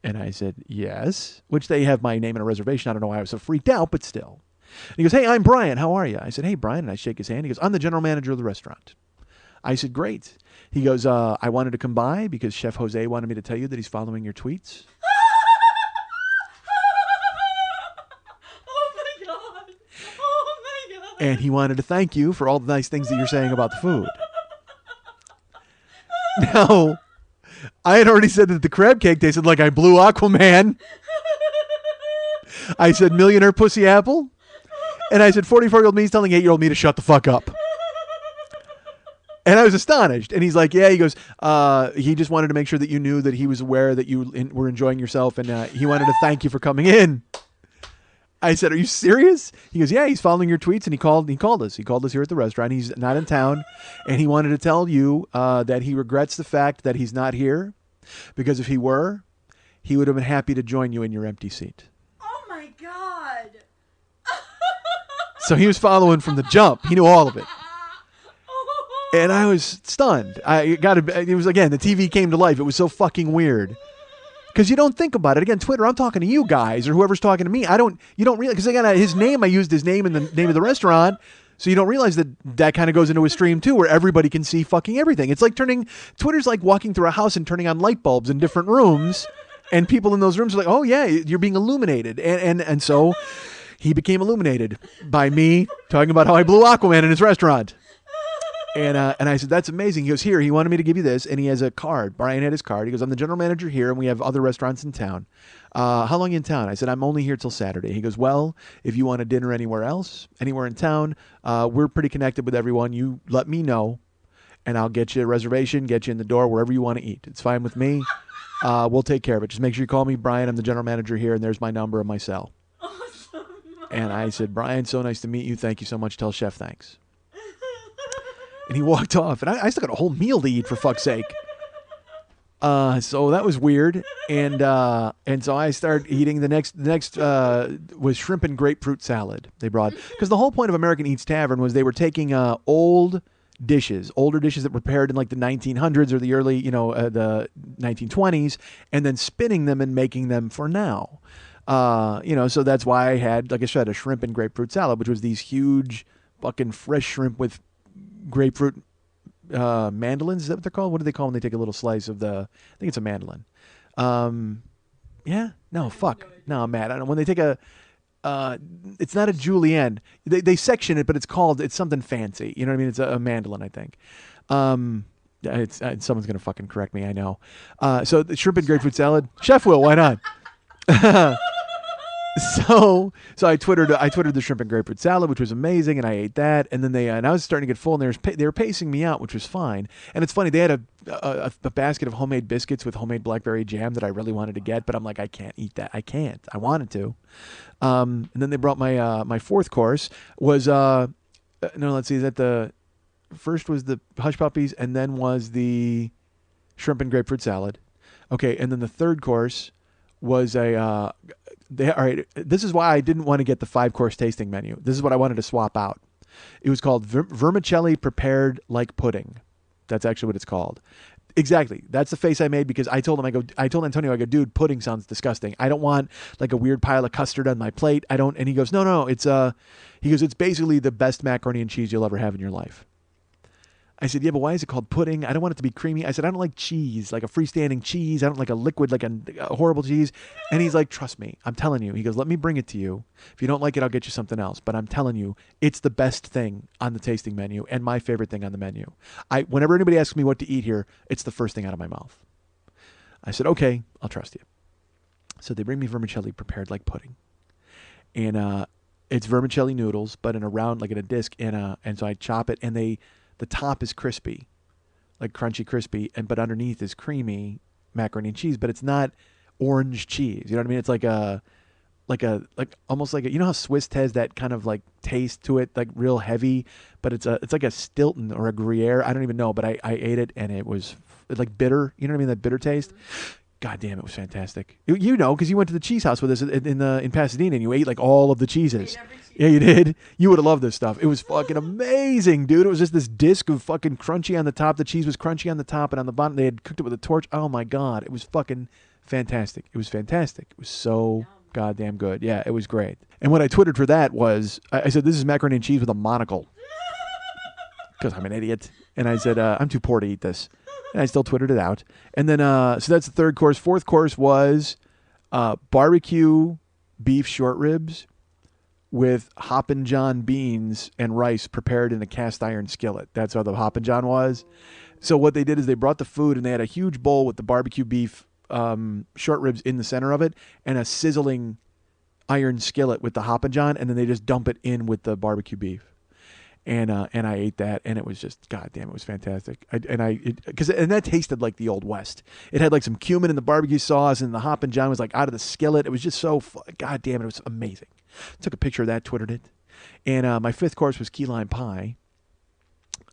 And I said, yes. Which they have my name and a reservation. I don't know why I was so freaked out, but still. And he goes, hey, I'm Brian. How are you? I said, hey, Brian. And I shake his hand. He goes, I'm the general manager of the restaurant. I said, great. He goes, I wanted to come by because Chef Jose wanted me to tell you that he's following your tweets. and he wanted to thank you for all the nice things that you're saying about the food. Now, I had already said that the crab cake tasted like I blew Aquaman. I said millionaire pussy apple. And I said 44-year-old me is telling 8-year-old me to shut the fuck up. And I was astonished. And he's like, yeah, he goes, he just wanted to make sure that you knew that he was aware that you were enjoying yourself. And he wanted to thank you for coming in. I said, are you serious? He goes, yeah, he's following your tweets. And he called us. He called us here at the restaurant. He's not in town. And he wanted to tell you that he regrets the fact that he's not here. Because if he were, he would have been happy to join you in your empty seat. Oh my God. So he was following from the jump. He knew all of it. And I was stunned. It was, again, the TV came to life. It was so fucking weird. Because you don't think about it. Again, Twitter, I'm talking to you guys or whoever's talking to me. You don't realize, because again, his name, I used his name in the name of the restaurant. So you don't realize that kind of goes into a stream too, where everybody can see fucking everything. It's like Twitter's like walking through a house and turning on light bulbs in different rooms. And people in those rooms are like, oh yeah, you're being illuminated. And so he became illuminated by me talking about how I blew Aquaman in his restaurant. And I said, that's amazing. He goes, here, he wanted me to give you this. And he has a card. Brian had his card. He goes, I'm the general manager here, and we have other restaurants in town. How long are you in town? I said, I'm only here till Saturday. He goes, well, if you want a dinner anywhere else, anywhere in town, we're pretty connected with everyone. You let me know, and I'll get you a reservation, get you in the door, wherever you want to eat. It's fine with me. We'll take care of it. Just make sure you call me Brian. I'm the general manager here, and there's my number and my cell. Awesome. And I said, Brian, so nice to meet you. Thank you so much. Tell Chef thanks. And he walked off. And I still got a whole meal to eat, for fuck's sake. So that was weird. And so I started eating. The next was shrimp and grapefruit salad they brought. Because the whole point of American Eats Tavern was they were taking older dishes that were prepared in like the 1900s or the early, the 1920s, and then spinning them and making them for now. So that's why I had, like I said, a shrimp and grapefruit salad, which was these huge fucking fresh shrimp with grapefruit mandolins. Is that what they're called? What do they call when they take a little slice of I think it's a mandolin. Yeah? No, fuck. No, I'm mad. I don't know. When they take it's not a julienne. They section it, but it's something fancy. You know what I mean? It's a mandolin, I think. Someone's going to fucking correct me, I know. So the shrimp and grapefruit salad. Chef will, why not? So I twittered the shrimp and grapefruit salad, which was amazing, and I ate that. And then and I was starting to get full, and they were pacing me out, which was fine. And it's funny, they had a basket of homemade biscuits with homemade blackberry jam that I really wanted to get, but I'm like, I can't eat that. I can't. I wanted to. And then they brought my fourth course was let's see, that the first was the hush puppies, and then was the shrimp and grapefruit salad. Okay, and then the third course was all right, this is why I didn't want to get the 5-course tasting menu. This is what I wanted to swap out. It was called vermicelli prepared like pudding. That's actually what it's called. Exactly. That's the face I made because I told Antonio, dude, pudding sounds disgusting. I don't want like a weird pile of custard on my plate. And he goes, no, it's it's basically the best macaroni and cheese you'll ever have in your life. I said, yeah, but why is it called pudding? I don't want it to be creamy. I said, I don't like cheese, like a freestanding cheese. I don't like a liquid, like a horrible cheese. And he's like, trust me, I'm telling you. He goes, let me bring it to you. If you don't like it, I'll get you something else. But I'm telling you, it's the best thing on the tasting menu and my favorite thing on the menu. Whenever anybody asks me what to eat here, it's the first thing out of my mouth. I said, okay, I'll trust you. So they bring me vermicelli prepared like pudding. And it's vermicelli noodles, but in a round, like in a disc. And so I chop it, and the top is crispy, like crunchy crispy, but underneath is creamy macaroni and cheese, but it's not orange cheese. You know what I mean? It's like almost like you know how Swiss has that kind of like taste to it, like real heavy, but it's like a Stilton or a Gruyere. I don't even know, but I ate it, and it was like bitter. You know what I mean? That bitter taste. God damn, it was fantastic. You know, because you went to the cheese house with us in Pasadena, and you ate like all of the cheeses. Yeah, you did. You would have loved this stuff. It was fucking amazing, dude. It was just this disc of fucking crunchy on the top. The cheese was crunchy on the top, and on the bottom they had cooked it with a torch. Oh my God, it was fucking fantastic. It was fantastic. It was so goddamn good. Yeah, it was great. And what I twittered for that was, I said, this is macaroni and cheese with a monocle. Because I'm an idiot. And I said, I'm too poor to eat this. And I still twittered it out. And then, so that's the third course. Fourth course was barbecue beef short ribs with Hoppin' John beans and rice prepared in a cast iron skillet. That's how the Hoppin' John was. So what they did is they brought the food and they had a huge bowl with the barbecue beef short ribs in the center of it and a sizzling iron skillet with the Hoppin' John, and then they just dump it in with the barbecue beef. And I ate that, and it was just, goddamn, it was fantastic. And that tasted like the Old West. It had like some cumin in the barbecue sauce, and the Hoppin' John was like out of the skillet. It was just so, goddamn, it was amazing. Took a picture of that, twittered it. And my fifth course was key lime pie,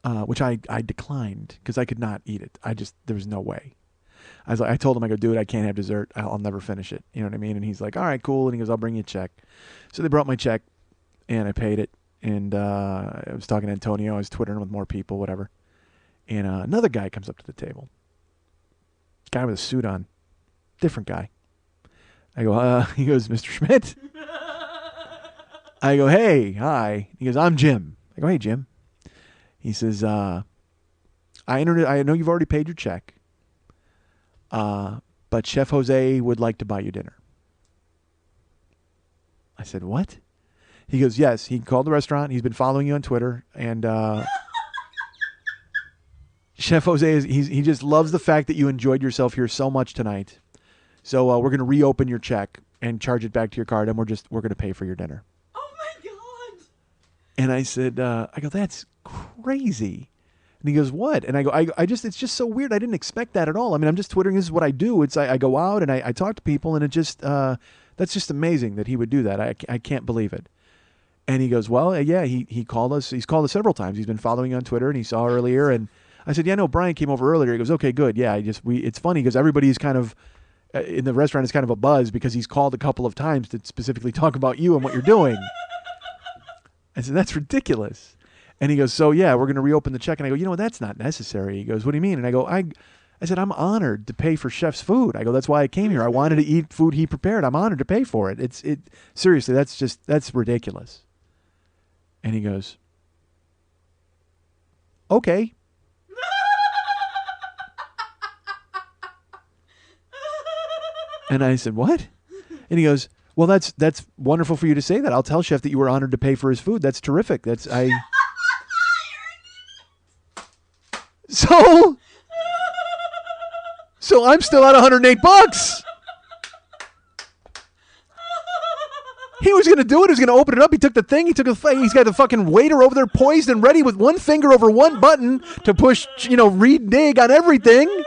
which I declined because I could not eat it. There was no way. I told him, I go, dude, I can't have dessert. I'll never finish it. You know what I mean? And he's like, all right, cool. And he goes, I'll bring you a check. So they brought my check, and I paid it. And I was talking to Antonio. I was twittering with more people, whatever. And another guy comes up to the table. Guy with a suit on. Different guy. I go, he goes, Mr. Schmidt? I go, hey, hi. He goes, I'm Jim. I go, hey, Jim. He says, I know you've already paid your check, but Chef Jose would like to buy you dinner. I said, what? He goes, yes. He called the restaurant. He's been following you on Twitter, and Chef Jose he just loves the fact that you enjoyed yourself here so much tonight. So we're going to reopen your check and charge it back to your card, and we're going to pay for your dinner. Oh my God! And I said, I go, that's crazy. And he goes, what? And I go, it's just so weird. I didn't expect that at all. I mean, I'm just twittering. This is what I do. I go out and I talk to people, and it just that's just amazing that he would do that. I can't believe it. And he goes, well, yeah, he called us. He's called us several times. He's been following you on Twitter, and he saw earlier. And I said, yeah, no, Brian came over earlier. He goes, okay, good. Yeah, it's funny because everybody's kind of in the restaurant is kind of a buzz because he's called a couple of times to specifically talk about you and what you're doing. I said, that's ridiculous. And he goes, so yeah, we're going to reopen the check. And I go, you know, that's not necessary. He goes, what do you mean? And I go, I said, I'm honored to pay for Chef's food. I go, that's why I came here. I wanted to eat food he prepared. I'm honored to pay for it. Seriously, that's ridiculous. And he goes, okay. And I said, what? And he goes, well, that's wonderful for you to say that. I'll tell Chef that you were honored to pay for his food. That's terrific. So I'm still at $108. He was going to do it. He was going to open it up. He took the thing. He's got the fucking waiter over there poised and ready with one finger over one button to push, read dig on everything.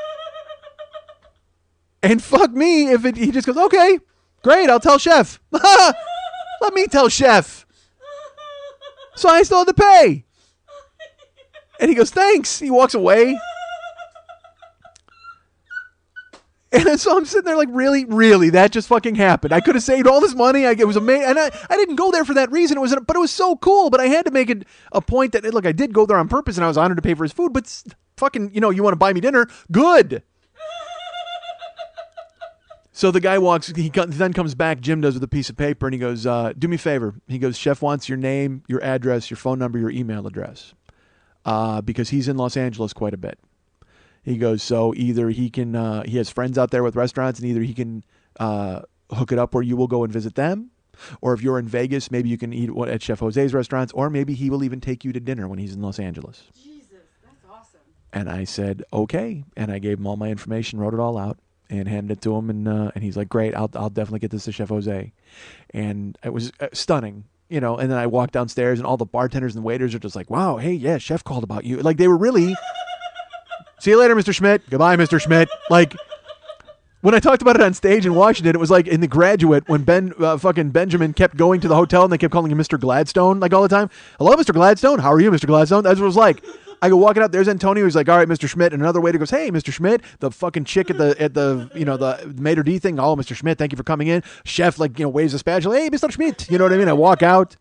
And fuck me if he just goes, okay, great, I'll tell Chef. Let me tell Chef. So I still had to pay. And he goes, thanks. He walks away. And so I'm sitting there like, really, that just fucking happened. I could have saved all this money. It was amazing. And I didn't go there for that reason. But it was so cool. But I had to make it a point that, look, I did go there on purpose and I was honored to pay for his food. But fucking, you want to buy me dinner? Good. So the guy he then comes back, Jim does, with a piece of paper, and he goes, do me a favor. He goes, Chef wants your name, your address, your phone number, your email address, because he's in Los Angeles quite a bit. He goes, so either he can, he has friends out there with restaurants, and either he can hook it up where you will go and visit them, or if you're in Vegas, maybe you can eat at Chef Jose's restaurants, or maybe he will even take you to dinner when he's in Los Angeles. Jesus, that's awesome. And I said, okay, and I gave him all my information, wrote it all out. And handed it to him, and he's like, great, I'll definitely get this to Chef Jose. And it was stunning, and then I walked downstairs, and all the bartenders and waiters are just like, wow, hey, yeah, Chef called about you. Like, they were really, see you later, Mr. Schmidt. Goodbye, Mr. Schmidt. Like, when I talked about it on stage in Washington, it was like in The Graduate when fucking Benjamin kept going to the hotel, and they kept calling him Mr. Gladstone, like, all the time. Hello, Mr. Gladstone. How are you, Mr. Gladstone? That's what it was like. I go walking up. There's Antonio. He's like, "All right, Mr. Schmidt." And another waiter goes, "Hey, Mr. Schmidt." The fucking chick at the the maitre d' thing. "Oh, Mr. Schmidt, thank you for coming in." Chef waves a spatula. "Hey, Mr. Schmidt." You know what I mean? I walk out.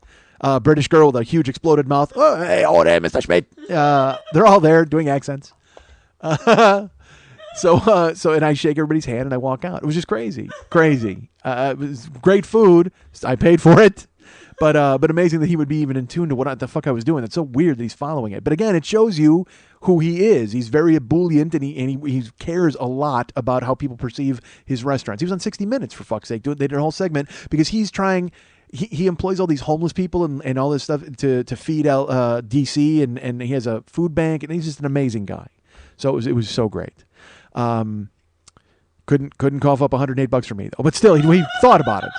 British girl with a huge exploded mouth. "Oh, hey, there, Mr. Schmidt." They're all there doing accents. So and I shake everybody's hand and I walk out. It was just crazy. It was great food. I paid for it. But amazing that he would be even in tune to what the fuck I was doing. That's so weird that he's following it. But again, it shows you who he is. He's very ebullient, and he cares a lot about how people perceive his restaurants. He was on 60 Minutes, for fuck's sake. They did a whole segment because he's trying. he employs all these homeless people and all this stuff to feed DC, and he has a food bank, and he's just an amazing guy. So it was so great. Couldn't cough up $108 for me though, but still he thought about it.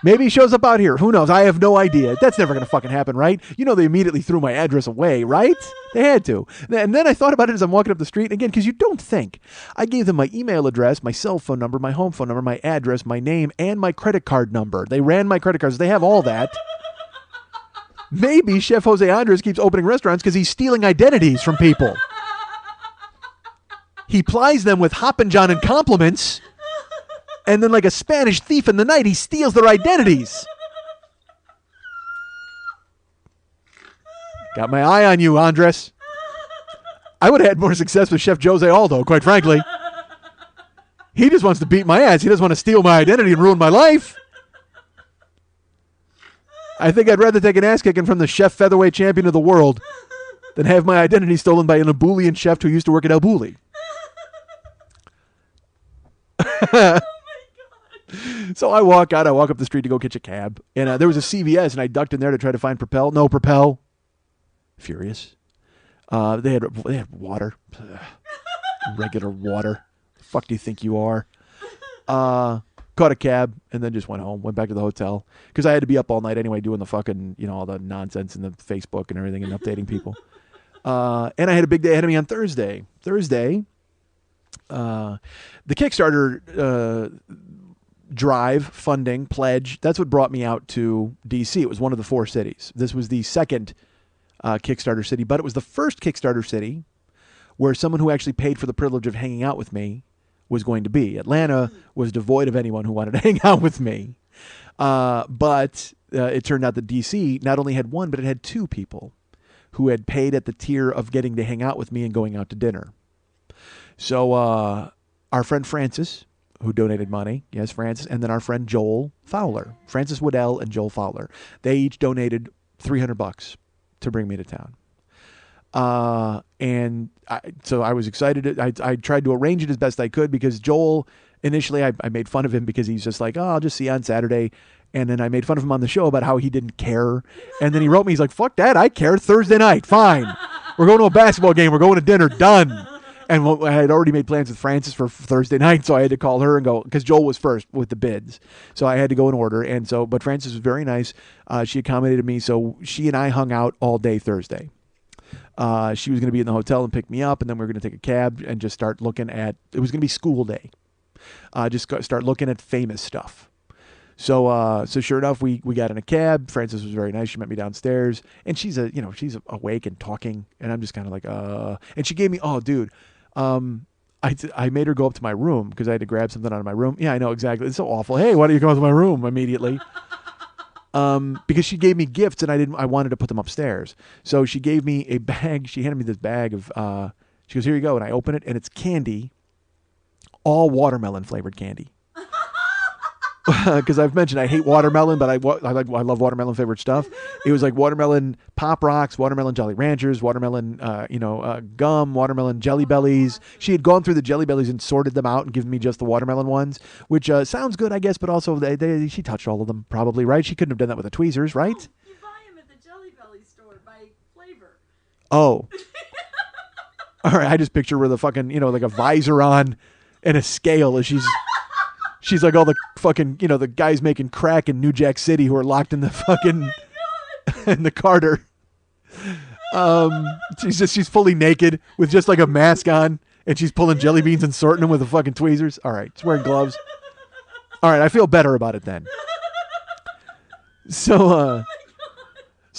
Maybe he shows up out here. Who knows? I have no idea. That's never going to fucking happen, right? You know, they immediately threw my address away, right? They had to. And then I thought about it as I'm walking up the street. Again, because you don't think. I gave them my email address, my cell phone number, my home phone number, my address, my name, and my credit card number. They ran my credit cards. They have all that. Maybe Chef Jose Andres keeps opening restaurants because he's stealing identities from people. He plies them with Hoppin' John and compliments. And then like a Spanish thief in the night, he steals their identities. Got my eye on you, Andres. I would have had more success with Chef Jose Aldo, quite frankly. He just wants to beat my ass. He doesn't want to steal my identity and ruin my life. I think I'd rather take an ass kicking from the chef featherweight champion of the world than have my identity stolen by an Abulian chef who used to work at El Bulli. So I walk up the street to go catch a cab, and there was a CVS, and I ducked in there to try to find Propel. No Propel. Furious. They had water. Regular water. The fuck do you think you are? Caught a cab, and then just went home. Went back to the hotel because I had to be up all night anyway, doing the fucking all the nonsense in the Facebook and everything, and updating people. And I had a big day ahead of me on Thursday. The Kickstarter drive funding pledge, that's what brought me out to DC. It was one of the 4 cities. This was the second Kickstarter city, but it was the first Kickstarter city where someone who actually paid for the privilege of hanging out with me was going to be. Atlanta was devoid of anyone who wanted to hang out with me. But it turned out that DC not only had one, but it had 2 people who had paid at the tier of getting to hang out with me and going out to dinner. So our friend Francis, who donated money, yes, Francis, and then our friend Joel Fowler, Francis Woodell and Joel Fowler, they each donated $300 to bring me to town. So I was excited. I tried to arrange it as best I could because Joel, initially I made fun of him because he's just like, oh, I'll just see you on Saturday. And then I made fun of him on the show about how he didn't care. And then he wrote me, he's like, fuck that, I care. Thursday night, fine. We're going to a basketball game. We're going to dinner, done. And I had already made plans with Francis for Thursday night, so I had to call her and go, because Joel was first with the bids. So I had to go in order. And so, but Francis was very nice. She accommodated me. So she and I hung out all day Thursday. She was going to be in the hotel and pick me up, and then we were going to take a cab and just start looking at, it was going to be school day. Just start looking at famous stuff. So sure enough, we got in a cab. Francis was very nice. She met me downstairs, and she's awake and talking, and I'm just kind of like, and she gave me, oh, dude, I made her go up to my room because I had to grab something out of my room. Yeah, I know exactly. It's so awful. Hey, why don't you go to my room immediately? Because she gave me gifts and I wanted to put them upstairs. So she gave me a bag. She handed me this bag of, she goes, here you go. And I open it and it's candy, all watermelon flavored candy. Because I've mentioned I hate watermelon, but I love watermelon flavored stuff. It was like watermelon Pop Rocks, watermelon Jolly Ranchers, watermelon gum, watermelon Jelly Bellies. She had gone through the Jelly Bellies and sorted them out and given me just the watermelon ones, which sounds good, I guess, but also she touched all of them probably, right? She couldn't have done that with the tweezers, right? Oh, you buy them at the Jelly Belly store by flavor. Oh. All right, I just picture her with a fucking, like a visor on and a scale as she's like all the fucking, the guys making crack in New Jack City who are locked in the fucking, in the Carter. She's fully naked with just like a mask on, and she's pulling jelly beans and sorting them with the fucking tweezers. All right, she's wearing gloves. All right, I feel better about it then. So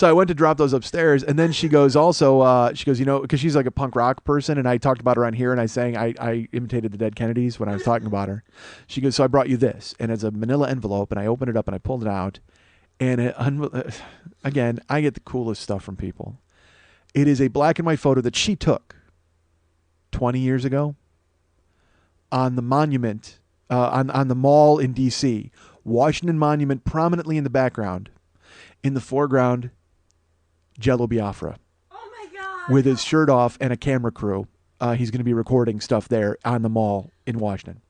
I went to drop those upstairs, and then she goes, because she's like a punk rock person, and I talked about her on here, and I imitated the Dead Kennedys when I was talking about her. She goes, so I brought you this, and it's a manila envelope, and I opened it up, and I pulled it out, and again, I get the coolest stuff from people. It is a black and white photo that she took 20 years ago on the monument, on the mall in D.C., Washington Monument prominently in the background. In the foreground, Jello Biafra. Oh my God. With his shirt off and a camera crew. He's going to be recording stuff there on the mall in Washington.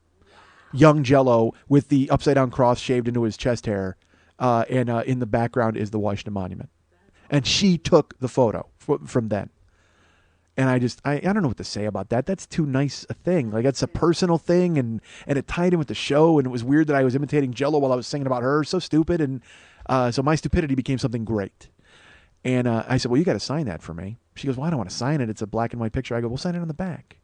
Young Jello with the upside down cross shaved into his chest hair and in the background is the Washington Monument. And she took the photo from then. And I don't know what to say about that. That's too nice a thing. Like, that's a personal thing, and it tied in with the show, and it was weird that I was imitating Jello while I was singing about her. So stupid. And so my stupidity became something great. And I said, well, you got to sign that for me. She goes, well, I don't want to sign it. It's a black and white picture. I go, well, sign it on the back.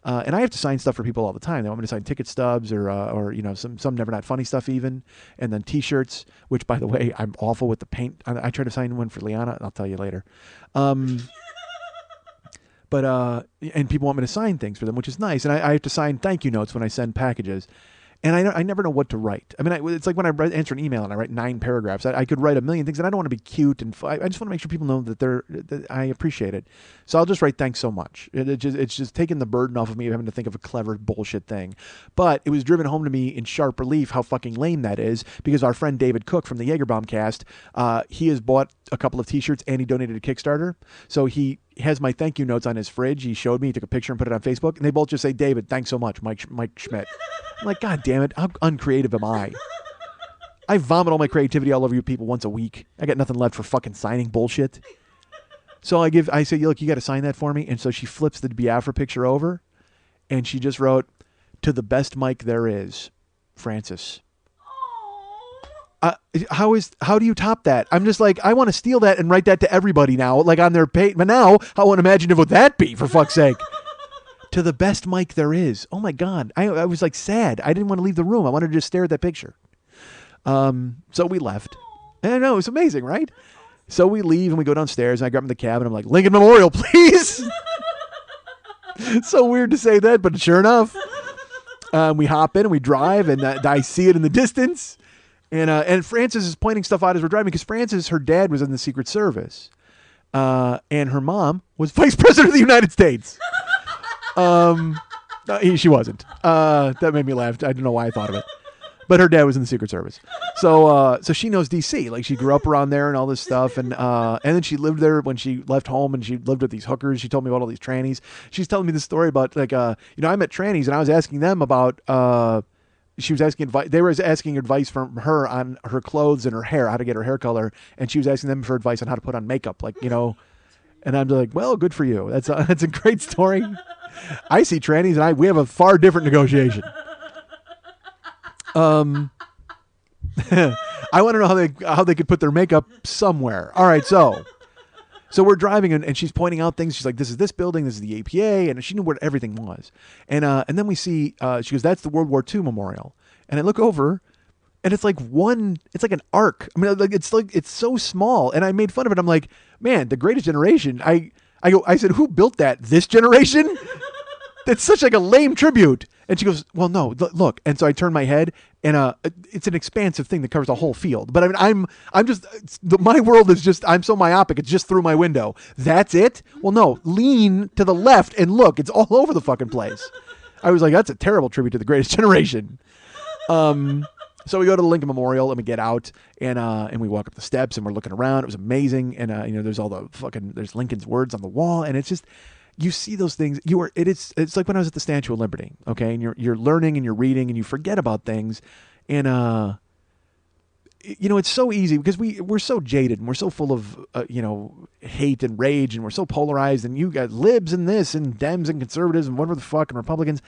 And I have to sign stuff for people all the time. They want me to sign ticket stubs or you know, some Never Not Funny stuff even. And then T-shirts, which, by the way, I'm awful with the paint. I tried to sign one for Liana. I'll tell you later. But and people want me to sign things for them, which is nice. And I have to sign thank you notes when I send packages. And I never know what to write. I mean, it's like when I answer an email and I write 9 paragraphs. I could write a million things, and I don't want to be cute. And I just want to make sure people know that I appreciate it. So I'll just write thanks so much. It's just taking the burden off of me of having to think of a clever bullshit thing. But it was driven home to me in sharp relief how fucking lame that is, because our friend David Cook from the Jagerbomb cast, he has bought a couple of T-shirts and he donated to Kickstarter. So he has my thank you notes on his fridge. He showed me, he took a picture and put it on Facebook, and they both just say, David, thanks so much, Mike Schmidt. I'm like, God damn it, how uncreative am I? I vomit all my creativity all over you people once a week. I got nothing left for fucking signing bullshit. So I say, look, you got to sign that for me. And so she flips the Biafra picture over, and she just wrote, to the best Mike there is, Francis. How do you top that? I'm just like, I want to steal that and write that to everybody now, like on their page. But now, how unimaginative would that be, for fuck's sake? To the best Mike there is. Oh my God. I was like sad. I didn't want to leave the room. I wanted to just stare at that picture. So we left. And I know, it's amazing, right? So we leave and we go downstairs and I grab him in the cab and I'm like, Lincoln Memorial, please. So weird to say that, but sure enough. We hop in and we drive and I see it in the distance. And Frances is pointing stuff out as we're driving, because Frances, her dad was in the Secret Service. And her mom was Vice President of the United States. She wasn't. That made me laugh. I don't know why I thought of it. But her dad was in the Secret Service. So she knows D.C. Like, she grew up around there and all this stuff. And then she lived there when she left home, and she lived with these hookers. She told me about all these trannies. She's telling me this story about, like, I met trannies, and I was asking them about, she was asking advice. They were asking advice from her on her clothes and her hair, how to get her hair color. And she was asking them for advice on how to put on makeup, like, and I'm like, well, good for you. That's a great story. I see trannies and we have a far different negotiation. I want to know how they could put their makeup somewhere. All right, so we're driving and she's pointing out things. She's like, this is this building, this is the APA, and she knew what everything was. And then we see, she goes, that's the World War II memorial. And I look over, and it's like an arc. I mean, it's so small. And I made fun of it. I'm like, man, the Greatest Generation. I said, who built that? This generation? That's such like a lame tribute. And she goes, well, no, look. And so I turn my head, and it's an expansive thing that covers a whole field. But I mean, I'm just, my world is just, I'm so myopic, it's just through my window. That's it? Well, no, lean to the left and look. It's all over the fucking place. I was like, that's a terrible tribute to the Greatest Generation. So we go to the Lincoln Memorial and we get out and we walk up the steps and we're looking around. It was amazing. And, there's all there's Lincoln's words on the wall, and it's just, you see those things. It's like when I was at the Statue of Liberty, okay? And you're learning and you're reading and you forget about things. And, it's so easy because we're so jaded and we're so full of, hate and rage, and we're so polarized, and you got libs and this and Dems and conservatives and whatever the fuck and Republicans.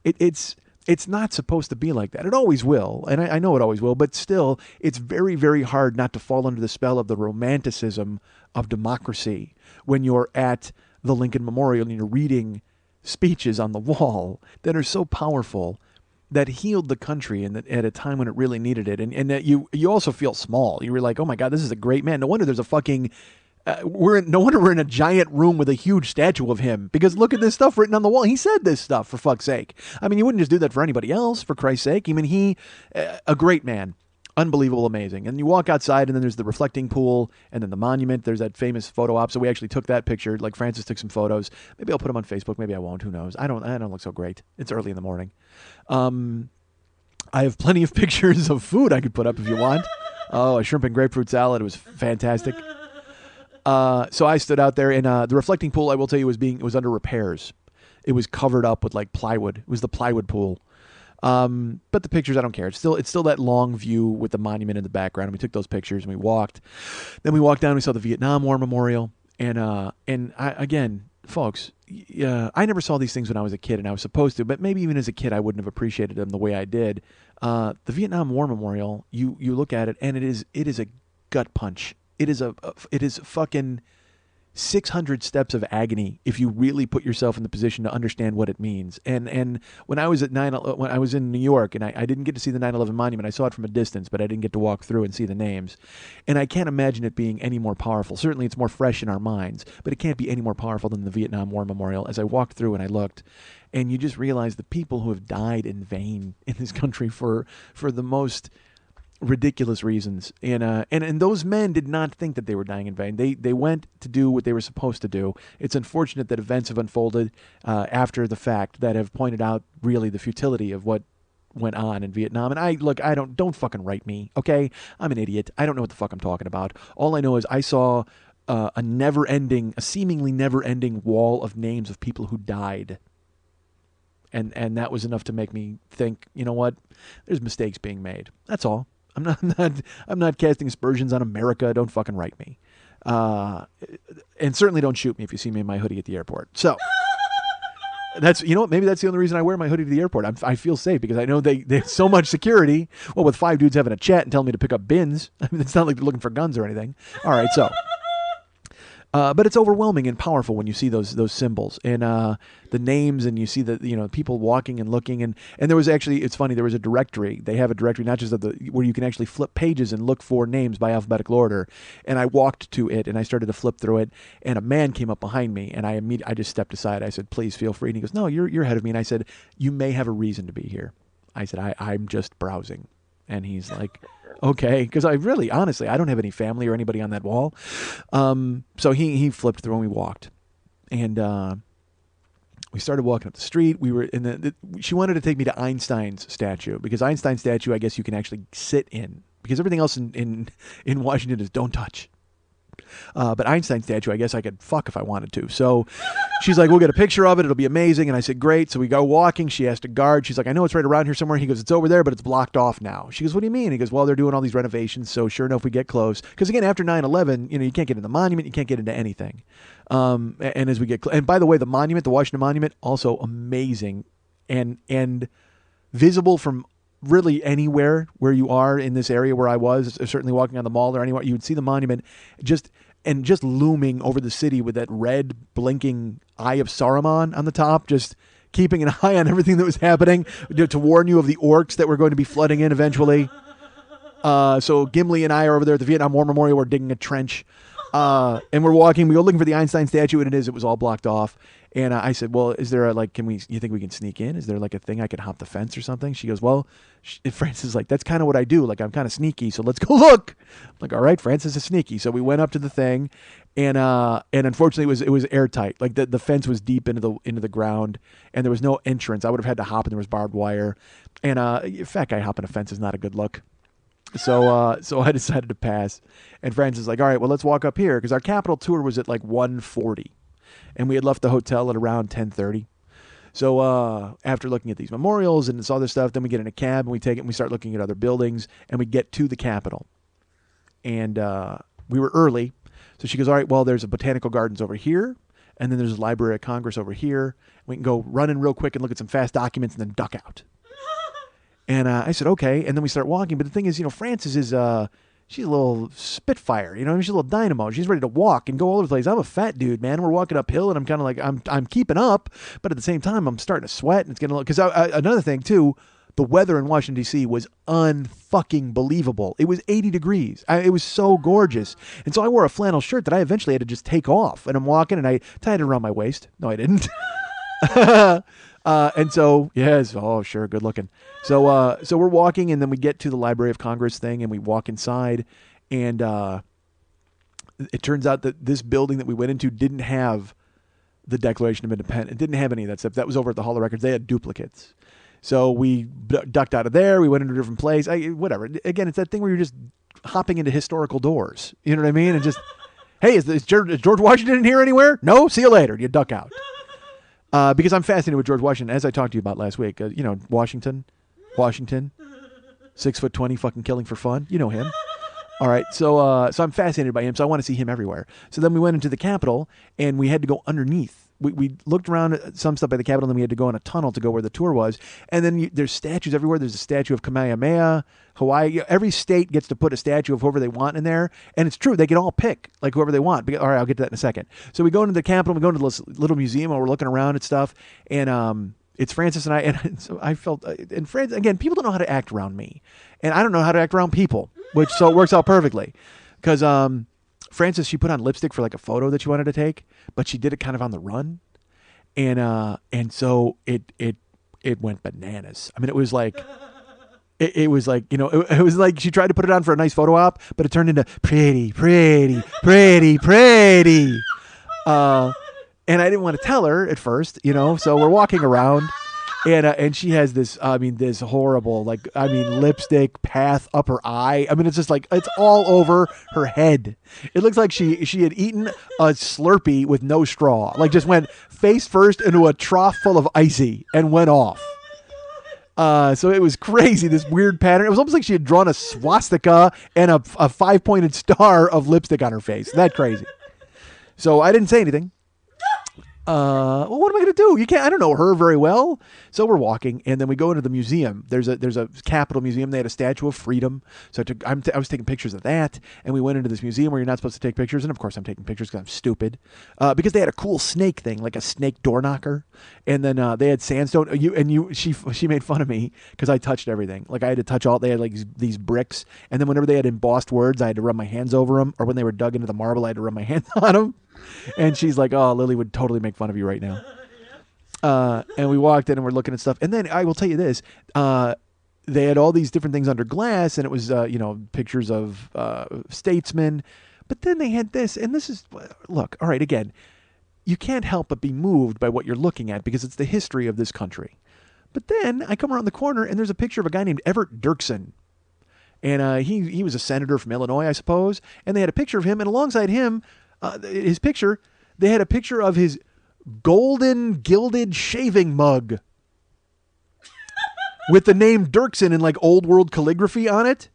It's not supposed to be like that. It always will. And I know it always will, but still, it's very, very hard not to fall under the spell of the romanticism of democracy when you're at the Lincoln Memorial and you're reading speeches on the wall that are so powerful, that healed the country and at a time when it really needed it. And that you also feel small. You were like, oh my God, this is a great man. No wonder there's a fucking, no wonder we're in a giant room with a huge statue of him, because look at this stuff written on the wall. He said this stuff, for fuck's sake. I mean, you wouldn't just do that for anybody else, for Christ's sake. I mean, a great man. Unbelievable, amazing. And you walk outside, and then there's the reflecting pool, and then the monument. There's that famous photo op. So we actually took that picture. Like, Francis took some photos. Maybe I'll put them on Facebook. Maybe I won't. Who knows? I don't look so great. It's early in the morning. I have plenty of pictures of food I could put up if you want. Oh, a shrimp and grapefruit salad. It was fantastic. So I stood out there, and the reflecting pool, I will tell you, was under repairs. It was covered up with like plywood. It was the plywood pool. But the pictures, I don't care. It's still that long view with the monument in the background. And we took those pictures and we walked. Then we walked down. We saw the Vietnam War Memorial. Again, folks, I never saw these things when I was a kid, and I was supposed to. But maybe even as a kid, I wouldn't have appreciated them the way I did. The Vietnam War Memorial. You look at it, and it is a gut punch. It is fucking 600 steps of agony if you really put yourself in the position to understand what it means. And when I was when I was in New York, and I didn't get to see the 9/11 monument, I saw it from a distance, but I didn't get to walk through and see the names. And I can't imagine it being any more powerful. Certainly, it's more fresh in our minds, but it can't be any more powerful than the Vietnam War Memorial. As I walked through and I looked, and you just realize the people who have died in vain in this country for the most ridiculous reasons, and those men did not think that they were dying in vain. They went to do what they were supposed to do. It's unfortunate that events have unfolded after the fact that have pointed out really the futility of what went on in Vietnam. And don't fucking write me, okay? I'm an idiot. I don't know what the fuck I'm talking about. All I know is I saw a seemingly never-ending wall of names of people who died. And that was enough to make me think, you know what? There's mistakes being made. That's all. I'm not casting aspersions on America. Don't fucking write me. And certainly don't shoot me if you see me in my hoodie at the airport. So that's, you know what, maybe that's the only reason I wear my hoodie to the airport. I feel safe because I know they have so much security. Well, with 5 dudes having a chat and telling me to pick up bins, I mean, it's not like they're looking for guns or anything. All right, so but it's overwhelming and powerful when you see those symbols and the names, and you see the people walking and looking, and there was actually, it's funny, there was a directory. They have a directory not just where you can actually flip pages and look for names by alphabetical order. And I walked to it and I started to flip through it, and a man came up behind me, and I just stepped aside. I said, "Please feel free." And he goes, "No, you're ahead of me." And I said, "You may have a reason to be here." I said, I'm just browsing. And he's like, okay, because honestly, I don't have any family or anybody on that wall. So he flipped through and we walked. And we started walking up the street. We were in she wanted to take me to Einstein's statue, because Einstein's statue, I guess you can actually sit in, because everything else in Washington is don't touch. But Einstein's statue, I guess I could fuck if I wanted to. So she's like, "We'll get a picture of it. It'll be amazing." And I said, "Great." So we go walking. She asked a guard. She's like, "I know it's right around here somewhere." He goes, "It's over there, but it's blocked off now." She goes, "What do you mean?" He goes, "Well, they're doing all these renovations. So sure enough, we get close. Because again, after 9/11, you can't get in the monument. You can't get into anything. And as we get and by the way, the monument, the Washington Monument, also amazing and visible from really anywhere where you are in this area where I was, certainly walking on the mall or anywhere, you would see the monument just looming over the city with that red blinking eye of Saruman on the top, just keeping an eye on everything that was happening to warn you of the orcs that were going to be flooding in eventually. So Gimli and I are over there at the Vietnam War Memorial. We're digging a trench. And we're walking. We go looking for the Einstein statue, and it was all blocked off. And I said, "Well, is there you think we can sneak in? Is there like a thing I could hop the fence or something?" She goes, "Well," Francis is like, "That's kind of what I do. Like, I'm kind of sneaky, so let's go look." I'm like, "All right, Francis is sneaky." So we went up to the thing, and unfortunately it was airtight. Like the fence was deep into the ground, and there was no entrance. I would have had to hop, and there was barbed wire. And fat guy hopping a fence is not a good look. So I decided to pass. And Francis is like, "All right, well, let's walk up here," because our Capitol tour was at like 1:40. And we had left the hotel at around 10:30. So after looking at these memorials and this other stuff, then we get in a cab and we take it and we start looking at other buildings, and we get to the Capitol. And we were early. So she goes, "All right, well, there's a botanical gardens over here, and then there's a Library of Congress over here. We can go run in real quick and look at some fast documents and then duck out." And I said, "Okay." And then we start walking. But the thing is, Francis is... she's a little Spitfire, she's a little dynamo. She's ready to walk and go all over the place. I'm a fat dude, man. We're walking uphill, and I'm kind of like, I'm keeping up, but at the same time, I'm starting to sweat, and it's getting a little, because another thing too, the weather in Washington, D.C. was unfucking believable. It was 80 degrees. It was so gorgeous. And so I wore a flannel shirt that I eventually had to just take off, and I'm walking, and I tied it around my waist. No, I didn't. And so, yes, oh, sure, good looking. So we're walking, and then we get to the Library of Congress thing, and we walk inside, and it turns out that this building that we went into didn't have the Declaration of Independence. It didn't have any of that stuff. That was over at the Hall of Records. They had duplicates. So we ducked out of there. We went into a different place. Whatever. Again, it's that thing where you're just hopping into historical doors. You know what I mean? And just, hey, is George Washington in here anywhere? No? See you later. You duck out. Because I'm fascinated with George Washington, as I talked to you about last week. Washington, Washington, 6'20", fucking killing for fun. You know him. All right, so I'm fascinated by him, so I want to see him everywhere. So then we went into the Capitol, and we had to go underneath. We looked around at some stuff by the Capitol, and then we had to go in a tunnel to go where the tour was. And then there's statues everywhere. There's a statue of Kamehameha, Hawaii. Every state gets to put a statue of whoever they want in there. And it's true. They can all pick, like, whoever they want. All right, I'll get to that in a second. So we go into the Capitol. We go into this little museum, and we're looking around at stuff. And it's Francis and I. And so I felt, and Francis, again, people don't know how to act around me. And I don't know how to act around people, so it works out perfectly. Because Frances, she put on lipstick for like a photo that she wanted to take, but she did it kind of on the run, and so it went bananas. I mean, it was like, it was like, you know, it was like she tried to put it on for a nice photo op, but it turned into pretty, and I didn't want to tell her at first, you know. So we're walking around. And she has this, this horrible, lipstick path up her eye. I mean, it's just like, it's all over her head. It looks like she had eaten a Slurpee with no straw. Like, just went face first into a trough full of icy and went off. So it was crazy, this weird pattern. It was almost like she had drawn a swastika and a 5-pointed star of lipstick on her face. That crazy. So I didn't say anything. Well, what am I going to do? I don't know her very well. So we're walking, and then we go into the museum. There's a Capitol Museum. They had a Statue of Freedom. So I was taking pictures of that, and we went into this museum where you're not supposed to take pictures. And of course I'm taking pictures because I'm stupid. Because they had a cool snake thing, like a snake door knocker. And then they had sandstone. She made fun of me because I touched everything. Like, I had to touch they had like these bricks. And then whenever they had embossed words, I had to rub my hands over them. Or when they were dug into the marble, I had to rub my hands on them. And she's like, "Oh, Lily would totally make fun of you right now." And we walked in and we're looking at stuff. And then I will tell you this, they had all these different things under glass, and it was, pictures of statesmen. But then they had this, and this is, look, all right, again, you can't help but be moved by what you're looking at because it's the history of this country. But then I come around the corner and there's a picture of a guy named Everett Dirksen. And he was a senator from Illinois, I suppose. And they had a picture of him, and alongside him, his picture, they had a picture of his golden gilded shaving mug with the name Dirksen in like old world calligraphy on it.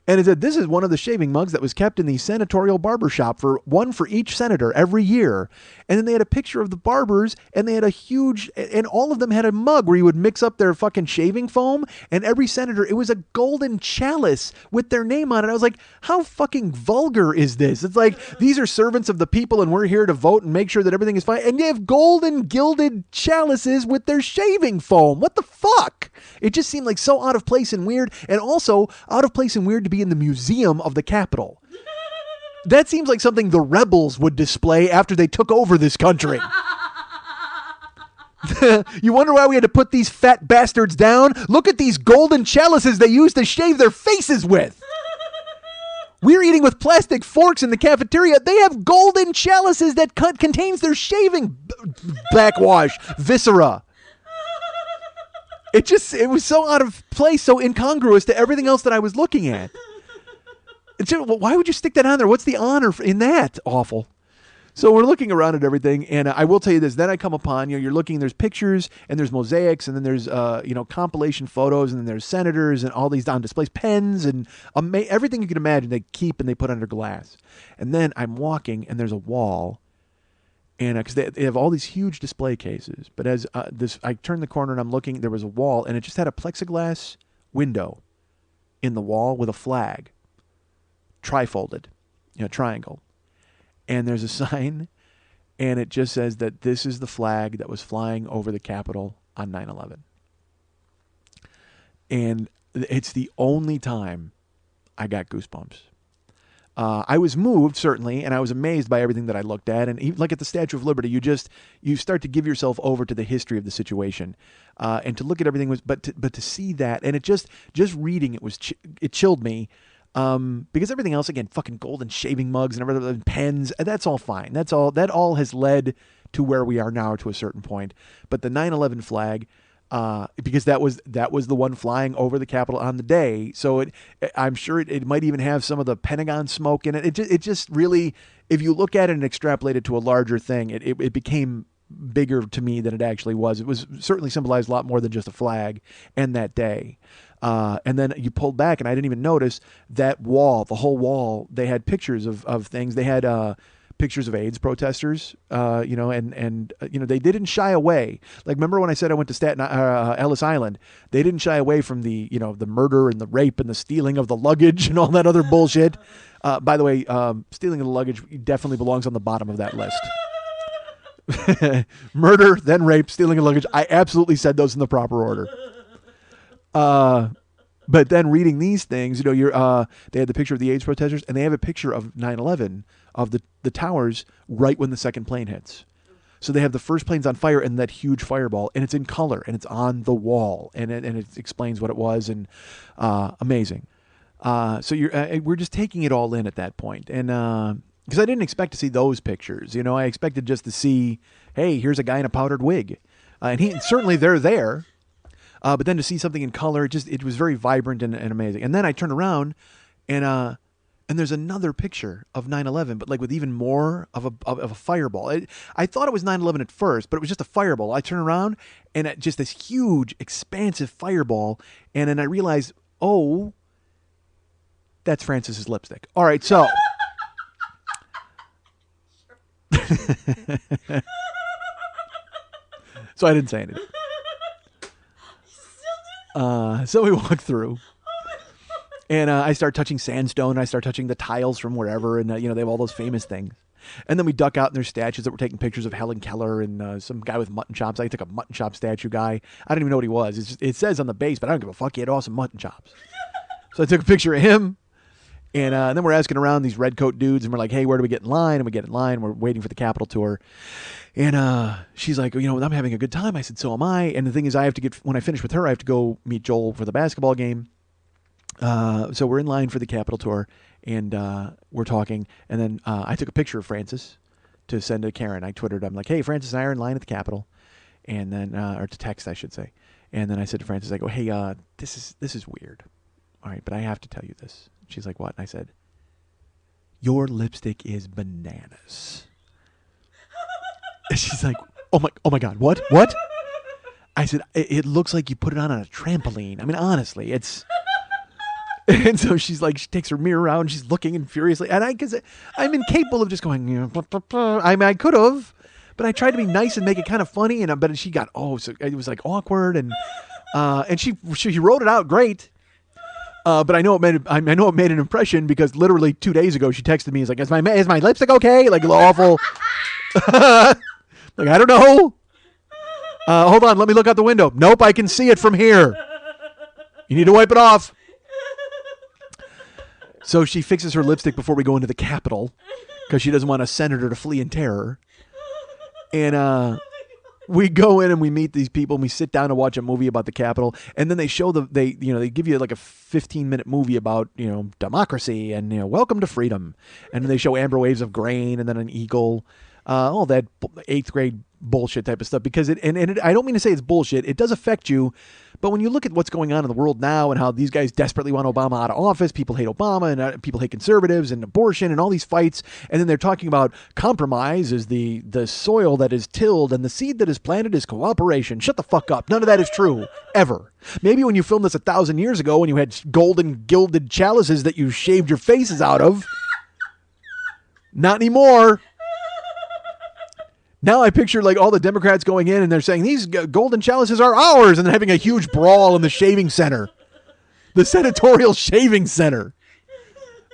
And it said, "This is one of the shaving mugs that was kept in the senatorial barber shop, one for each senator every year." And then they had a picture of the barbers, and they had and all of them had a mug where you would mix up their fucking shaving foam. And every senator, it was a golden chalice with their name on it. I was like, how fucking vulgar is this? It's like, these are servants of the people, and we're here to vote and make sure that everything is fine. And you have golden gilded chalices with their shaving foam. What the fuck? It just seemed like so out of place and weird, and also out of place and weird to be in the museum of the Capitol. That seems like something the rebels would display after they took over this country. You wonder why we had to put these fat bastards down? Look at these golden chalices they used to shave their faces with. We're eating with plastic forks in the cafeteria. They have golden chalices that contains their shaving backwash, viscera. It was so out of place, so incongruous to everything else that I was looking at. Why would you stick that on there? What's the honor in that? Awful. So we're looking around at everything, and I will tell you this. Then I come upon, you're looking, there's pictures, and there's mosaics, and then there's, compilation photos, and then there's senators, and all these on displays, pens, and everything you can imagine they keep and they put under glass. And then I'm walking, and there's a wall, and because they have all these huge display cases. But as I turn the corner and I'm looking, there was a wall, and it just had a plexiglass window in the wall with a flag, trifolded, triangle. And there's a sign, and it just says that this is the flag that was flying over the Capitol on 9/11. And it's the only time I got goosebumps. I was moved, certainly, and I was amazed by everything that I looked at. And even, like at the Statue of Liberty, you start to give yourself over to the history of the situation, and to look at everything but to see that, and it just reading it it chilled me. Because everything else, again, fucking golden shaving mugs and everything, pens, that's all fine. That all has led to where we are now to a certain point. But the 9/11 flag, because that was the one flying over the Capitol on the day. So I'm sure it might even have some of the Pentagon smoke in it. It just really, if you look at it and extrapolate it to a larger thing, it became bigger to me than it actually was. It was certainly symbolized a lot more than just a flag and that day. And then you pulled back, and I didn't even notice that wall, the whole wall. They had pictures of things. They had pictures of AIDS protesters, and they didn't shy away. Like, remember when I said I went to Ellis Island? They didn't shy away from the murder and the rape and the stealing of the luggage and all that other bullshit. By the way, stealing of the luggage definitely belongs on the bottom of that list. Murder, then rape, stealing of luggage. I absolutely said those in the proper order. But then reading these things, they had the picture of the AIDS protesters, and they have a picture of 9/11 of the towers right when the second plane hits. So they have the first plane's on fire and that huge fireball, and it's in color and it's on the wall, and it explains what it was, and amazing. So we're just taking it all in at that point, and because I didn't expect to see those pictures, I expected just to see, hey, here's a guy in a powdered wig, and certainly they're there. But then to see something in color, it was very vibrant and amazing. And then I turned around, and there's another picture of 9/11, but like with even more of a fireball. I thought it was 9/11 at first, but it was just a fireball. I turn around, and just this huge, expansive fireball, and then I realized, oh, that's Francis's lipstick. All right, so. So I didn't say anything. So we walk through, and I start touching sandstone. I start touching the tiles from wherever, and they have all those famous things. And then we duck out, and there's statues that were taking pictures of Helen Keller and some guy with mutton chops. I took a mutton chop statue guy. I don't even know what he was. It says on the base, but I don't give a fuck. He had awesome mutton chops. So I took a picture of him, and then we're asking around these red coat dudes, and we're like, hey, where do we get in line? And we get in line. We're waiting for the Capitol tour. And she's like, I'm having a good time. I said, so am I. And the thing is, when I finish with her, I have to go meet Joel for the basketball game. So we're in line for the Capitol tour, and we're talking. And then I took a picture of Francis to send to Karen. I Twittered. I'm like, hey, Francis and I are in line at the Capitol. And then, or to text, I should say. And then I said to Francis, I go, hey, this is weird. All right, but I have to tell you this. She's like, what? And I said, your lipstick is bananas. And she's like, oh my God, what? I said, it looks like you put it on a trampoline. I mean, honestly, it's. And so she's like, she takes her mirror out and she's looking and furiously. And because I'm incapable of just going, blah, blah, blah. I mean, I could have, but I tried to be nice and make it kind of funny. But she got, so it was like awkward. And she wrote it out great. But I know it made an impression because literally 2 days ago she texted me. He's like, is my lipstick okay? Like awful. Like, I don't know. Hold on, let me look out the window. Nope, I can see it from here. You need to wipe it off. So she fixes her lipstick before we go into the Capitol because she doesn't want a senator to flee in terror. And we go in and we meet these people and we sit down to watch a movie about the Capitol. And then they show they give you like a 15-minute movie about, democracy and, welcome to freedom. And they show amber waves of grain and then an eagle. All that 8th grade bullshit type of stuff, because I don't mean to say it's bullshit. It does affect you. But when you look at what's going on in the world now and how these guys desperately want Obama out of office, people hate Obama and people hate conservatives and abortion and all these fights. And then they're talking about compromise is the soil that is tilled and the seed that is planted is cooperation. Shut the fuck up. None of that is true ever. Maybe when you filmed this 1,000 years ago when you had golden gilded chalices that you shaved your faces out of. Not anymore. Now I picture like all the Democrats going in and they're saying these golden chalices are ours and then having a huge brawl in the shaving center. The senatorial shaving center.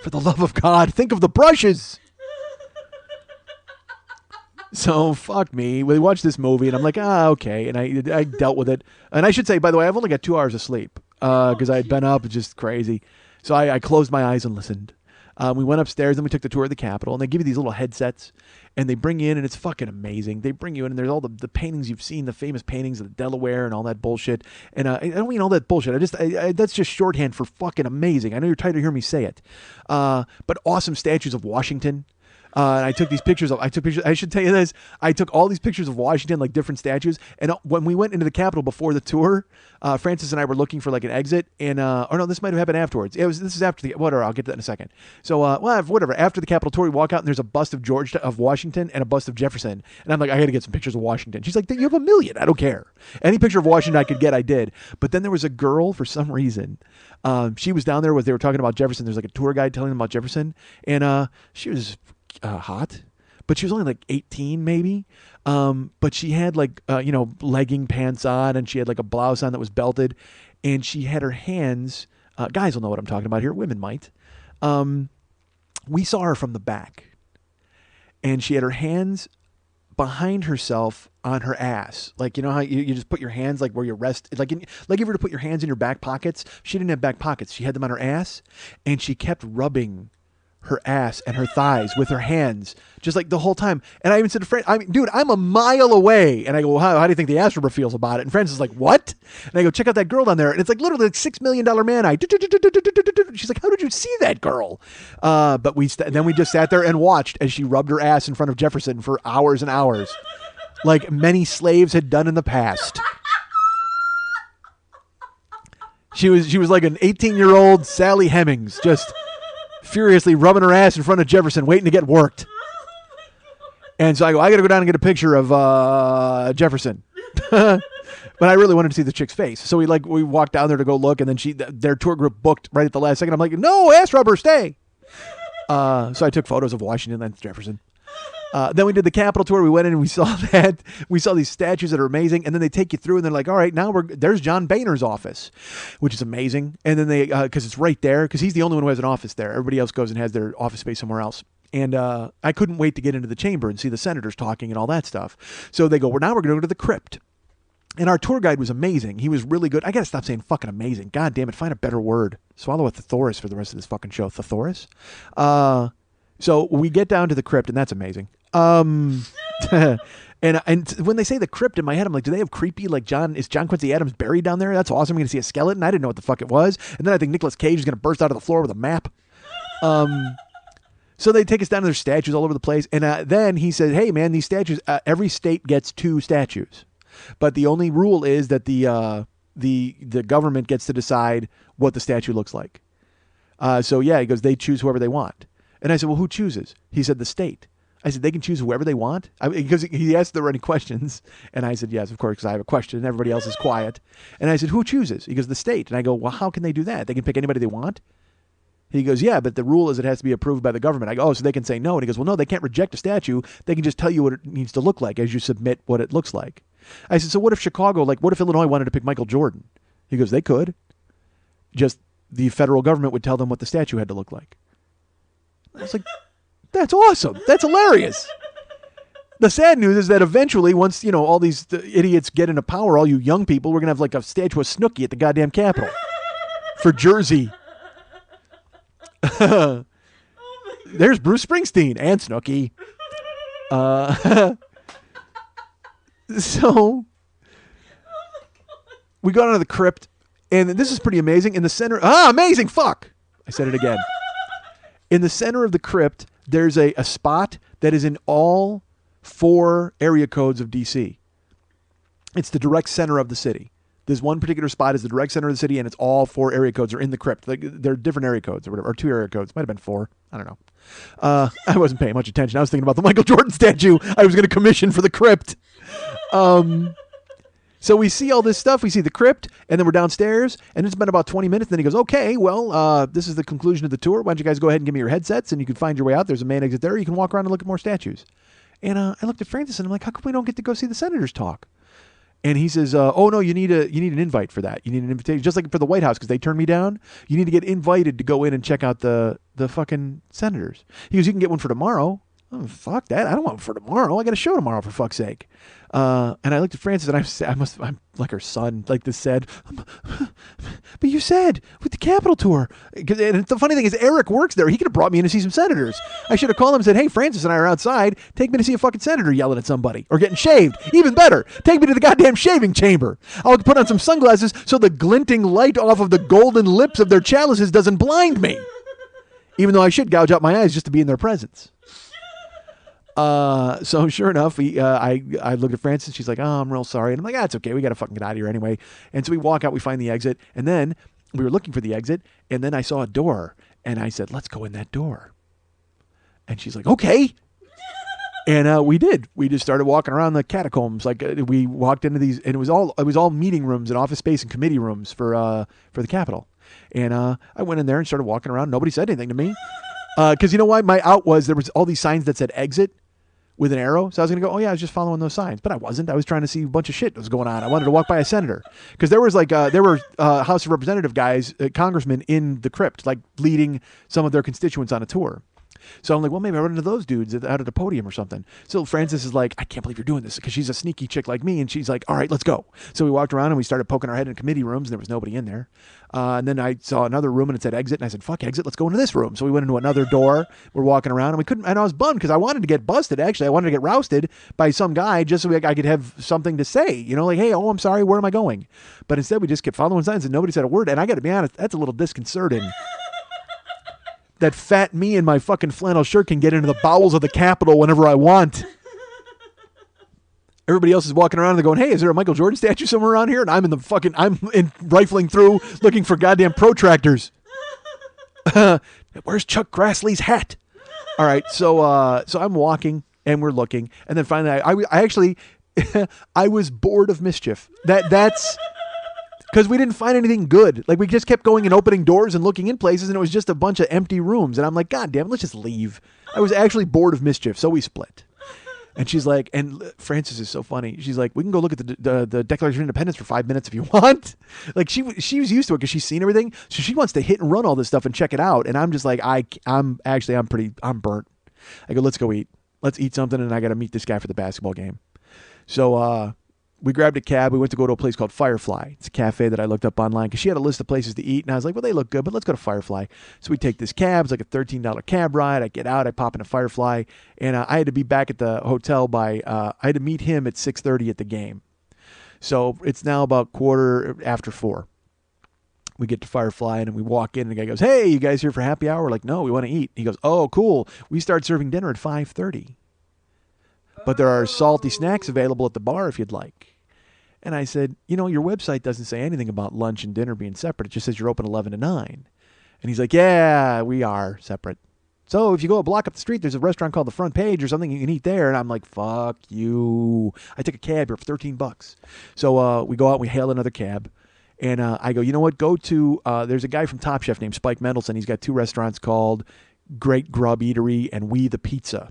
For the love of God, think of the brushes. So fuck me. We watched this movie and I'm like, okay. And I dealt with it. And I should say, by the way, I've only got 2 hours of sleep because I had been up. It's just crazy. So I closed my eyes and listened. We went upstairs and we took the tour of the Capitol, and they give you these little headsets and they bring you in, and it's fucking amazing. They bring you in and there's all the paintings you've seen, the famous paintings of the Delaware and all that bullshit. And I don't mean all that bullshit. That's just shorthand for fucking amazing. I know you're tired of hearing me say it. But awesome statues of Washington. And I took these pictures of. I should tell you this. I took all these pictures of Washington, like different statues. And when we went into the Capitol before the tour, Francis and I were looking for like an exit. And or no, this might have happened afterwards. This is after the whatever. I'll get to that in a second. So whatever. After the Capitol tour, we walk out and there's a bust of Washington and a bust of Jefferson. And I'm like, I got to get some pictures of Washington. She's like, you have 1 million. I don't care. Any picture of Washington I could get, I did. But then there was a girl for some reason. She was down there. They were talking about Jefferson. There's like a tour guide telling them about Jefferson, and she was hot, but she was only like 18 maybe. But she had like legging pants on, and she had like a blouse on that was belted, and she had her hands. Guys will know what I'm talking about here. Women might. We saw her from the back, and she had her hands behind herself on her ass. Like, you know how you just put your hands like where you rest, like if you were to put your hands in your back pockets. She didn't have back pockets. She had them on her ass, and she kept rubbing her ass and her thighs with her hands just like the whole time. And I even said to Francis, dude, I'm a mile away. And I go, how do you think the ass rubber feels about it? And Francis is like, what? And I go, check out that girl down there. And it's like literally like $6 million man eye. She's like, how did you see that girl? But then we just sat there and watched as she rubbed her ass in front of Jefferson for hours and hours, like many slaves had done in the past. She was like an 18-year-old Sally Hemings, just furiously rubbing her ass in front of Jefferson, waiting to get worked. And so I go, I got to go down and get a picture of Jefferson. But I really wanted to see the chick's face. So we walked down there to go look, and then their tour group booked right at the last second. I'm like, no, ass rubber, stay. So I took photos of Washington and Jefferson. Then we did the Capitol tour. We went in and we saw that. We saw these statues that are amazing. And then they take you through and they're like, all right, now there's John Boehner's office, which is amazing. And then because it's right there, because he's the only one who has an office there. Everybody else goes and has their office space somewhere else. And I couldn't wait to get into the chamber and see the senators talking and all that stuff. So they go, now we're going to go to the crypt. And our tour guide was amazing. He was really good. I got to stop saying fucking amazing. God damn it. Find a better word. Swallow a thesaurus for the rest of this fucking show. Thesaurus. So we get down to the crypt, and that's amazing. And when they say the crypt in my head, I'm like, do they have creepy, like is John Quincy Adams buried down there? That's awesome. I'm going to see a skeleton. I didn't know what the fuck it was. And then I think Nicolas Cage is going to burst out of the floor with a map. So they take us down to their statues all over the place. And then he said, hey, man, these statues, every state gets 2 statues. But the only rule is that the government gets to decide what the statue looks like. So, yeah, he goes, they choose whoever they want. And I said, well, who chooses? He said, the state. I said, they can choose whoever they want? Because he asked if there were any questions. And I said, yes, of course, because I have a question. And everybody else is quiet. And I said, who chooses? He goes, the state. And I go, well, how can they do that? They can pick anybody they want? He goes, yeah, but the rule is it has to be approved by the government. I go, oh, so they can say no. And he goes, well, no, they can't reject a statue. They can just tell you what it needs to look like as you submit what it looks like. I said, so what if what if Illinois wanted to pick Michael Jordan? He goes, they could. Just the federal government would tell them what the statue had to look like. I was like, that's awesome. That's hilarious. The sad news is that eventually, once, all these idiots get into power, all you young people, we're going to have like a statue of Snooki at the goddamn Capitol for Jersey. There's Bruce Springsteen and Snooki. So we got onto the crypt, and this is pretty amazing. In the center, amazing, fuck! I said it again. In the center of the crypt, there's a spot that is in all 4 area codes of D.C. It's the direct center of the city. There's one particular spot is the direct center of the city, and it's all 4 area codes are in the crypt. Like, they're different area codes or whatever, or 2 area codes. Might have been 4. I don't know. I wasn't paying much attention. I was thinking about the Michael Jordan statue I was going to commission for the crypt. So we see all this stuff. We see the crypt, and then we're downstairs, and it's been about 20 minutes. And then he goes, okay, well, this is the conclusion of the tour. Why don't you guys go ahead and give me your headsets, and you can find your way out. There's a main exit there. You can walk around and look at more statues. And I looked at Francis, and I'm like, how come we don't get to go see the senators talk? And he says, oh, no, you need an invite for that. You need an invitation, just like for the White House, because they turned me down. You need to get invited to go in and check out the fucking senators. He goes, you can get one for tomorrow. Oh, fuck that. I don't want one for tomorrow. I got a show tomorrow, for fuck's sake. And I looked at Francis, and I'm like her son, like this said, but you said with the Capitol tour. And the funny thing is, Eric works there. He could have brought me in to see some senators. I should have called him and said, hey, Francis and I are outside. Take me to see a fucking senator yelling at somebody or getting shaved. Even better. Take me to the goddamn shaving chamber. I'll put on some sunglasses so the glinting light off of the golden lips of their chalices doesn't blind me. Even though I should gouge out my eyes just to be in their presence. So sure enough, I looked at Frances. She's like, "Oh, I'm real sorry." And I'm like, "Ah, it's okay. We got to fucking get out of here anyway." And so we walk out, we find the exit. And then we were looking for the exit. And then I saw a door. And I said, "Let's go in that door." And she's like, "Okay." And we did. We just started walking around the catacombs. Like we walked into these, and it was all meeting rooms and office space and committee rooms for the Capitol. And I went in there and started walking around. Nobody said anything to me, because you know why? My out was there was all these signs that said exit with an arrow. So I was going to go, oh yeah, I was just following those signs, but I wasn't. I was trying to see a bunch of shit that was going on. I wanted to walk by a senator because there was there were House of Representative guys, congressmen in the crypt, like leading some of their constituents on a tour. So I'm like, well, maybe I run into those dudes out at the podium or something. So Frances is like, I can't believe you're doing this, because she's a sneaky chick like me. And she's like, all right, let's go. So we walked around and we started poking our head in committee rooms, and there was nobody in there. And then I saw another room and it said exit. And I said, fuck exit, let's go into this room. So we went into another door. We're walking around and we couldn't, and I was bummed because I wanted to get busted. Actually, I wanted to get rousted by some guy just so I could have something to say, you know, like, hey, oh, I'm sorry, where am I going? But instead we just kept following signs and nobody said a word. And I got to be honest, that's a little disconcerting. That fat me in my fucking flannel shirt can get into the bowels of the Capitol whenever I want. Everybody else is walking around and they're going, hey, is there a Michael Jordan statue somewhere around here? And I'm rifling through looking for goddamn protractors. Where's Chuck Grassley's hat? All right, so I'm walking and we're looking, and then finally I actually I was bored of mischief. That's because we didn't find anything good. Like, we just kept going and opening doors and looking in places, and it was just a bunch of empty rooms. And I'm like, God damn it, let's just leave. I was actually bored of mischief, so we split. And she's like, and Frances is so funny. She's like, we can go look at the Declaration of Independence for 5 minutes if you want. Like, she was used to it because she's seen everything, so she wants to hit and run all this stuff and check it out. And I'm just like, I'm burnt. I go, let's go eat. Let's eat something, and I got to meet this guy for the basketball game. So we grabbed a cab. We went to go to a place called Firefly. It's a cafe that I looked up online because she had a list of places to eat. And I was like, well, they look good, but let's go to Firefly. So we take this cab. It's like a $13 cab ride. I get out. I pop into Firefly. And I had to be back at the hotel by, I had to meet him at 6:30 at the game. So it's now about 4:15. We get to Firefly and we walk in and the guy goes, hey, you guys here for happy hour? We're like, no, we want to eat. He goes, oh, cool. We start serving dinner at 5:30. But there are salty snacks available at the bar if you'd like. And I said, you know, your website doesn't say anything about lunch and dinner being separate. It just says you're open 11 to 9. And he's like, yeah, we are separate. So if you go a block up the street, there's a restaurant called The Front Page or something you can eat there. And I'm like, fuck you. I took a cab here for $13. So we go out and we hail another cab. And I go, you know what? Go to, there's a guy from Top Chef named Spike Mendelson. He's got 2 restaurants called Great Grub Eatery and We the Pizza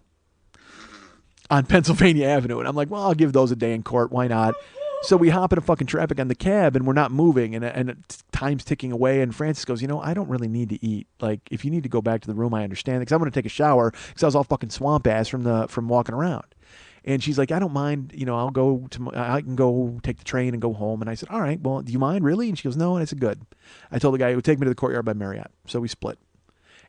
on Pennsylvania Avenue. And I'm like, well, I'll give those a day in court. Why not? So we hop into fucking traffic on the cab, and we're not moving, and time's ticking away. And Frances goes, you know, I don't really need to eat. Like, if you need to go back to the room, I understand, because I'm going to take a shower because I was all fucking swamp ass from walking around. And she's like, I don't mind. You know, I can go take the train and go home. And I said, all right, well, do you mind really? And she goes, no. And I said, good. I told the guy he would take me to the Courtyard by Marriott. So we split.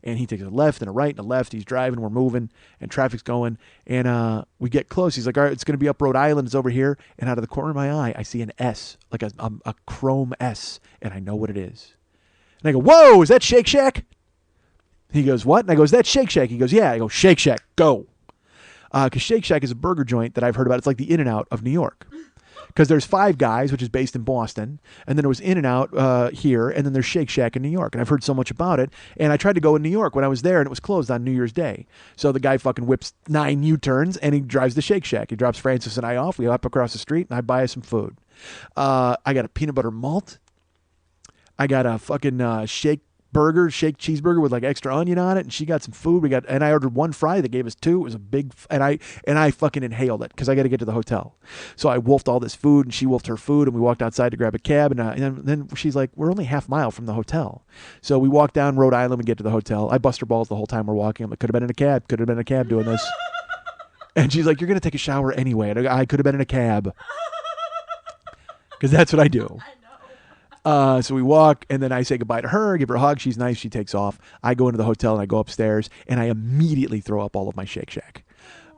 And he takes a left and a right and a left. He's driving, we're moving, and traffic's going. And we get close. He's like, all right, it's going to be up Rhode Island. It's over here. And out of the corner of my eye, I see an S, like a chrome S, and I know what it is. And I go, whoa, is that Shake Shack? He goes, what? And I go, is that Shake Shack? He goes, yeah. I go, Shake Shack, go. Because Shake Shack is a burger joint that I've heard about. It's like the In-N-Out of New York. Because there's Five Guys, which is based in Boston, and then there was In-N-Out here, and then there's Shake Shack in New York. And I've heard so much about it. And I tried to go in New York when I was there, and it was closed on New Year's Day. So the guy fucking whips 9 U-turns, and he drives to Shake Shack. He drops Frances and I off. We hop across the street, and I buy us some food. I got a peanut butter malt. I got a fucking shake cheeseburger with like extra onion on it, and she got some food. And I ordered 1 fry. They gave us 2. It was a big, and I fucking inhaled it because I got to get to the hotel. So I wolfed all this food, and she wolfed her food, and we walked outside to grab a cab. And then she's like, we're only half mile from the hotel. So we walk down Rhode Island and get to the hotel. I bust her balls the whole time we're walking. I'm like, could have been in a cab. Could have been in a cab doing this. And she's like, you're gonna take a shower anyway. And I could have been in a cab because that's what I do. So we walk, and then I say goodbye to her, give her a hug. She's nice. She takes off. I go into the hotel, and I go upstairs, and I immediately throw up all of my Shake Shack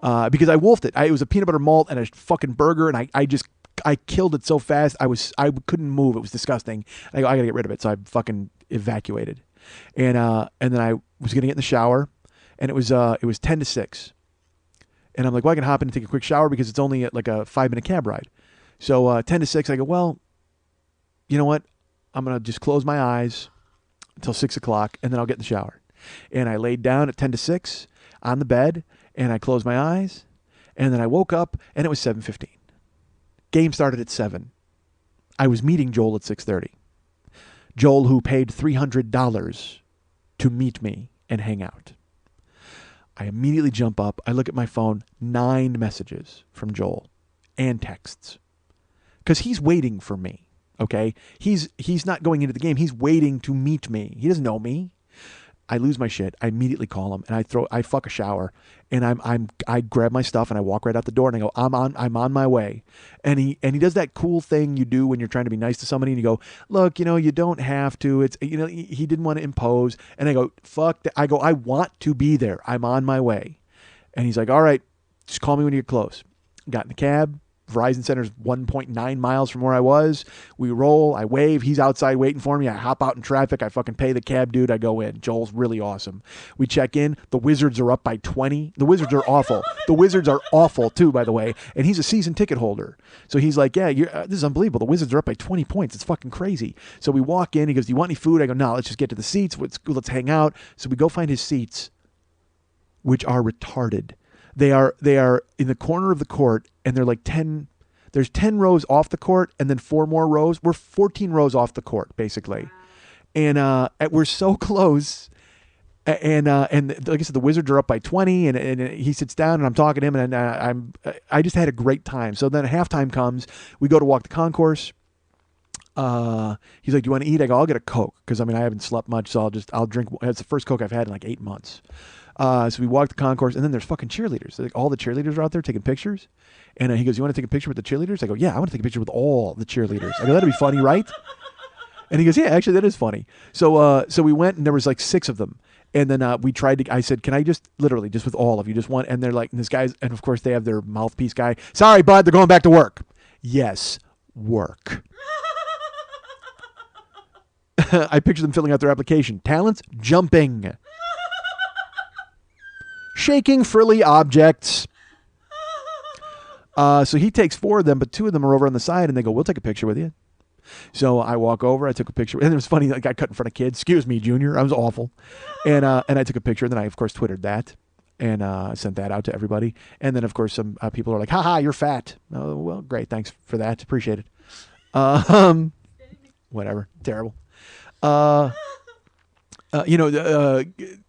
because I wolfed it. It was a peanut butter malt and a fucking burger, and I killed it so fast. I couldn't move. It was disgusting. I go, I got to get rid of it. So I fucking evacuated. And then I was going to get in the shower, and it was 10 to 6. And I'm like, well, I can hop in and take a quick shower because it's only like a 5-minute cab ride. So 10 to 6, I go, well, you know what? I'm going to just close my eyes until 6 o'clock, and then I'll get in the shower. And I laid down at 10 to 6 on the bed, and I closed my eyes, and then I woke up, and it was 7:15. Game started at 7. I was meeting Joel at 6:30. Joel, who paid $300 to meet me and hang out. I immediately jump up. I look at my phone, 9 messages from Joel and texts. Because he's waiting for me, okay? He's not going into the game. He's waiting to meet me. He doesn't know me. I lose my shit. I immediately call him, and I fuck a shower, and I grab my stuff, and I walk right out the door, and I go, I'm on my way. And he does that cool thing you do when you're trying to be nice to somebody, and you go, look, you don't have to. It's, he didn't want to impose. And I go, fuck that. I go, I want to be there. I'm on my way. And he's like, all right, just call me when you get close. Got in the cab. Verizon Center's 1.9 miles from where I was. We roll. I wave. He's outside waiting for me. I hop out in traffic. I fucking pay the cab dude. I go in. Joel's really awesome. We check in. The Wizards are up by 20. The Wizards are awful. The Wizards are awful too, by the way. And he's a season ticket holder. So he's like, yeah, this is unbelievable. The Wizards are up by 20 points. It's fucking crazy. So we walk in. He goes, do you want any food? I go, no, let's just get to the seats. Let's hang out. So we go find his seats, which are retarded. They are in the corner of the court, and they're like 10. There's 10 rows off the court, and then 4 more rows. We're 14 rows off the court, basically, and we're so close. And like I said, the Wizards are up by 20, and he sits down, and I'm talking to him, and I just had a great time. So then halftime comes, we go to walk the concourse. He's like, do you want to eat? I go, I'll get a Coke, because I haven't slept much, so I'll drink. It's the first Coke I've had in like 8 months. So we walk the concourse, and then there's fucking cheerleaders. Like, all the cheerleaders are out there taking pictures. And he goes, you want to take a picture with the cheerleaders? I go, yeah, I want to take a picture with all the cheerleaders. I go, that'd be funny, right? And he goes, yeah, actually, that is funny. So we went, and there was like 6 of them. And then we tried to, I said, can I just literally, just with all of you, just one? And they're like, and this guy's, and of course they have their mouthpiece guy. Sorry, bud, they're going back to work. Yes, work. I picture them filling out their application. Talents, jumping. Shaking frilly objects. So he takes 4 of them, but 2 of them are over on the side, and they go, we'll take a picture with you. So I walk over, I took a picture, and it was funny, I got cut in front of kids. Excuse me, Junior, I was awful. And I took a picture, and then I, of course, Twittered that, and sent that out to everybody. And then, of course, some people are like, haha, you're fat. Oh, well, great, thanks for that, appreciate it. Whatever, terrible.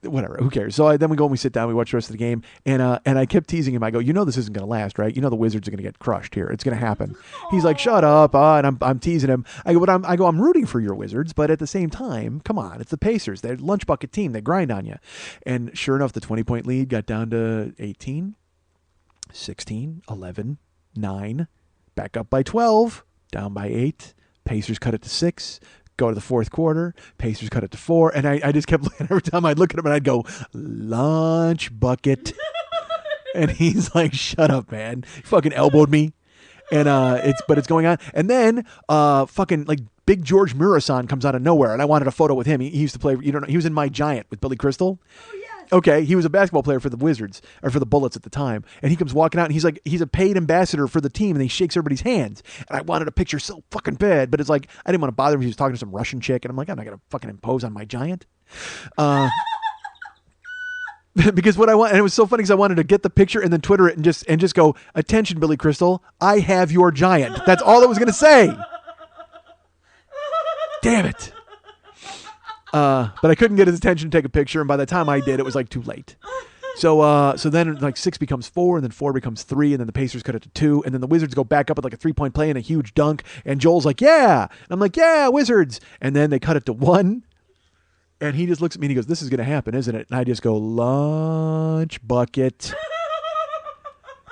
Whatever, who cares? So then we go and we sit down, we watch the rest of the game, and I kept teasing him. I go, this isn't going to last, right? The Wizards are going to get crushed here. It's going to happen. He's like, shut up, and I'm teasing him. I go, I'm rooting for your Wizards, but at the same time, come on, it's the Pacers. They're a lunch bucket team. They grind on you. And sure enough, the 20-point lead got down to 18, 16, 11, 9, back up by 12, down by 8. Pacers cut it to 6. Go to the fourth quarter, Pacers cut it to 4, and I just kept looking. Every time I'd look at him, and I'd go, lunch bucket. And he's like, shut up, man. He fucking elbowed me. And it's going on. And then fucking like Big George Murasan comes out of nowhere, and I wanted a photo with him. He used to play, he was in My Giant with Billy Crystal. Oh, yes. Okay, he was a basketball player for the Wizards, or for the Bullets at the time. And he comes walking out, and he's like, he's a paid ambassador for the team, and he shakes everybody's hands. And I wanted a picture so fucking bad, but it's like, I didn't want to bother him. He was talking to some Russian chick, and I'm like, I'm not going to fucking impose on My Giant. Because what I want, and it was so funny because I wanted to get the picture and then Twitter it and just go, attention, Billy Crystal, I have your giant. That's all I was going to say. Damn it. But I couldn't get his attention to take a picture, and by the time I did, it was like too late. So then like 6 becomes 4, and then 4 becomes 3, and then the Pacers cut it to 2, and then the Wizards go back up with like a 3-point play and a huge dunk, and Joel's like, yeah. And I'm like, yeah, Wizards. And then they cut it to 1, and he just looks at me and he goes, this is going to happen, isn't it? And I just go, lunch bucket.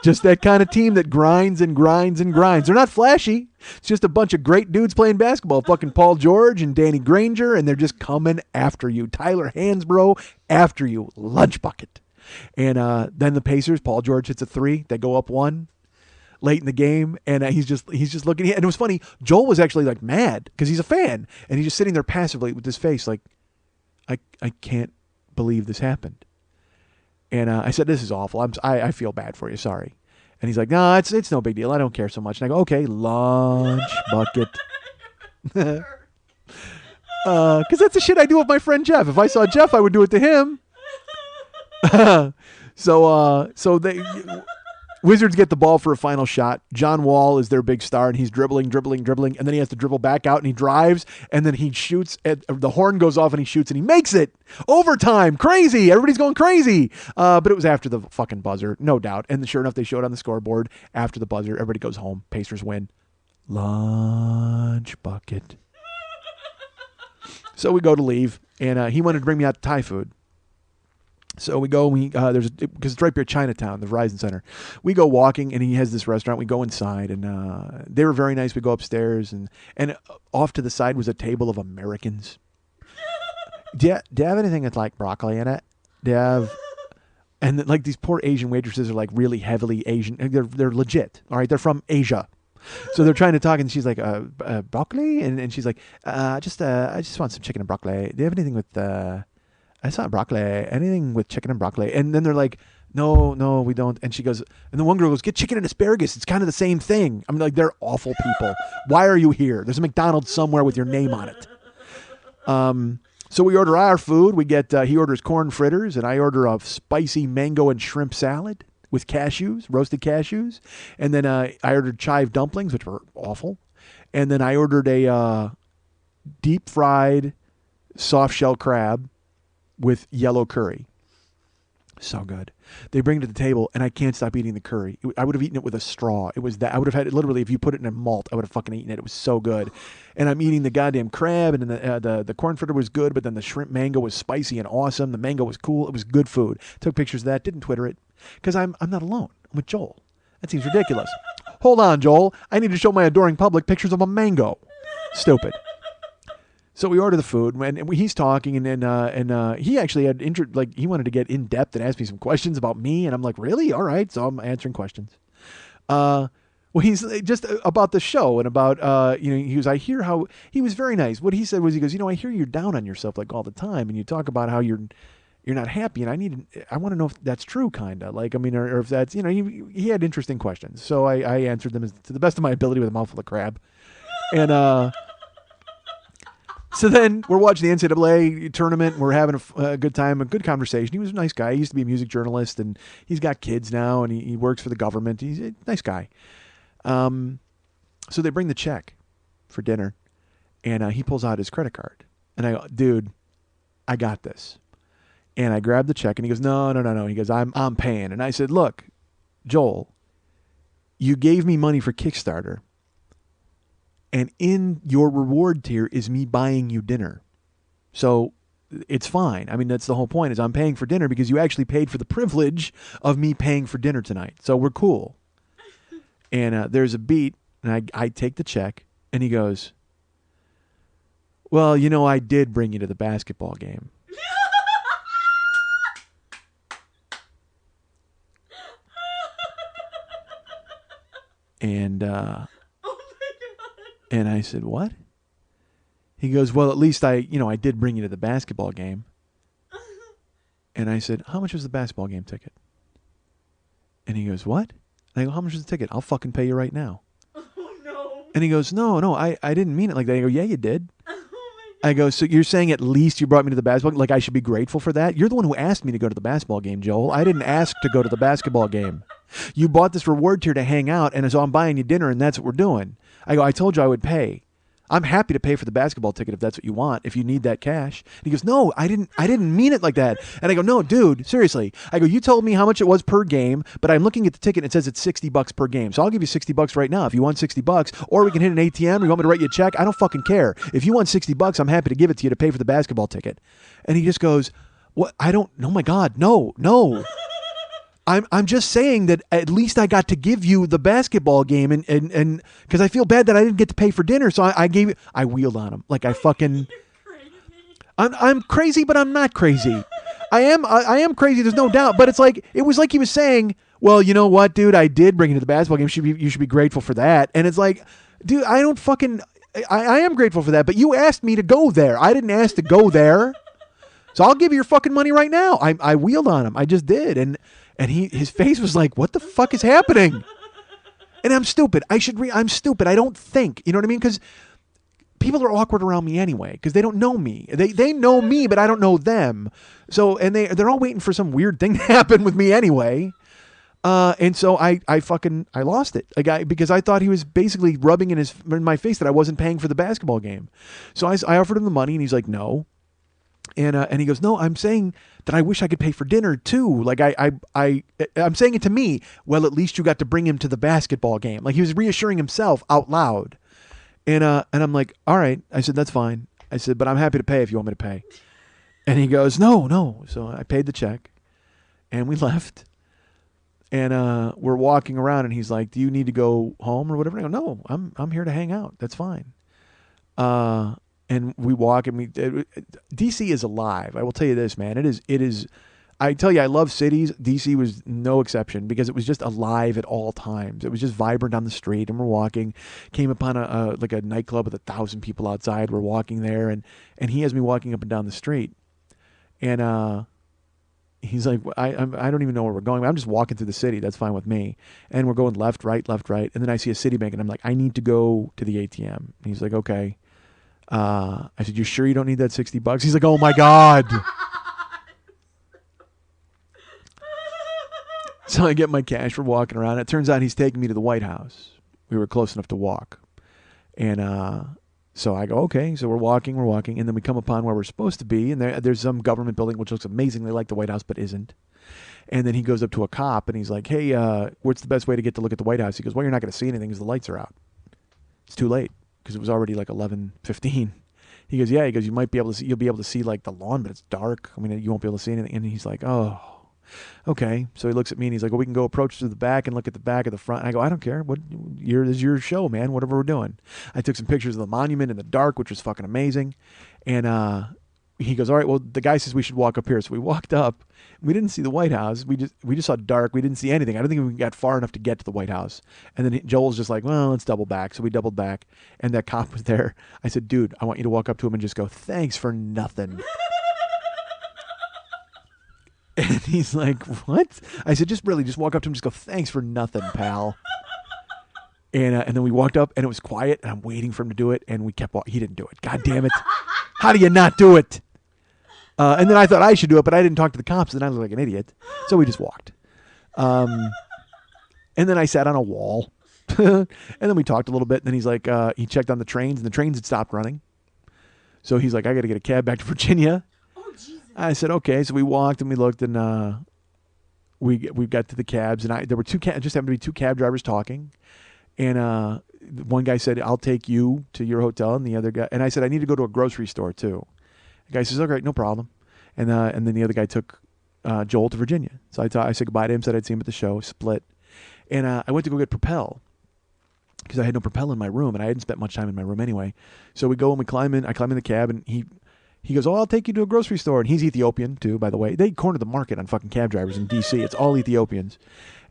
Just that kind of team that grinds and grinds and grinds. They're not flashy. It's just a bunch of great dudes playing basketball. Fucking Paul George and Danny Granger, and they're just coming after you. Tyler Hansbrough after you. Lunch bucket. And then the Pacers, Paul George hits a 3. They go up 1 late in the game, and he's just looking. And it was funny. Joel was actually like mad because he's a fan, and he's just sitting there passively with his face like, I can't believe this happened. And I said, this is awful. I feel bad for you. Sorry. And he's like, no, it's no big deal. I don't care so much. And I go, okay, lunch bucket. Because that's the shit I do with my friend Jeff. If I saw Jeff, I would do it to him. So they Wizards get the ball for a final shot. John Wall is their big star, and he's dribbling, and then he has to dribble back out, and he drives, and then he shoots. The horn goes off, and he shoots, and he makes it. Overtime. Crazy. Everybody's going crazy. But it was after the fucking buzzer, no doubt. And sure enough, they showed on the scoreboard after the buzzer. Everybody goes home. Pacers win. Lunch bucket. So we go to leave, and he wanted to bring me out to Thai food. So we go, because it's right here Chinatown, the Verizon Center. We go walking, and he has this restaurant. We go inside, and they were very nice. We go upstairs, and off to the side was a table of Americans. Do you have anything that's like broccoli in it? Do you have... And like these poor Asian waitresses are like really heavily Asian. They're legit, all right? They're from Asia. So they're trying to talk, and she's like, broccoli? And she's like, I just want some chicken and broccoli. Do you have anything with... I saw broccoli. Anything with chicken and broccoli? And then they're like, no, we don't. And she goes, and the one girl goes, get chicken and asparagus. It's kind of the same thing. I mean, like, they're awful people. Why are you here? There's a McDonald's somewhere with your name on it. So we order our food. We get, he orders corn fritters, and I order a spicy mango and shrimp salad with cashews, roasted cashews. And then I ordered chive dumplings, which were awful. And then I ordered a deep fried soft shell crab with yellow curry. So good. They bring it to the table, and I can't stop eating the curry. I would have eaten it with a straw. It was that. I would have had it literally, if you put it in a malt, I would have fucking eaten it. It was so good. And I'm eating the goddamn crab, and then the corn fritter was good, but then the shrimp mango was spicy and awesome. The mango was cool. It was good food. Took pictures of that. Didn't Twitter it. Because I'm not alone. I'm with Joel. That seems ridiculous. Hold on, Joel. I need to show my adoring public pictures of a mango. Stupid. So we order the food, and he's talking, and he actually had he wanted to get in depth and ask me some questions about me, and I'm like, really? All right. So I'm answering questions. Well, he's just about the show and about I hear how he was very nice. What he said was, he goes, I hear you're down on yourself like all the time, and you talk about how you're not happy, and I want to know if that's true, kind of like, I mean, or if that's, he had interesting questions. So I answered them to the best of my ability with a mouthful of crab, and so then we're watching the NCAA tournament, and we're having a good time, a good conversation. He was a nice guy. He used to be a music journalist, and he's got kids now, and he works for the government. He's a nice guy. So they bring the check for dinner, and he pulls out his credit card. And I go, dude, I got this. And I grabbed the check, and he goes, no. He goes, I'm paying. And I said, look, Joel, you gave me money for Kickstarter. And in your reward tier is me buying you dinner. So it's fine. I mean, that's the whole point, is I'm paying for dinner because you actually paid for the privilege of me paying for dinner tonight. So we're cool. And there's a beat, and I take the check, and he goes, well, I did bring you to the basketball game. And and I said, what? He goes, well, at least I did bring you to the basketball game. And I said, how much was the basketball game ticket? And he goes, what? And I go, how much is the ticket? I'll fucking pay you right now. Oh, no. And he goes, no, I didn't mean it like that. I go, yeah, you did. I go, so you're saying at least you brought me to the basketball game? Like I should be grateful for that? You're the one who asked me to go to the basketball game, Joel. I didn't ask to go to the basketball game. You bought this reward tier to hang out, and so I'm buying you dinner, and that's what we're doing. I go, I told you I would pay. I'm happy to pay for the basketball ticket if that's what you want, if you need that cash. And he goes, no, I didn't mean it like that. And I go, no, dude, seriously. I go, you told me how much it was per game, but I'm looking at the ticket and it says it's $60 per game. So I'll give you $60 right now if you want $60, or we can hit an ATM, or you want me to write you a check. I don't fucking care. If you want $60, I'm happy to give it to you to pay for the basketball ticket. And he just goes, what? Oh my God, no. I'm just saying that at least I got to give you the basketball game, and because I feel bad that I didn't get to pay for dinner, so I wheeled on him like I fucking. I'm crazy, but I'm not crazy. I am crazy. There's no doubt, but it was like he was saying, well, you know what, dude, I did bring you to the basketball game. You should be grateful for that. And it's like, dude, I don't fucking. I am grateful for that, but you asked me to go there. I didn't ask to go there. So I'll give you your fucking money right now. I wheeled on him. I just did. And his face was like, what the fuck is happening? And I'm stupid. I'm stupid. I don't think. You know what I mean? Because people are awkward around me anyway because they don't know me. They know me, but I don't know them. So, and they're all waiting for some weird thing to happen with me anyway. And so I lost it. Because I thought he was basically rubbing in my face that I wasn't paying for the basketball game. So I offered him the money and he's like, no. And he goes, no, I'm saying that I wish I could pay for dinner too. Like I'm saying it to me. Well, at least you got to bring him to the basketball game. Like he was reassuring himself out loud. And I'm like, all right. I said, that's fine. I said, but I'm happy to pay if you want me to pay. And he goes, no. So I paid the check and we left. And we're walking around and he's like, do you need to go home or whatever? I go, no, I'm here to hang out. That's fine. And we walk and DC is alive. I will tell you this, man. It is. I tell you, I love cities. DC was no exception because it was just alive at all times. It was just vibrant on the street, and we're walking. Came upon a nightclub with 1,000 people outside. We're walking there, and he has me walking up and down the street, and he's like, I don't even know where we're going. I'm just walking through the city. That's fine with me. And we're going left, right, and then I see a Citibank, and I'm like, I need to go to the ATM. And he's like, okay. I said, you sure you don't need that $60? He's like, oh my God. So I get my cash. We're walking around. It turns out he's taking me to the White House. We were close enough to walk. And so I go, okay. So we're walking. And then we come upon where we're supposed to be. And there's some government building which looks amazingly like the White House but isn't. And then he goes up to a cop and he's like, hey, what's the best way to get to look at the White House? He goes, well, you're not going to see anything because the lights are out. It's too late because it was already like 11:15. He goes, yeah. He goes, you'll be able to see like the lawn, but it's dark. I mean, you won't be able to see anything. And he's like, oh. Okay, so he looks at me and he's like, well, we can go approach to the back and look at the back of the front. And I go, I don't care. This is your show, man, whatever we're doing. I took some pictures of the monument in the dark, which was fucking amazing. And he goes, all right, well, the guy says we should walk up here. So we walked up. We didn't see the White House. We just saw dark. We didn't see anything. I don't think we got far enough to get to the White House. And then Joel's just like, well, let's double back. So we doubled back, and that cop was there. I said, dude, I want you to walk up to him and just go, thanks for nothing. And he's like, what? I said, just walk up to him and just go, thanks for nothing, pal. And then we walked up, and it was quiet, and I'm waiting for him to do it, and we kept walking. He didn't do it. God damn it. How do you not do it? And then I thought I should do it, but I didn't talk to the cops, and I looked like an idiot. So we just walked. And then I sat on a wall. And then we talked a little bit, and then he's like, he checked on the trains, and the trains had stopped running. So he's like, I got to get a cab back to Virginia. I said, okay. So we walked and we looked and we got to the cabs and there were just happened to be two cab drivers talking. And one guy said, I'll take you to your hotel. And the other guy, and I said, I need to go to a grocery store too. The guy says, okay, no problem. And then the other guy took Joel to Virginia. So I said goodbye to him, said I'd see him at the show, split. And I went to go get Propel because I had no Propel in my room and I hadn't spent much time in my room anyway. So we go and we climb in. I climb in the cab and he goes, oh, I'll take you to a grocery store. And he's Ethiopian, too, by the way. They cornered the market on fucking cab drivers in D.C. It's all Ethiopians.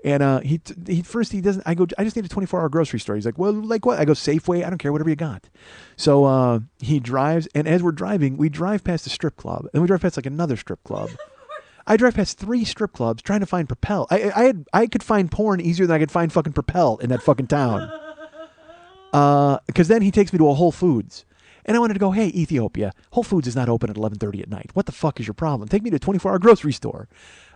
And he doesn't, I go, I just need a 24-hour grocery store. He's like, well, like what? I go, Safeway. I don't care, whatever you got. So he drives, and as we're driving, we drive past a strip club. And we drive past like another strip club. I drive past 3 strip clubs trying to find Propel. I could find porn easier than I could find fucking Propel in that fucking town. Because then he takes me to a Whole Foods. And I wanted to go, hey, Ethiopia, Whole Foods is not open at 11:30 at night. What the fuck is your problem? Take me to a 24-hour grocery store.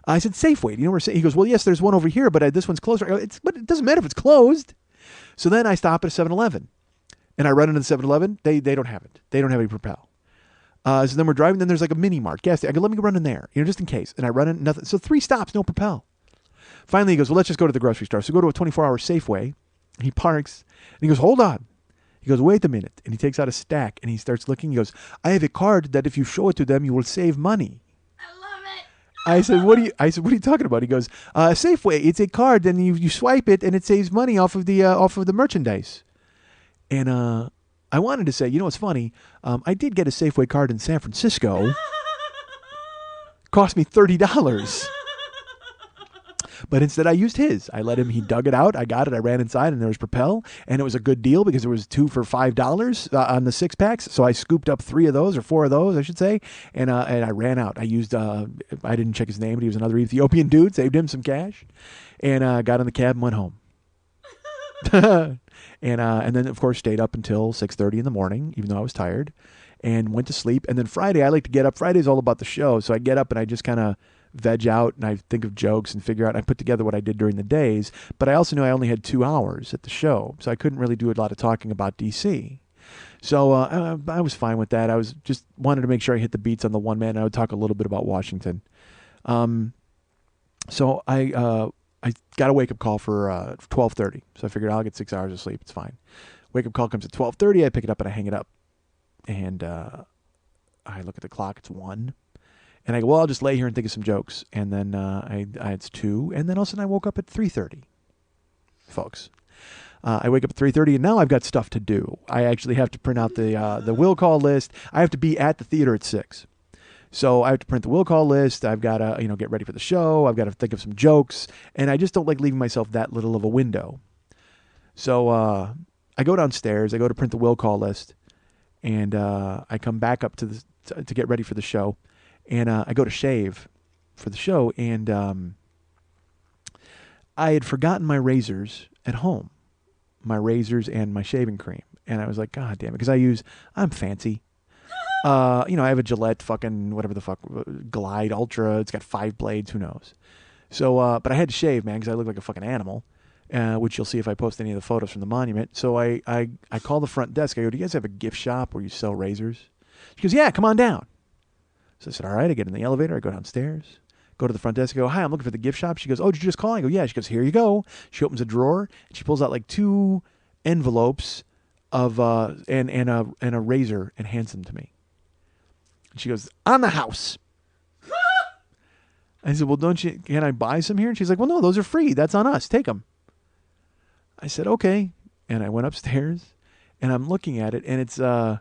I said, Safeway. Do you know where? He goes, well, yes, there's one over here, but this one's closed. But it doesn't matter if it's closed. So then I stop at a 7-Eleven. And I run into the 7-Eleven. They don't have it. They don't have any Propel. So then we're driving. Then there's like a mini mart. Gas station. I go, let me go run in there, just in case. And I run in, nothing. So 3 stops, no Propel. Finally, he goes, well, let's just go to the grocery store. So go to a 24-hour Safeway. He parks. And he goes, hold on. He goes, wait a minute. And he takes out a stack and he starts looking. He goes, I have a card that if you show it to them, you will save money. I love it. I said, what are you talking about? He goes, Safeway, it's a card. Then you swipe it and it saves money off of the merchandise. And I wanted to say, it's funny. I did get a Safeway card in San Francisco. Cost me $30. But instead I used his. I let him, he dug it out. I got it. I ran inside and there was Propel, and it was a good deal because it was 2 for $5 on the 6-packs. So I scooped up 3 of those, or 4 of those, I should say. And I ran out. I used, I didn't check his name, but he was another Ethiopian dude, saved him some cash, and got in the cab and went home. And then of course stayed up until 6:30 in the morning, even though I was tired, and went to sleep. And then Friday, I like to get up. Friday's all about the show, so I get up and I just kind of veg out and I think of jokes and figure out. And I put together what I did during the days, but I also knew I only had 2 hours at the show, so I couldn't really do a lot of talking about DC. So I was fine with that. I was just wanted to make sure I hit the beats on the one man. And I would talk a little bit about Washington. So I got a wake-up call for 12:30. So I figured I'll get 6 hours of sleep. It's fine. Wake-up call comes at 12:30. I pick it up and I hang it up. And I look at the clock. It's 1. And I go, well, I'll just lay here and think of some jokes. And then it's 2. And then all of a sudden I woke up at 3:30, folks. I wake up at 3:30, and now I've got stuff to do. I actually have to print out the will call list. I have to be at the theater at 6. So I have to print the will call list. I've got to, get ready for the show. I've got to think of some jokes, and I just don't like leaving myself that little of a window. So I go downstairs. I go to print the will call list, and I come back up to get ready for the show, and I go to shave for the show, and I had forgotten my razors at home, my razors and my shaving cream, and I was like, God damn it, because I'm fancy. I have a Gillette fucking whatever the fuck Glide Ultra. It's got 5 blades. Who knows? So, but I had to shave, man, because I look like a fucking animal, which you'll see if I post any of the photos from the monument. So I call the front desk. I go, do you guys have a gift shop where you sell razors? She goes, yeah, come on down. So I said, all right. I get in the elevator. I go downstairs. Go to the front desk. I go, hi, I'm looking for the gift shop. She goes, oh, did you just call? I go, yeah. She goes, here you go. She opens a drawer and she pulls out like 2 envelopes of and a razor and hands them to me. She goes, on the house. I said, well, can I buy some here? And she's like, well, no, those are free. That's on us. Take them. I said, okay. And I went upstairs and I'm looking at it, and it's, the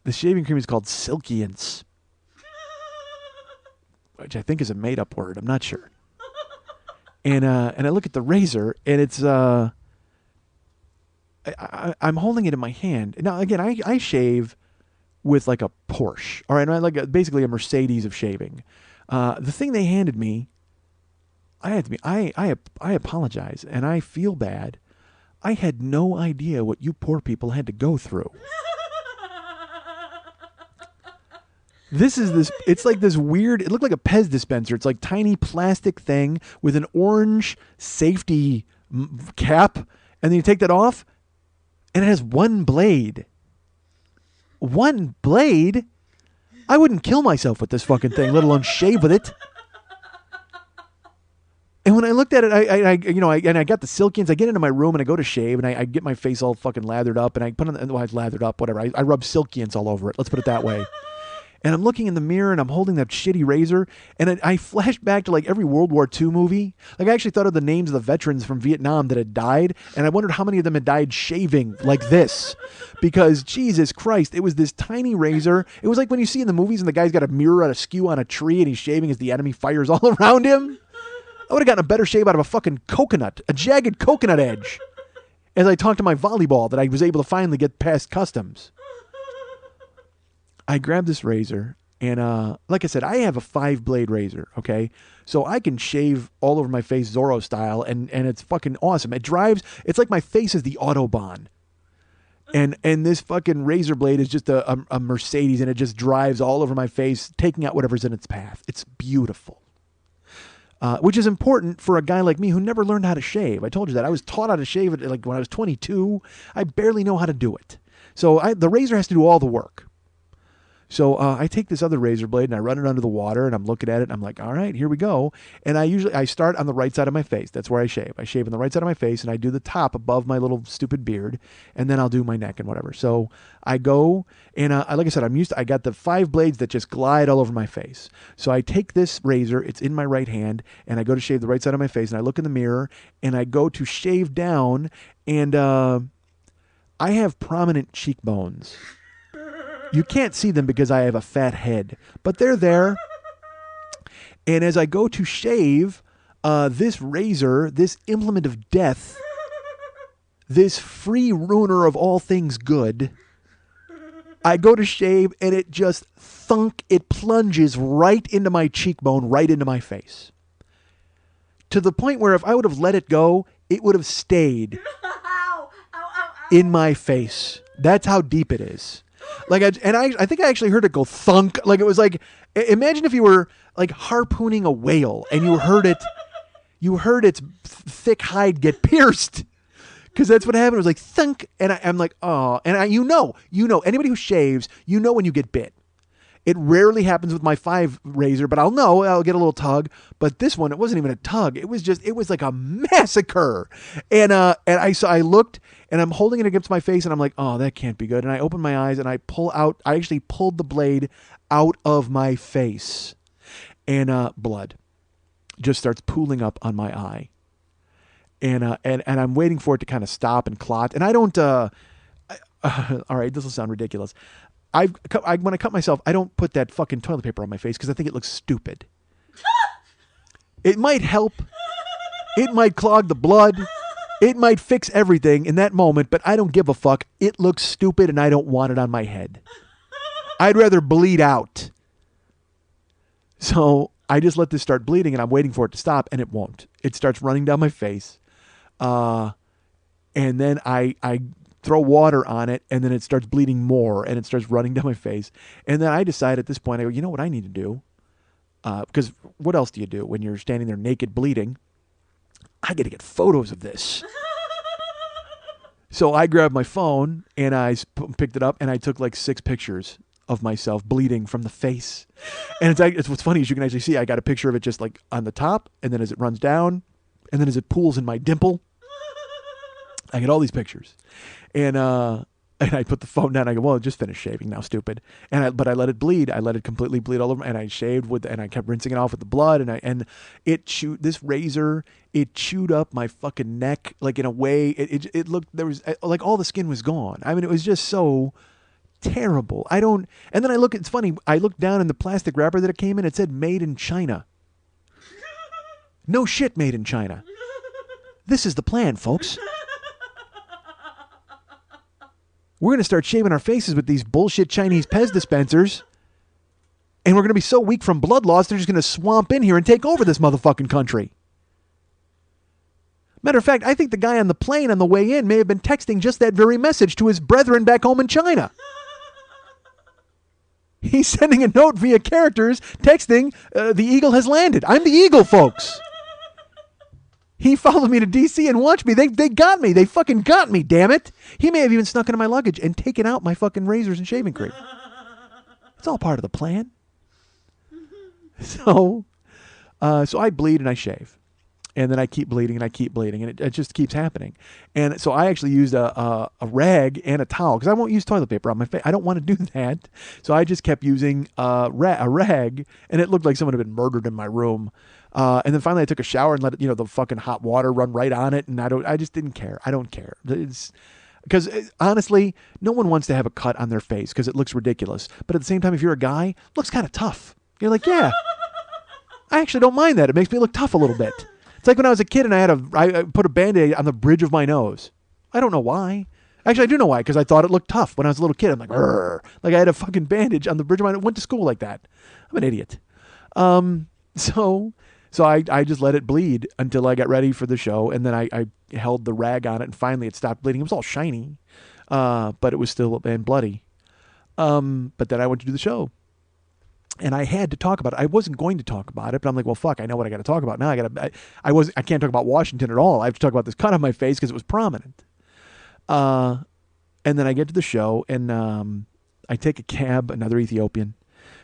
shaving cream is called Silkience, which I think is a made up word. I'm not sure. And I look at the razor, and it's, I'm holding it in my hand. Now, again, I shave with like a Porsche, all right, like basically a Mercedes of shaving. The thing they handed me, I apologize, and I feel bad. I had no idea what you poor people had to go through. It's like this weird, it looked like a Pez dispenser. It's like tiny plastic thing with an orange safety cap, and then you take that off, and it has 1 blade. 1 blade? I wouldn't kill myself with this fucking thing, let alone shave with it. And when I looked at it, I got the Silkience. I get into my room and I go to shave, and I get my face all fucking lathered up, and I put on I lathered up, whatever. I rub Silkience all over it. Let's put it that way. And I'm looking in the mirror, and I'm holding that shitty razor, and I flashed back to like every World War II movie. Like I actually thought of the names of the veterans from Vietnam that had died, and I wondered how many of them had died shaving like this. Because Jesus Christ, it was this tiny razor. It was like when you see in the movies and the guy's got a mirror at askew on a tree and he's shaving as the enemy fires all around him. I would have gotten a better shave out of a fucking coconut, a jagged coconut edge, as I talked to my volleyball that I was able to finally get past customs. I grabbed this razor, and like I said, I have a 5-blade razor, okay? So I can shave all over my face Zorro style, and it's fucking awesome. It's like my face is the Autobahn. And this fucking razor blade is just a Mercedes, and it just drives all over my face, taking out whatever's in its path. It's beautiful. Which is important for a guy like me who never learned how to shave. I told you that. I was taught how to shave like when I was 22. I barely know how to do it. So the razor has to do all the work. So I take this other razor blade and I run it under the water, and I'm looking at it and I'm like, all right, here we go. And I start on the right side of my face. That's where I shave. I shave on the right side of my face, and I do the top above my little stupid beard, and then I'll do my neck and whatever. So I go, and like I said, I got the 5 blades that just glide all over my face. So I take this razor, it's in my right hand, and I go to shave the right side of my face, and I look in the mirror, and I go to shave down, and I have prominent cheekbones. You can't see them because I have a fat head, but they're there. And as I go to shave, this razor, this implement of death, this free ruiner of all things good, I go to shave and it just thunk, it plunges right into my cheekbone, right into my face. To the point where if I would have let it go, it would have stayed Ow, ow, ow, ow. in my face. That's how deep it is. Like, I think I actually heard it go thunk. Like, it was like, imagine if you were like harpooning a whale and you heard its thick hide get pierced. Because that's what happened. It was like thunk, and I'm like, oh, and you know, anybody who shaves, you know when you get bit. It rarely happens with my 5 razor, but I'll get a little tug. But this one, it wasn't even a tug. It was like a massacre. And I looked, and I'm holding it against my face, and I'm like, oh, that can't be good. And I open my eyes, and I actually pulled the blade out of my face, and blood just starts pooling up on my eye. And I'm waiting for it to kind of stop and clot. And I don't. All right, this will sound ridiculous. When I cut myself, I don't put that fucking toilet paper on my face because I think it looks stupid. It might help. It might clog the blood. It might fix everything in that moment, but I don't give a fuck. It looks stupid, and I don't want it on my head. I'd rather bleed out. So I just let this start bleeding, and I'm waiting for it to stop, and it won't. It starts running down my face. And then I throw water on it, and then it starts bleeding more, and it starts running down my face. And then I decide at this point, I go, you know what I need to do? Because what else do you do when you're standing there naked bleeding? I got to get photos of this. So I grabbed my phone, and I picked it up, and I took like 6 pictures of myself bleeding from the face. And it's what's funny is you can actually see I got a picture of it just like on the top, and then as it runs down, and then as it pools in my dimple. I get all these pictures. And I put the phone down. I go, well, just finish shaving now, stupid. But I let it bleed. I let it completely bleed all over. And I shaved and I kept rinsing it off with the blood. And this razor, it chewed up my fucking neck. Like in a way, it looked, there was like all the skin was gone. I mean, it was just so terrible. And then it's funny. I looked down in the plastic wrapper that it came in. It said made in China. No shit, made in China. This is the plan, folks. We're going to start shaving our faces with these bullshit Chinese Pez dispensers. And we're going to be so weak from blood loss, they're just going to swamp in here and take over this motherfucking country. Matter of fact, I think the guy on the plane on the way in may have been texting just that very message to his brethren back home in China. He's sending a note via characters, texting, the eagle has landed. I'm the eagle, folks. He followed me to D.C. and watched me. They got me. They fucking got me, damn it. He may have even snuck into my luggage and taken out my fucking razors and shaving cream. It's all part of the plan. So I bleed and I shave. And then I keep bleeding and I keep bleeding. And it just keeps happening. And so I actually used a rag and a towel because I won't use toilet paper on my face. I don't want to do that. So I just kept using a rag. And it looked like someone had been murdered in my room. And then finally I took a shower and let it, the fucking hot water run right on it. And I just didn't care. I don't care. Because honestly, no one wants to have a cut on their face because it looks ridiculous. But at the same time, if you're a guy, it looks kind of tough. You're like, yeah, I actually don't mind that. It makes me look tough a little bit. It's like when I was a kid and I put a Band-Aid on the bridge of my nose. I don't know why. Actually, I do know why, because I thought it looked tough when I was a little kid. I'm like, "Rrr." Like I had a fucking bandage on the bridge of my nose. I went to school like that. I'm an idiot. So I just let it bleed until I got ready for the show, and then I held the rag on it, and finally it stopped bleeding. It was all shiny, but it was still bloody. But then I went to do the show, and I had to talk about it. I wasn't going to talk about it, but I'm like, well, fuck, I know what I got to talk about now. I can't talk about Washington at all. I have to talk about this cut on my face because it was prominent. And then I get to the show, and I take a cab, another Ethiopian.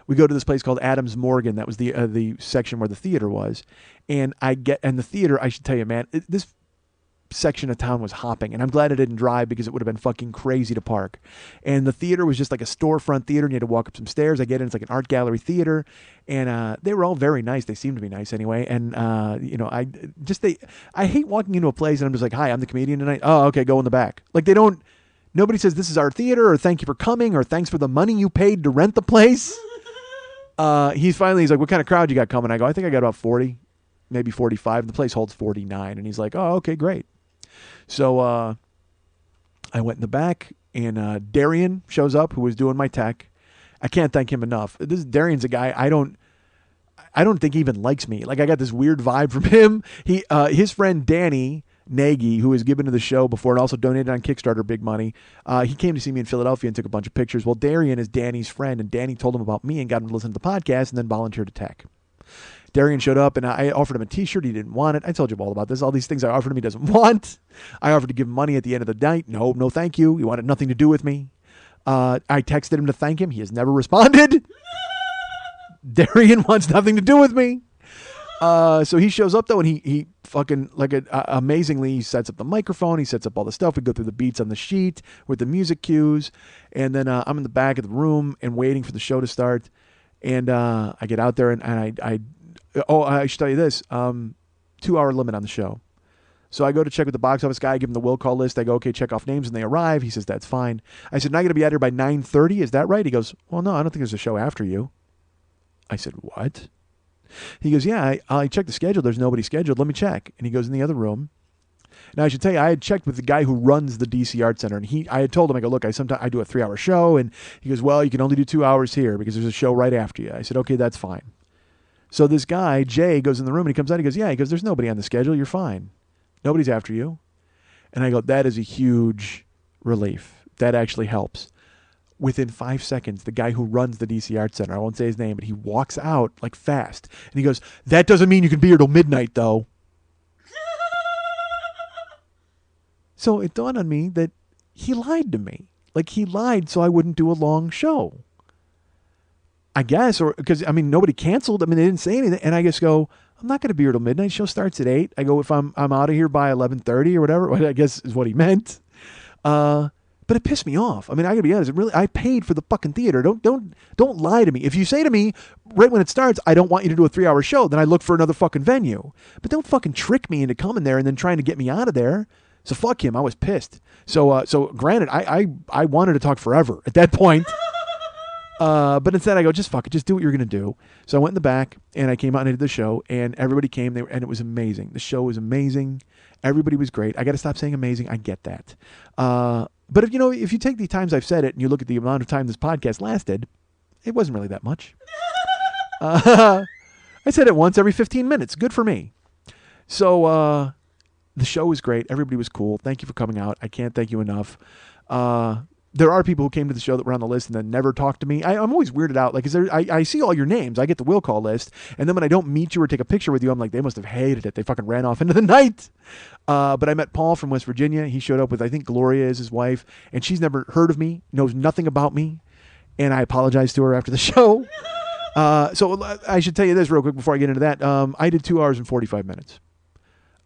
We go to this place called Adams Morgan. That was the section where the theater was. And the theater, I should tell you, man, this section of town was hopping. And I'm glad I didn't drive because it would have been fucking crazy to park. And the theater was just like a storefront theater, and you had to walk up some stairs. I get in, it's like an art gallery theater. And they were all very nice. They seemed to be nice anyway. And, I hate walking into a place and I'm just like, hi, I'm the comedian tonight. Oh, okay, go in the back. Like nobody says this is our theater or thank you for coming or thanks for the money you paid to rent the place. He's like, what kind of crowd you got coming? I go, I think I got about 40. maybe 45. The place holds 49. And he's like, oh, okay, great. So I went in the back, and Darian shows up, who was doing my tech. I can't thank him enough. Darian's a guy I don't think he even likes me. Like, I got this weird vibe from him. His friend Danny Nagy, who was given to the show before and also donated on Kickstarter big money, he came to see me in Philadelphia and took a bunch of pictures. Well, Darian is Danny's friend, and Danny told him about me and got him to listen to the podcast and then volunteered to tech. Darian showed up, and I offered him a T-shirt. He didn't want it. I told you all about this. All these things I offered him, he doesn't want. I offered to give him money at the end of the night. No, thank you. He wanted nothing to do with me. I texted him to thank him. He has never responded. Darian wants nothing to do with me. So he shows up, though, and he fucking, like, amazingly, he sets up the microphone. He sets up all the stuff. We go through the beats on the sheet with the music cues. And then I'm in the back of the room and waiting for the show to start. And I get out there, and I should tell you this, 2-hour limit on the show. So I go to check with the box office guy, I give him the will call list. I go, okay, check off names, and they arrive. He says, that's fine. I said, not going to be out here by 9:30. Is that right? He goes, well, no, I don't think there's a show after you. I said, what? He goes, yeah, I checked the schedule. There's nobody scheduled. Let me check. And he goes in the other room. Now, I should tell you, I had checked with the guy who runs the DC Art Center, and I had told him, I go, look, sometimes I do a 3-hour show, and he goes, well, you can only do 2 hours here because there's a show right after you. I said, okay, that's fine. So this guy, Jay, goes in the room, and he comes out, he goes, yeah, he goes, there's nobody on the schedule. You're fine. Nobody's after you. And I go, that is a huge relief. That actually helps. Within 5 seconds, the guy who runs the DC Art Center, I won't say his name, but he walks out like fast. And he goes, that doesn't mean you can be here till midnight, though. So it dawned on me that he lied to me. Like, he lied so I wouldn't do a long show. I guess, or because, I mean, nobody canceled. I mean, they didn't say anything. And I just go, I'm not going to be here till midnight. Show starts at 8. I go, if I'm out of here by 11:30 or whatever, I guess is what he meant. But it pissed me off. I mean, I gotta be honest. I paid for the fucking theater. Don't lie to me. If you say to me right when it starts, I don't want you to do a 3-hour show, then I look for another fucking venue. But don't fucking trick me into coming there and then trying to get me out of there. So fuck him. I was pissed. So granted, I wanted to talk forever at that point. But instead I go, just fuck it. Just do what you're going to do. So I went in the back and I came out and I did the show and everybody came there and it was amazing. The show was amazing. Everybody was great. I got to stop saying amazing. I get that. But if you take the times I've said it and you look at the amount of time this podcast lasted, it wasn't really that much. I said it once every 15 minutes. Good for me. So, the show was great. Everybody was cool. Thank you for coming out. I can't thank you enough. There are people who came to the show that were on the list and then never talked to me. I'm always weirded out. Like, I see all your names. I get the will call list. And then when I don't meet you or take a picture with you, I'm like, they must have hated it. They fucking ran off into the night. But I met Paul from West Virginia. He showed up with, I think, Gloria is his wife. And she's never heard of me, knows nothing about me. And I apologized to her after the show. So I should tell you this real quick before I get into that. I did 2 hours and 45 minutes.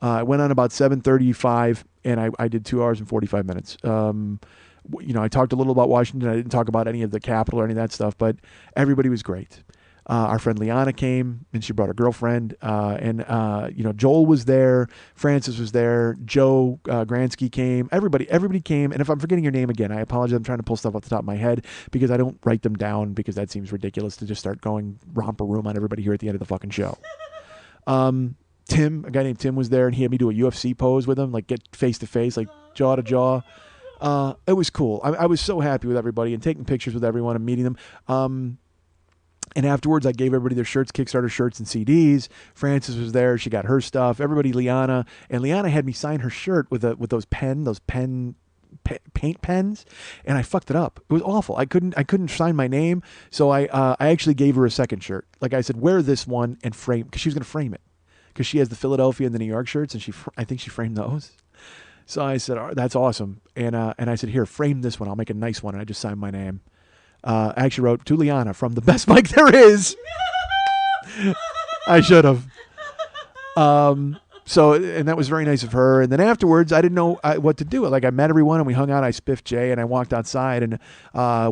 I went on about 7:35, and I did 2 hours and 45 minutes. I talked a little about Washington. I didn't talk about any of the Capitol or any of that stuff, but everybody was great. Our friend Liana came, and she brought her girlfriend. Joel was there. Francis was there. Joe Gransky came. Everybody came. And if I'm forgetting your name again, I apologize. I'm trying to pull stuff off the top of my head because I don't write them down because that seems ridiculous to just start going romper room on everybody here at the end of the fucking show. Tim, a guy named Tim was there, and he had me do a UFC pose with him, like get face to face, like jaw to jaw. It was cool. I was so happy with everybody and taking pictures with everyone and meeting them. And afterwards, I gave everybody their shirts, Kickstarter shirts and CDs. Frances was there. She got her stuff. Everybody, Liana. And Liana had me sign her shirt with those paint pens, and I fucked it up. It was awful. I couldn't sign my name, so I actually gave her a second shirt. Like I said, wear this one and frame, because she was going to frame it. Because she has the Philadelphia and the New York shirts, and I think she framed those. So I said, oh, that's awesome. And I said, here, frame this one. I'll make a nice one. And I just signed my name. I actually wrote, to Liana, from the best mic there is. I should have. So, and that was very nice of her. And then afterwards, I didn't know what to do. Like, I met everyone, and we hung out. I spiffed Jay, and I walked outside. And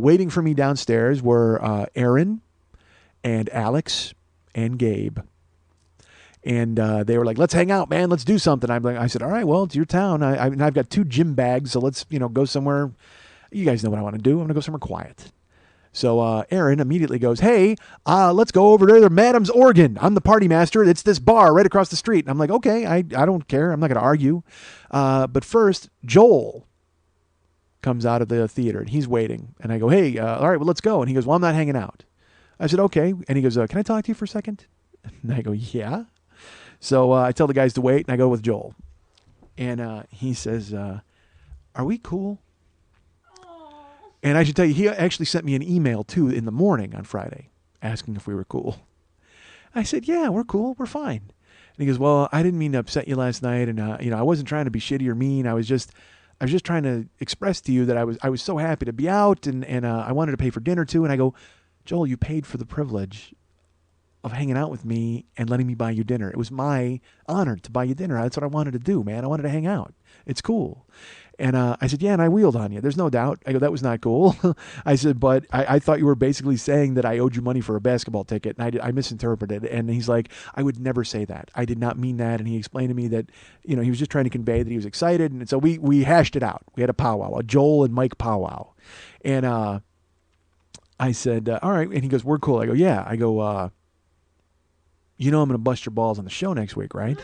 waiting for me downstairs were Aaron and Alex and Gabe. And they were like, let's hang out, man. Let's do something. I said, all right, well, it's your town. I've got 2 gym bags, so let's go somewhere. You guys know what I want to do. I'm going to go somewhere quiet. So Aaron immediately goes, hey, let's go over to Madam's Organ. I'm the party master. It's this bar right across the street. And I'm like, okay, I don't care. I'm not going to argue. But first, Joel comes out of the theater and he's waiting. And I go, hey, all right, well, let's go. And he goes, well, I'm not hanging out. I said, okay. And he goes, can I talk to you for a second? And I go, yeah. So I tell the guys to wait and I go with Joel. And he says, are we cool? And I should tell you, he actually sent me an email too in the morning on Friday asking if we were cool. I said, yeah, we're cool. We're fine. And he goes, well, I didn't mean to upset you last night. And, I wasn't trying to be shitty or mean. I was just trying to express to you that I was so happy to be out and I wanted to pay for dinner too. And I go, Joel, you paid for the privilege of hanging out with me and letting me buy you dinner. It was my honor to buy you dinner. That's what I wanted to do, man. I wanted to hang out. It's cool. And I said, yeah, and I wheeled on you. There's no doubt. I go, that was not cool. I said, but I thought you were basically saying that I owed you money for a basketball ticket, and I misinterpreted. And he's like, I would never say that. I did not mean that. And he explained to me that, he was just trying to convey that he was excited. And so we hashed it out. We had a powwow, a Joel and Mike powwow. And I said, all right. And he goes, we're cool. I go, yeah. I go, I'm going to bust your balls on the show next week, right?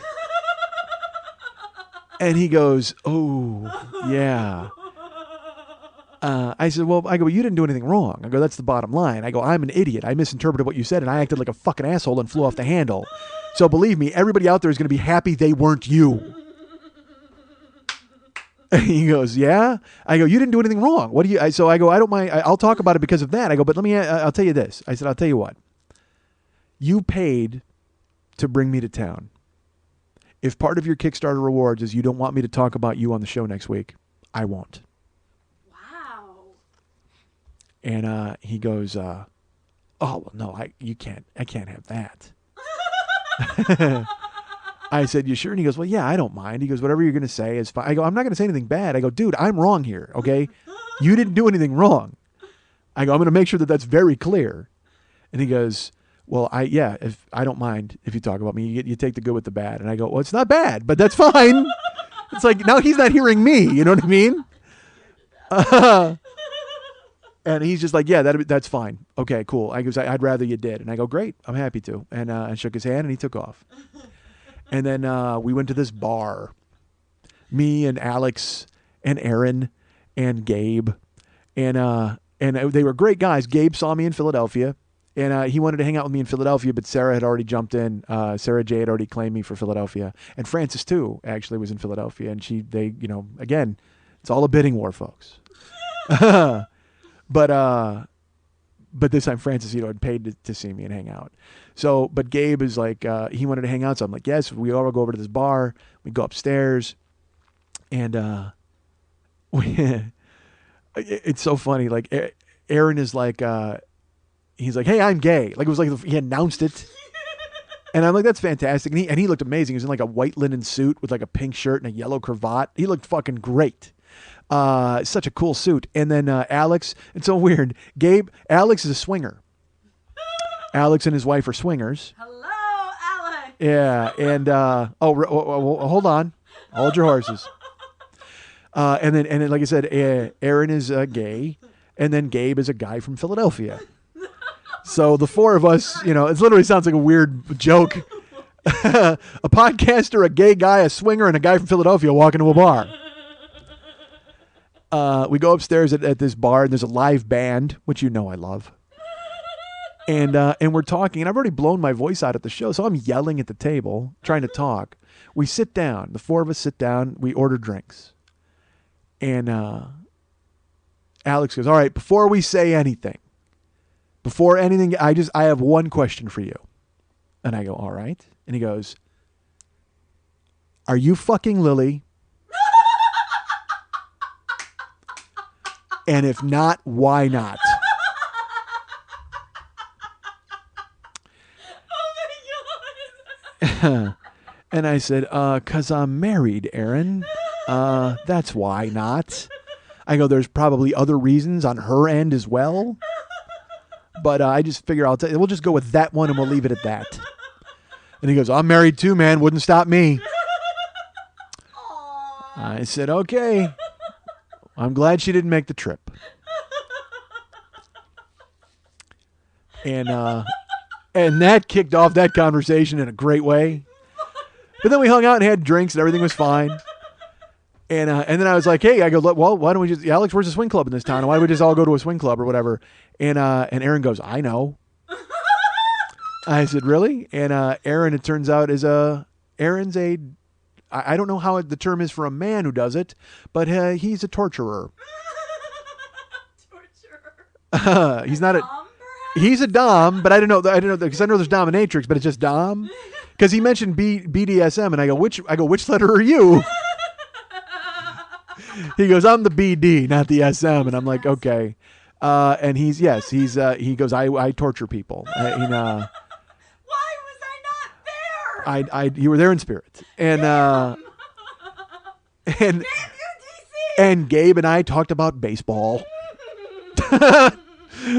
And he goes, oh, yeah. I said, well, you didn't do anything wrong. I go, that's the bottom line. I go, I'm an idiot. I misinterpreted what you said, and I acted like a fucking asshole and flew off the handle. So believe me, everybody out there is going to be happy they weren't you. And he goes, yeah? I go, you didn't do anything wrong. What do you? So I go, I don't mind. I'll talk about it because of that. I go, but I'll tell you this. I said, I'll tell you what. You paid to bring me to town. If part of your Kickstarter rewards is you don't want me to talk about you on the show next week, I won't. Wow. And he goes, oh, well, no, I can't have that. I said, you sure? And he goes, well, yeah, I don't mind. He goes, whatever you're going to say is fine. I go, I'm not going to say anything bad. I go, dude, I'm wrong here, okay? You didn't do anything wrong. I go, I'm going to make sure that that's very clear. And he goes, well, if I don't mind if you talk about me, you take the good with the bad. And I go, well, it's not bad, but that's fine. It's like, now he's not hearing me. You know what I mean? And he's just like, yeah, that's fine. Okay, cool. I goes, I'd rather you did. And I go, great, I'm happy to. And I shook his hand and he took off. And then we went to this bar. Me and Alex and Aaron and Gabe. And they were great guys. Gabe saw me in Philadelphia. And he wanted to hang out with me in Philadelphia, but Sarah had already jumped in. Sarah J had already claimed me for Philadelphia. And Francis, too, actually was in Philadelphia. And again, it's all a bidding war, folks. But this time Francis, had paid to see me and hang out. So, but Gabe is like, he wanted to hang out. So I'm like, yes, we all go over to this bar. We go upstairs. And it's so funny. Like, Aaron is like... he's like, hey, I'm gay. Like, it was like he announced it. And I'm like, that's fantastic. And he looked amazing. He was in like a white linen suit with like a pink shirt and a yellow cravat. He looked fucking great. Such a cool suit. And then Alex, it's so weird. Alex is a swinger. Alex and his wife are swingers. Hello, Alex. Yeah. And, hold on. Hold your horses. And then, like I said, Aaron is gay. And then Gabe is a guy from Philadelphia. So the four of us, it literally sounds like a weird joke. A podcaster, a gay guy, a swinger, and a guy from Philadelphia walk into a bar. We go upstairs at this bar, and there's a live band, which I love. And we're talking, and I've already blown my voice out at the show, so I'm yelling at the table, trying to talk. We sit down. The four of us sit down. We order drinks. And Alex goes, all right, before we say anything, I have one question for you. And I go, all right. And he goes, are you fucking Lily? And if not, why not? Oh my God. And I said, 'cause I'm married, Aaron. That's why not. I go, there's probably other reasons on her end as well. But I just figure we'll just go with that one and we'll leave it at that. And he goes, I'm married too, man. Wouldn't stop me. I said, okay. I'm glad she didn't make the trip. And that kicked off that conversation in a great way. But then we hung out and had drinks and everything was fine. And then I was like, hey, I go, well, why don't we just, Alex, where's a swing club in this town? Why don't we just all go to a swing club or whatever? And Aaron goes, I know. I said, really? And Aaron, it turns out, Aaron's I don't know how the term is for a man who does it, but he's a torturer. Torturer. He's not Dom, perhaps? he's a dom, but I don't know because I know there's dominatrix, but it's just dom. Because he mentioned BDSM, and I go, which letter are you? He goes, I'm the BD, not the SM, and I'm like, okay. And he goes, I torture people. Why was I not there? You were there in spirit, and Damn you, DC! and Gabe and I talked about baseball.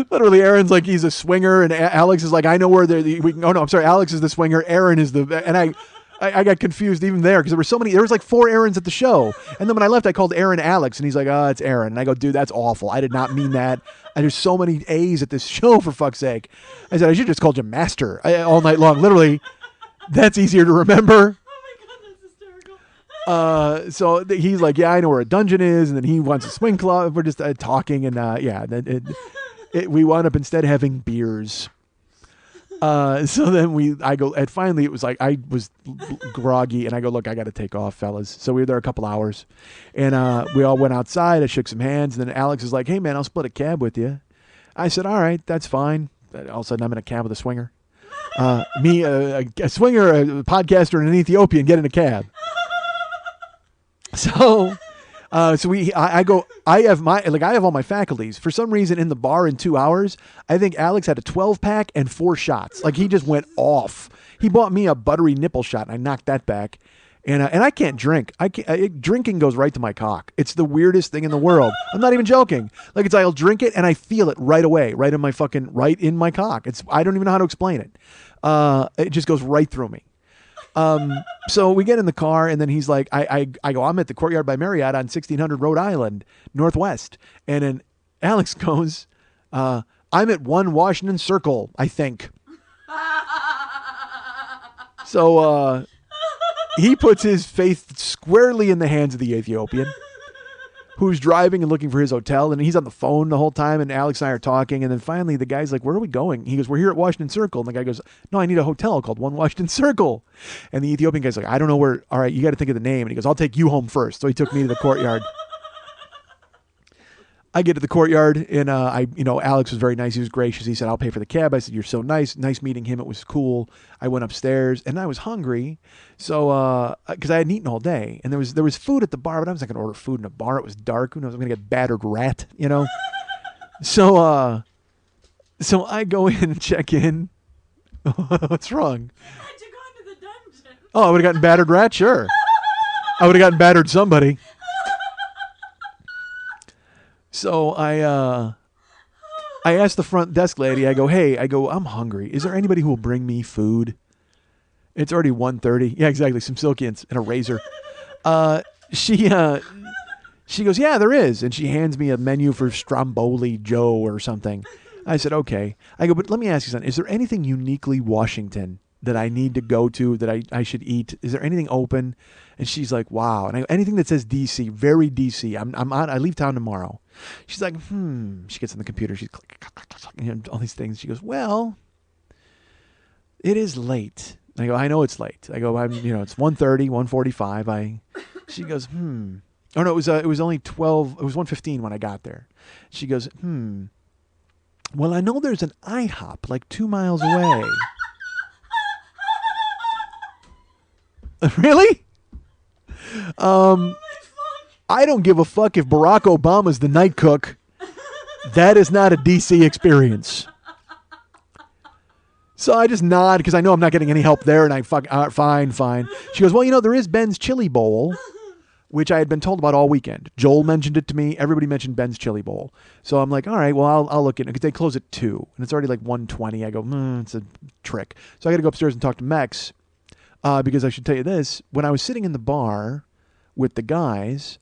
Literally, Aaron's like he's a swinger, and Alex is like, I know where I'm sorry, Alex is the swinger. Aaron is and I got confused even there because there was like 4 Aarons at the show, and then when I left, I called Aaron Alex, and he's like, oh, it's Aaron, and I go, dude, that's awful. I did not mean that. There's so many A's at this show, for fuck's sake. I said I should just called you Master all night long. Literally, that's easier to remember. Oh my god, that's hysterical. So he's like, yeah, I know where a dungeon is, and then he wants a swing club. We're just talking, and we wound up instead having beers. So then finally it was like, I was groggy, and I go, look, I got to take off, fellas. So we were there a couple hours, and we all went outside. I shook some hands, and then Alex is like, hey man, I'll split a cab with you. I said, all right, that's fine. All of a sudden I'm in a cab with a swinger. Me, a swinger, a podcaster, and an Ethiopian get in a cab. So I have all my faculties. For some reason in the bar in 2 hours, I think Alex had a 12-pack and 4 shots. Like he just went off. He bought me a buttery nipple shot, and I knocked that back. And I can't drink. Drinking goes right to my cock. It's the weirdest thing in the world. I'm not even joking. Like I'll drink it and I feel it right away, right in my cock. I don't even know how to explain it. It just goes right through me. So we get in the car, and then he's like, I go, I'm at the Courtyard by Marriott on 1600 Rhode Island, Northwest. And then Alex goes, I'm at 1 Washington Circle, I think. So, he puts his faith squarely in the hands of the Ethiopian, who's driving and looking for his hotel, and he's on the phone the whole time, and Alex and I are talking, and then finally the guy's like, where are we going? He goes, we're here at Washington Circle, and the guy goes, no, I need a hotel called 1 Washington Circle, and the Ethiopian guy's like, I don't know where, all right, you got to think of the name, and he goes, I'll take you home first, so he took me to the Courtyard. I get to the Courtyard, and Alex was very nice. He was gracious. He said, I'll pay for the cab. I said, you're so nice. Nice meeting him. It was cool. I went upstairs, and I was hungry. So, because I hadn't eaten all day, and there was food at the bar, but I was not going to order food in a bar. It was dark. Who knows? I'm going to get battered rat, So I go in and check in. What's wrong? How'd you go into the dungeon? Oh, I would have gotten battered rat? Sure. I would have gotten battered somebody. So I asked the front desk lady, I go, I'm hungry. Is there anybody who will bring me food? It's already 1:30. Yeah, exactly. Some Silkians and a razor. She goes, yeah, there is. And she hands me a menu for Stromboli Joe or something. I said, okay. I go, but let me ask you something. Is there anything uniquely Washington that I need to go to that I should eat? Is there anything open? And she's like, wow. And I go, anything that says DC, very DC. I leave town tomorrow. She's like, She gets on the computer. She's all these things. She goes, well, it is late. I go, I know it's late. I go, it's 1:30, 1:45. She goes, Oh no, it was only 12. It was 1:15 when I got there. She goes, Well, I know there's an IHOP like 2 miles away. Really? I don't give a fuck if Barack Obama's the night cook. That is not a DC experience. So I just nod because I know I'm not getting any help there, and I fine. She goes, well, there is Ben's Chili Bowl, which I had been told about all weekend. Joel mentioned it to me. Everybody mentioned Ben's Chili Bowl. So I'm like, all right, well, I'll look at it because they close at 2, and it's already like 1:20. I go, it's a trick. So I got to go upstairs and talk to Mex because I should tell you this. When I was sitting in the bar with the guys,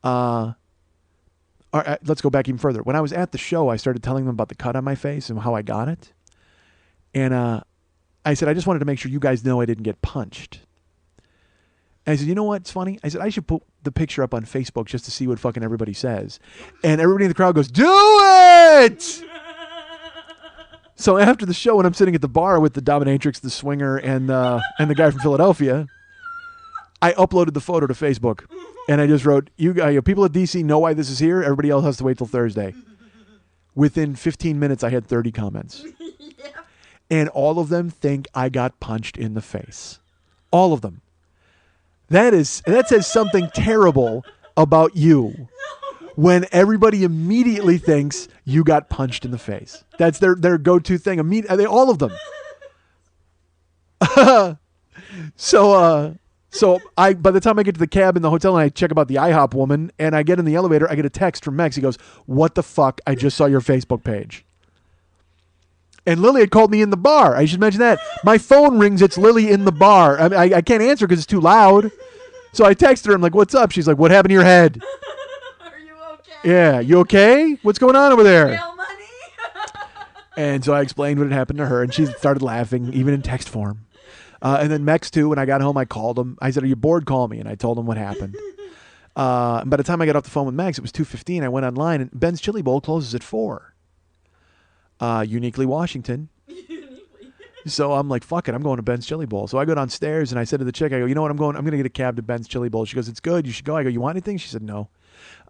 let's go back even further. When I was at the show, I started telling them about the cut on my face and how I got it. And I said, I just wanted to make sure you guys know I didn't get punched. And I said, you know what's funny? I said, I should put the picture up on Facebook just to see what fucking everybody says. And everybody in the crowd goes, do it! So after the show, when I'm sitting at the bar with the dominatrix, the swinger, and the guy from Philadelphia, I uploaded the photo to Facebook. And I just wrote, you people at DC know why this is here. Everybody else has to wait till Thursday. Within 15 minutes, I had 30 comments. Yeah. And all of them think I got punched in the face. All of them. That says something terrible about you when everybody immediately thinks you got punched in the face. That's their go-to thing. All of them. So by the time I get to the cab in the hotel and I check about the IHOP woman and I get in the elevator, I get a text from Mex. He goes, what the fuck? I just saw your Facebook page. And Lily had called me in the bar. I should mention that. My phone rings. It's Lily in the bar. I can't answer because it's too loud. So I text her. I'm like, what's up? She's like, what happened to your head? Are you okay? Yeah. You okay? What's going on over there? Real money? And so I explained what had happened to her. And she started laughing, even in text form. And then Mex, too, when I got home, I called him. I said, are you bored? Call me. And I told him what happened. And by the time I got off the phone with Mex, it was 2:15. I went online, and Ben's Chili Bowl closes at 4. Uniquely Washington. So I'm like, fuck it, I'm going to Ben's Chili Bowl. So I go downstairs and I said to the chick, I go, you know what, I'm going to get a cab to Ben's Chili Bowl. She goes, it's good, you should go. I go, you want anything? She said, no.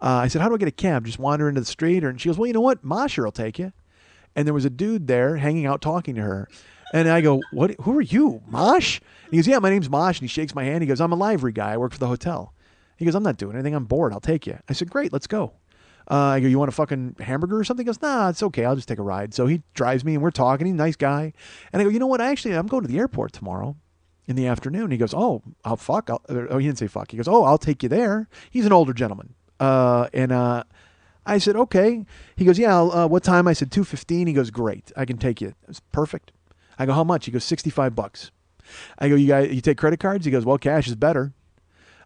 I said, how do I get a cab? Just wander into the street? And she goes, well, you know what, Mosher will take you. And there was a dude there hanging out talking to her. And I go, what? Who are you, Mosh? And he goes, yeah, my name's Mosh. And he shakes my hand. He goes, I'm a livery guy. I work for the hotel. He goes, I'm not doing anything. I'm bored. I'll take you. I said, great, let's go. I go, you want a fucking hamburger or something? He goes, nah, it's okay. I'll just take a ride. So he drives me and we're talking. He's a nice guy. And I go, you know what? I'm going to the airport tomorrow in the afternoon. He goes, oh, I'll fuck. He didn't say fuck. He goes, oh, I'll take you there. He's an older gentleman. I said, okay. He goes, yeah, what time? I said, 2:15. He goes, great. I can take you. It's perfect. I go, how much? He goes, $65. I go, you take credit cards? He goes, well, cash is better.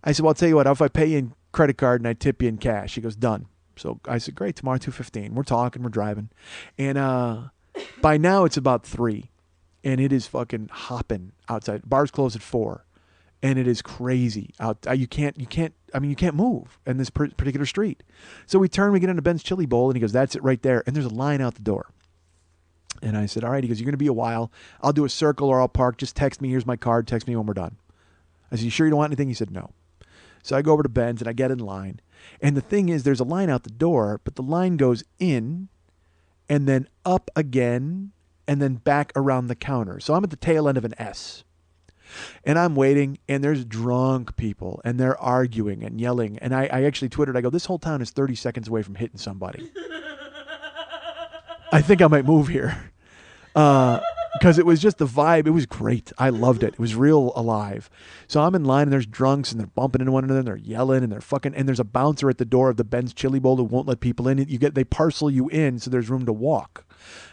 I said, well, I'll tell you what, if I pay you in credit card and I tip you in cash? He goes, done. So I said, great, tomorrow 2:15. We're talking, we're driving. And by now it's about 3. And it is fucking hopping outside. Bars close at 4. And it is crazy out. You can't move in this particular street. So we turn, we get into Ben's Chili Bowl, and he goes, that's it right there. And there's a line out the door. And I said, all right. He goes, you're going to be a while. I'll do a circle or I'll park. Just text me. Here's my card. Text me when we're done. I said, you sure you don't want anything? He said, no. So I go over to Ben's and I get in line. And the thing is, there's a line out the door, but the line goes in and then up again and then back around the counter. So I'm at the tail end of an S. And I'm waiting, and there's drunk people, and they're arguing and yelling. And I actually twittered, I go, this whole town is 30 seconds away from hitting somebody. I think I might move here. Because it was just the vibe. It was great. I loved it. It was real alive. So I'm in line, and there's drunks, and they're bumping into one another, and they're yelling, and they're fucking, and there's a bouncer at the door of the Ben's Chili Bowl who won't let people in. They parcel you in, so there's room to walk.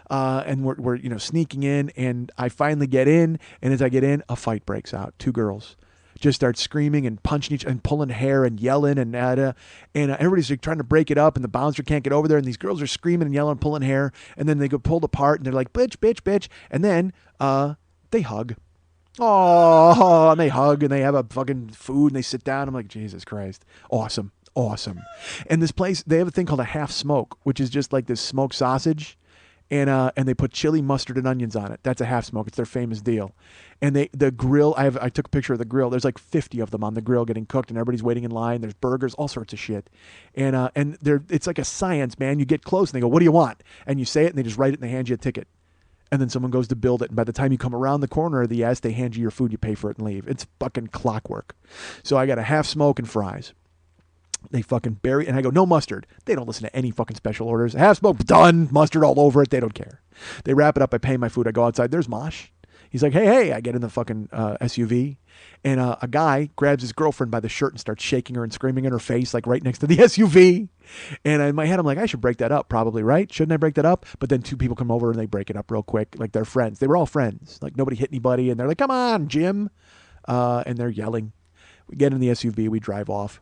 And we're sneaking in, and I finally get in, and as I get in, a fight breaks out. 2 girls just start screaming and punching each and pulling hair and yelling and everybody's like trying to break it up, and the bouncer can't get over there, and these girls are screaming and yelling and pulling hair, and then they get pulled apart, and they're like, bitch, bitch, bitch, and then they hug. Oh, and they hug, and they have a fucking food, and they sit down. I'm like, Jesus Christ, awesome. And this place, they have a thing called a half smoke, which is just like this smoked sausage. And they put chili, mustard, and onions on it. That's a half smoke. It's their famous deal. And the grill, I took a picture of the grill. There's like 50 of them on the grill getting cooked, and everybody's waiting in line. There's burgers, all sorts of shit. And it's like a science, man. You get close, and they go, what do you want? And you say it, and they just write it, and they hand you a ticket. And then someone goes to build it. And by the time you come around the corner of the S, they hand you your food, you pay for it, and leave. It's fucking clockwork. So I got a half smoke and fries. They fucking bury, and I go, no mustard. They don't listen to any fucking special orders. Half smoke, done, mustard all over it. They don't care. They wrap it up. I pay my food. I go outside. There's Mosh. He's like, hey. I get in the fucking SUV, and a guy grabs his girlfriend by the shirt and starts shaking her and screaming in her face, like right next to the SUV. And in my head, I'm like, I should break that up probably, right? Shouldn't I break that up? But then 2 people come over and they break it up real quick. Like they're friends. They were all friends. Like nobody hit anybody. And they're like, come on, Jim. And they're yelling. We get in the SUV. We drive off.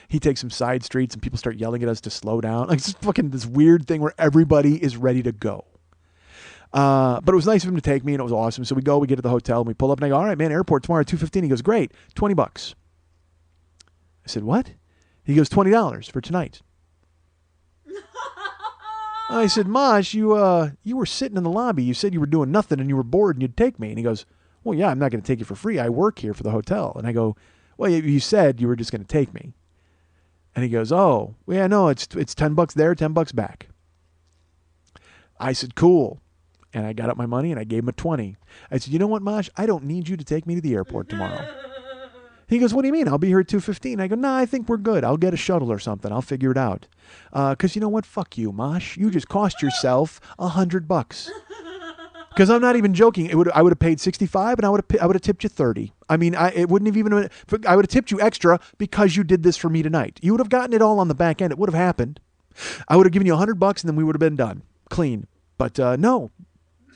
He takes some side streets and people start yelling at us to slow down. Like it's fucking this weird thing where everybody is ready to go. But it was nice of him to take me, and it was awesome. So we get to the hotel, and we pull up, and I go, all right, man, airport tomorrow at 2:15. He goes, great, $20. I said, what? He goes, $20 for tonight. I said, Mosh, you were sitting in the lobby. You said you were doing nothing and you were bored and you'd take me. And he goes, well, yeah, I'm not going to take you for free. I work here for the hotel. And I go, well, you said you were just going to take me. And he goes, oh, well, yeah, no, it's $10 there, $10 back. I said, cool. And I got up my money and I gave him a 20. I said, you know what, Mosh? I don't need you to take me to the airport tomorrow. He goes, what do you mean? I'll be here at 2:15. I go, nah, I think we're good. I'll get a shuttle or something. I'll figure it out. Because you know what? Fuck you, Mosh. You just cost yourself $100. Because I'm not even joking. I would have paid $65 and I would have tipped you $30. I mean, it wouldn't have even. I would have tipped you extra because you did this for me tonight. You would have gotten it all on the back end. It would have happened. I would have given you $100 and then we would have been done, clean. But no,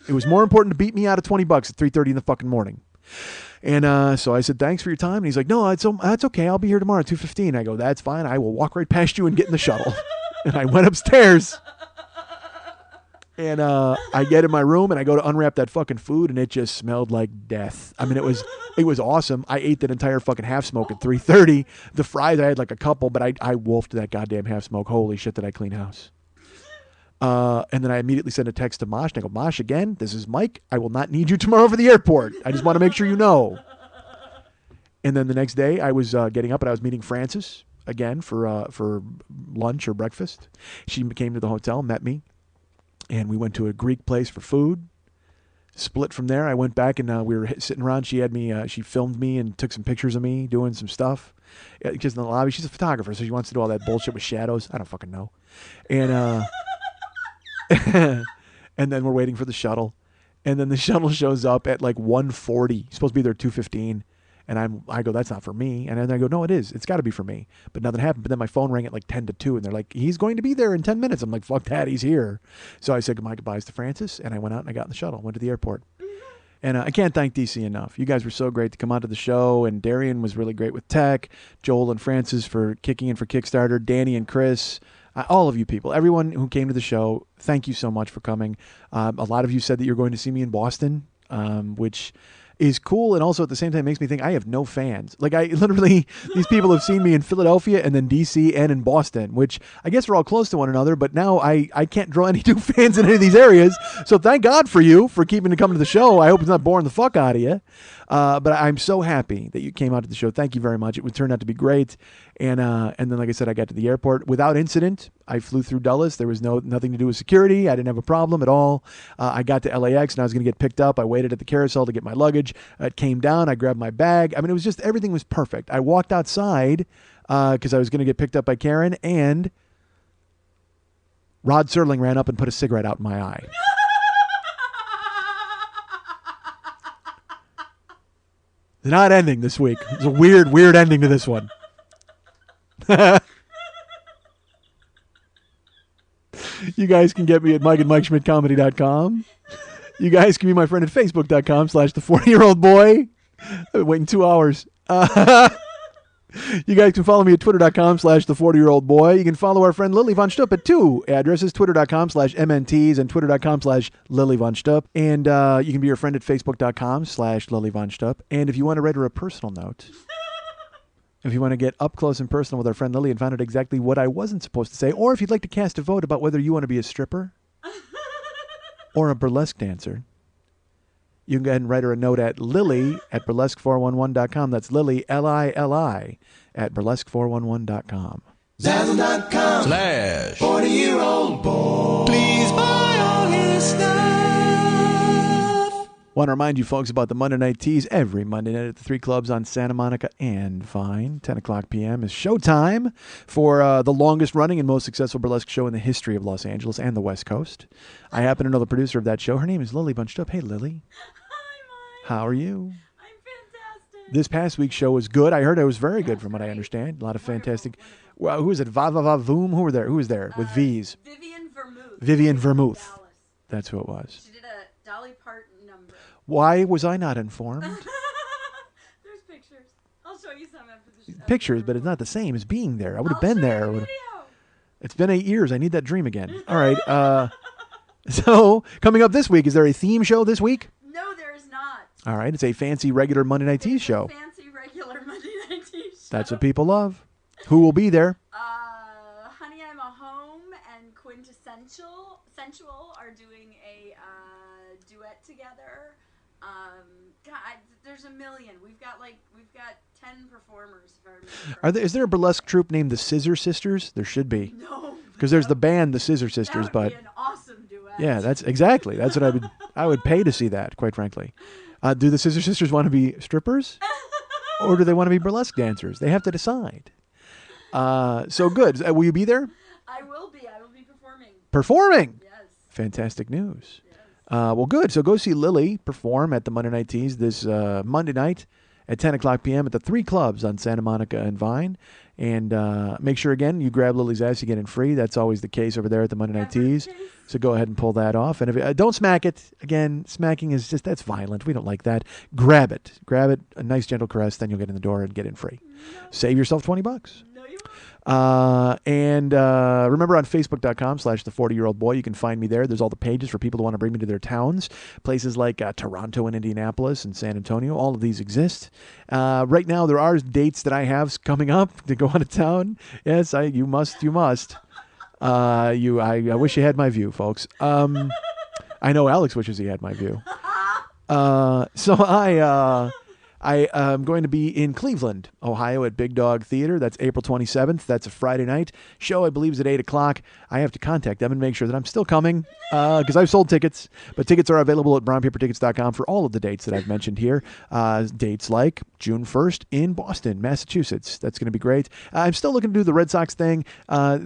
it was more important to beat me out of $20 at 3:30 in the fucking morning. And so I said, thanks for your time. And he's like, no, that's okay. I'll be here tomorrow at 2:15. I go, that's fine. I will walk right past you and get in the shuttle. And I went upstairs. And I get in my room and I go to unwrap that fucking food and it just smelled like death. I mean, it was awesome. I ate that entire fucking half smoke at 3:30. The fries, I had like a couple, but I wolfed that goddamn half smoke. Holy shit, did I clean house. And then I immediately sent a text to Mosh. And I go, Mosh, again, this is Mike. I will not need you tomorrow for the airport. I just want to make sure you know. And then the next day, I was getting up and I was meeting Frances again for lunch or breakfast. She came to the hotel, met me, and we went to a Greek place for food. Split from there. I went back and we were sitting around. She had me. She filmed me and took some pictures of me doing some stuff. Because in the lobby, she's a photographer, so she wants to do all that bullshit with shadows. I don't fucking know. And and then we're waiting for the shuttle, and then the shuttle shows up at like 1:40. Supposed to be there at 2:15, and I go, that's not for me. And then I go, no, it is. It's got to be for me. But nothing happened. But then my phone rang at like 10 to 2, and they're like, he's going to be there in 10 minutes. I'm like, fuck that, he's here. So I said my goodbyes to Frances, and I went out and I got in the shuttle, went to the airport. And I can't thank DC enough. You guys were so great to come onto the show, and Darian was really great with tech. Joel and Francis for kicking in for Kickstarter. Danny and Chris. All of you people, everyone who came to the show, thank you so much for coming. A lot of you said that you're going to see me in Boston, which is cool, and also at the same time makes me think I have no fans. Like, I literally, these people have seen me in Philadelphia and then DC and in Boston, which I guess we're all close to one another, but now I can't draw any new fans in any of these areas. So thank God for you for keeping to come to the show. I hope it's not boring the fuck out of you. But I'm so happy that you came out to the show. Thank you very much. It turned out to be great. And then, like I said, I got to the airport without incident. I flew through Dulles. There was nothing to do with security. I didn't have a problem at all. I got to LAX and I was going to get picked up. I waited at the carousel to get my luggage. It came down. I grabbed my bag. I mean, it was just, everything was perfect. I walked outside because I was going to get picked up by Karen, and Rod Serling ran up and put a cigarette out in my eye. It's not ending this week. It's a weird ending to this one. You guys can get me at MikeandMikeSchmidtComedy.com. You guys can be my friend at Facebook.com/the40-year-old-boy. I've been waiting 2 hours. You guys can follow me at Twitter.com/the40-year-old-boy. You can follow our friend Lily Von Stupp at 2 addresses, Twitter.com/MNTs and Twitter.com/Lily Von Stupp. And you can be your friend at Facebook.com/Lily Von Stupp. And if you want to write her a personal note, if you want to get up close and personal with our friend Lily and find out exactly what I wasn't supposed to say, or if you'd like to cast a vote about whether you want to be a stripper or a burlesque dancer, you can go ahead and write her a note at Lily at burlesque411.com. That's Lily, Lili, at burlesque411.com. Zazzle.com/40-year-old-boy. Please buy all his stuff. Want to remind you folks about the Monday Night Teas every Monday night at the 3 clubs on Santa Monica and Vine. 10 o'clock p.m. is showtime for the longest running and most successful burlesque show in the history of Los Angeles and the West Coast. I happen to know the producer of that show. Her name is Lily Von Stupp. Hey, Lily. Hi, Mike. How are you? I'm fantastic. This past week's show was good. I heard it was very good from what I understand. A lot of fantastic. Well, who is it? Voom? Who were there? Who was there with V's? Vivian Vermouth. Vivian Vermouth. Dallas. That's who it was. She did a Dolly Parton number. Why was I not informed? There's pictures. I'll show you some after the show. Pictures, but it's not the same as being there. I would have I'll been show there. you a Would've- video. It's been 8 years. I need that dream again. All right. So coming up this week, is there a theme show this week? No, there is not. All right, it's a fancy regular Monday Night Tease It's a show. fancy regular Monday Night Tease show. That's what people love. Who will be there? Honey, I'm a Home and Quintessential Sensual are doing a duet together. God, there's a million. We've got 10 performers. If I remember. Is there a burlesque troupe named the Scissor Sisters? There should be. No. Because there's the band, the Scissor Sisters, That would but be an awesome duet. yeah, that's what I would pay to see that, quite frankly. Do the Scissor Sisters want to be strippers, or do they want to be burlesque dancers? They have to decide. So good. Will you be there? I will be. I will be performing. Performing. Yes. Fantastic news. Yes. Well, good. So go see Lily perform at the Monday Night Tease this Monday night at 10 o'clock p.m. at the 3 clubs on Santa Monica and Vine. And make sure, again, you grab Lily's ass, you get in free. That's always the case over there at the Monday Night Tease. So go ahead and pull that off. And if don't smack it. Again, smacking is that's violent. We don't like that. Grab it. Grab it. A nice gentle caress. Then you'll get in the door and get in free. No. Save yourself $20. No, you won't. And remember on Facebook.com/the40year-old boy, you can find me there. There's all the pages for people who want to bring me to their towns. Places like Toronto and Indianapolis and San Antonio. All of these exist. Right now, there are dates that I have coming up to go out of town. Yes, you must. I wish you had my view, folks. I know Alex wishes he had my view. So I am going to be in Cleveland, Ohio at Big Dog Theater. That's April 27th. That's a Friday night. Show, I believe, is at 8 o'clock. I have to contact them and make sure that I'm still coming because I've sold tickets. But tickets are available at brownpapertickets.com for all of the dates that I've mentioned here. Dates like June 1st in Boston, Massachusetts. That's going to be great. I'm still looking to do the Red Sox thing.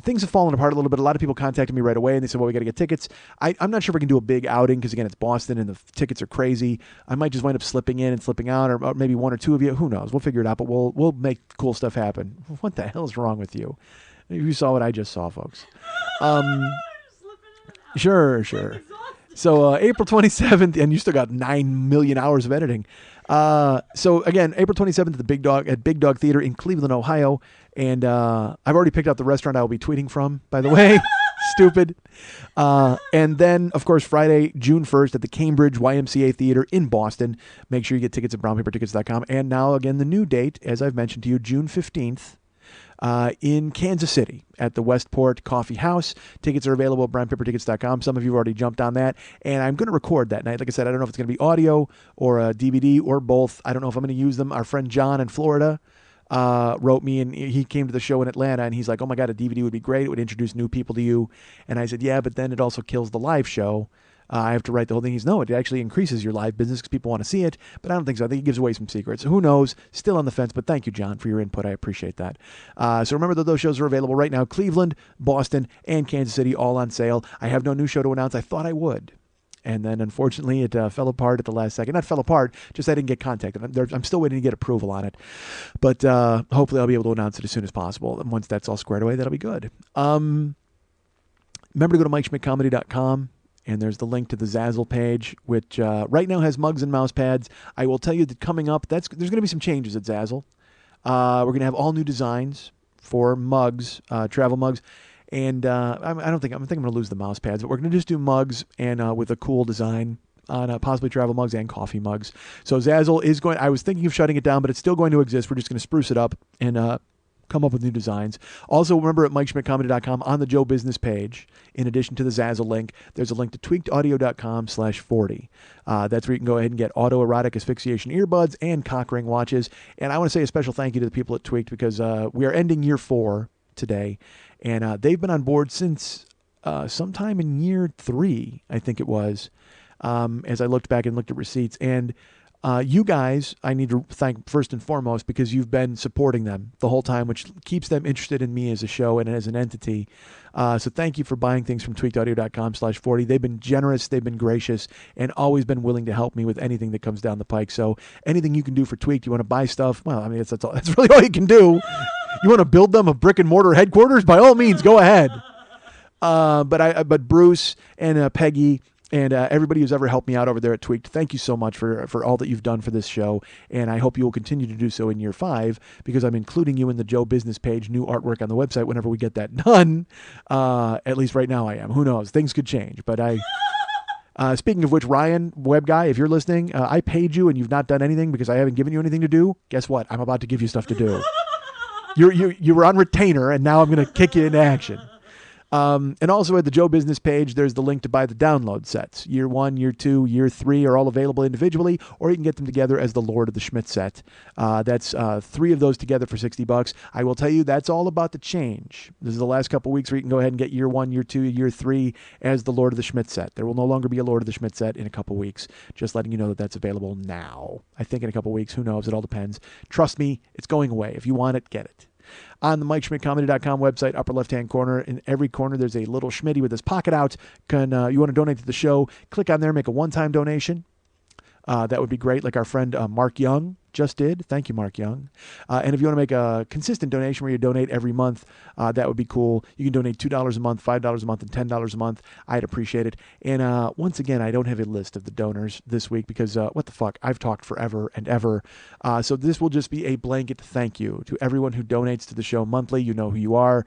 Things have fallen apart a little bit. A lot of people contacted me right away, and they said, well, we got to get tickets. I'm not sure if we can do a big outing because, again, it's Boston, and the tickets are crazy. I might just wind up slipping in and slipping out, or maybe one or two of you. Who knows? We'll figure it out, but we'll make cool stuff happen. What the hell is wrong with you? You saw what I just saw, folks. Sure. So April 27th, and you still got 9 million hours of editing. So again, April 27th at Big Dog Theater in Cleveland, Ohio. And I've already picked out the restaurant I will be tweeting from, by the way. Stupid. And then, of course, Friday, June 1st at the Cambridge YMCA Theater in Boston. Make sure you get tickets at brownpapertickets.com. And now, again, the new date, as I've mentioned to you, June 15th. In Kansas City at the Westport Coffee House. Tickets are available at brownpapertickets.com. Some of you have already jumped on that. And I'm going to record that night. Like I said, I don't know if it's going to be audio or a DVD or both. I don't know if I'm going to use them. Our friend John in Florida wrote me, and he came to the show in Atlanta, and he's like, oh my God, a DVD would be great. It would introduce new people to you. And I said, yeah, but then it also kills the live show. I have to write the whole thing. It actually increases your live business because people want to see it, but I don't think so. I think it gives away some secrets. Who knows? Still on the fence, but thank you, John, for your input. I appreciate that. So remember that those shows are available right now. Cleveland, Boston, and Kansas City, all on sale. I have no new show to announce. I thought I would. And then, unfortunately, it fell apart at the last second. Not fell apart, just I didn't get contacted. I'm still waiting to get approval on it. But hopefully I'll be able to announce it as soon as possible. And once that's all squared away, that'll be good. Remember to go to MikeSchmidtComedy.com. And there's the link to the Zazzle page, which right now has mugs and mouse pads. I will tell you that coming up, there's going to be some changes at Zazzle. We're going to have all new designs for mugs, travel mugs. And I'm thinking I'm going to lose the mouse pads, but we're going to just do mugs and with a cool design on possibly travel mugs and coffee mugs. So Zazzle is going, I was thinking of shutting it down, but it's still going to exist. We're just going to spruce it up and come up with new designs. Also, remember at MikeSchmidtComedy.com on the Joe Business page, in addition to the Zazzle link, there's a link to tweakedaudio.com/40. That's where you can go ahead and get autoerotic asphyxiation earbuds and cock ring watches. And I want to say a special thank you to the people at Tweaked because we are ending year 4 today. And they've been on board since sometime in year 3, I think it was, as I looked back and looked at receipts. And you guys, I need to thank first and foremost because you've been supporting them the whole time, which keeps them interested in me as a show and as an entity. So thank you for buying things from tweakedaudio.com/40. They've been generous, they've been gracious, and always been willing to help me with anything that comes down the pike. So anything you can do for Tweaked, you want to buy stuff, well, I mean, that's really all you can do. You want to build them a brick and mortar headquarters? By all means, go ahead. But Bruce and Peggy and everybody who's ever helped me out over there at Tweaked, thank you so much for all that you've done for this show. And I hope you will continue to do so in year 5 because I'm including you in the Joe Business page, new artwork on the website whenever we get that done. At least right now I am. Who knows? Things could change. But Speaking of which, Ryan, web guy, if you're listening, I paid you and you've not done anything because I haven't given you anything to do. Guess what? I'm about to give you stuff to do. You were on retainer, and now I'm going to kick you into action. And also at the Joe Business page, there's the link to buy the download sets. Year 1, Year 2, Year 3 are all available individually, or you can get them together as the Lord of the Schmidt set. That's 3 of those together for $60. I will tell you, that's all about to change. This is the last couple weeks where you can go ahead and get Year 1, Year 2, Year 3 as the Lord of the Schmidt set. There will no longer be a Lord of the Schmidt set in a couple weeks. Just letting you know that that's available now. I think in a couple weeks, who knows? It all depends. Trust me, it's going away. If you want it, get it. On the MikeSchmidtComedy.com website, upper left-hand corner, in every corner, there's a little Schmitty with his pocket out. You want to donate to the show, click on there, make a one-time donation. That would be great, like our friend Mark Young just did. Thank you, Mark Young. And if you want to make a consistent donation where you donate every month, that would be cool. You can donate $2 a month, $5 a month, and $10 a month. I'd appreciate it. And once again, I don't have a list of the donors this week because what the fuck? I've talked forever and ever. So this will just be a blanket thank you to everyone who donates to the show monthly. You know who you are.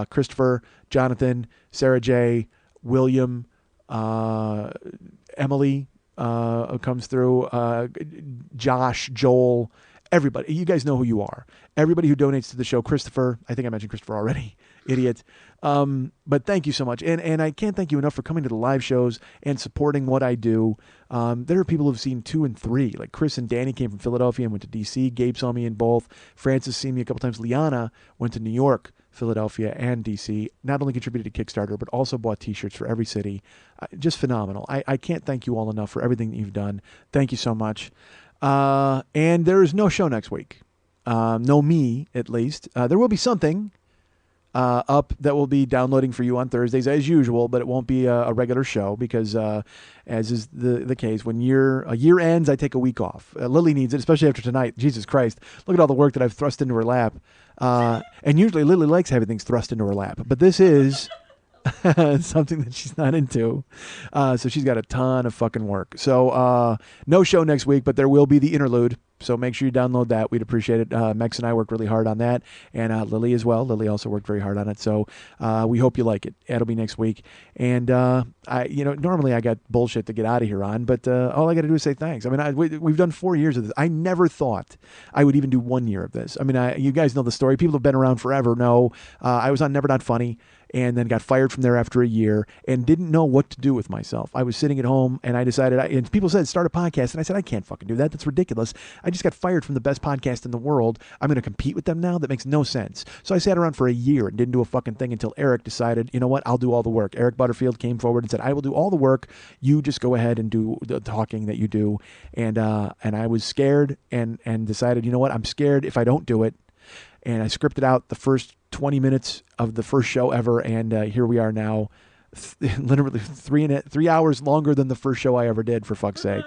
Christopher, Jonathan, Sarah J., William, Emily, comes through, Josh, Joel, everybody. You guys know who you are. Everybody who donates to the show. Christopher, I think I mentioned Christopher already. Idiot. But thank you so much. And I can't thank you enough for coming to the live shows and supporting what I do. There are people who've seen 2 and 3. Like Chris and Danny came from Philadelphia and went to D.C. Gabe saw me in both. Francis seen me a couple times. Liana went to New York, Philadelphia, and D.C., not only contributed to Kickstarter, but also bought T-shirts for every city. Just phenomenal. I can't thank you all enough for everything that you've done. Thank you so much. And there is no show next week. No me, at least. There will be something up that will be downloading for you on Thursdays as usual, but it won't be a regular show because, as is the case, when a year ends, I take a week off. Lily needs it, especially after tonight. Jesus Christ. Look at all the work that I've thrust into her lap. And usually Lily likes having things thrust into her lap, but this is something that she's not into. So she's got a ton of fucking work. So no show next week, but there will be the interlude. So make sure you download that. We'd appreciate it. Mex and I worked really hard on that, and Lily as well. Lily also worked very hard on it. So we hope you like it. It'll be next week. And normally I got bullshit to get out of here on, but all I got to do is say thanks. I mean, we've done 4 years of this. I never thought I would even do 1 year of this. I mean, you guys know the story. People have been around forever know I was on Never Not Funny, and then got fired from there after a year and didn't know what to do with myself. I was sitting at home and I decided, and people said, start a podcast. And I said, I can't fucking do that. That's ridiculous. I just got fired from the best podcast in the world. I'm going to compete with them now? That makes no sense. So I sat around for a year and didn't do a fucking thing until Eric decided, you know what, I'll do all the work. Eric Butterfield came forward and said, I will do all the work. You just go ahead and do the talking that you do. And I was scared and decided, you know what, I'm scared if I don't do it. And I scripted out the first 20 minutes of the first show ever, and here we are now, literally 3 hours longer than the first show I ever did, for fuck's sake.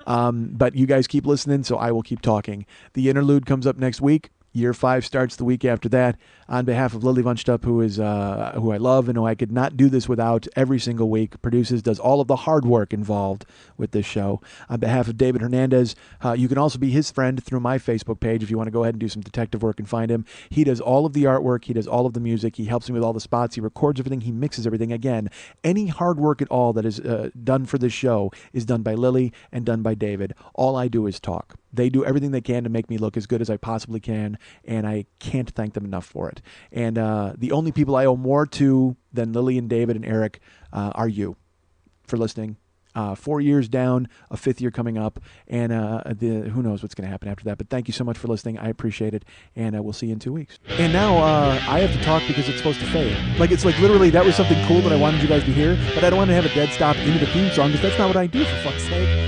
But you guys keep listening, so I will keep talking. The interlude comes up next week. Year 5 starts the week after that. On behalf of Lily Vonstup, who I love and who I could not do this without every single week, produces, does all of the hard work involved with this show. On behalf of David Hernandez, you can also be his friend through my Facebook page if you want to go ahead and do some detective work and find him. He does all of the artwork. He does all of the music. He helps me with all the spots. He records everything. He mixes everything. Again, any hard work at all that is done for this show is done by Lily and done by David. All I do is talk. They do everything they can to make me look as good as I possibly can, and I can't thank them enough for it. And the only people I owe more to than Lily and David and Eric are you for listening. 4 years down, a 5th year coming up, and who knows what's going to happen after that. But thank you so much for listening. I appreciate it, and we'll see you in 2 weeks. And now I have to talk because it's supposed to fade. It's like literally that was something cool that I wanted you guys to hear, but I don't want to have a dead stop into the theme song because that's not what I do, for fuck's sake.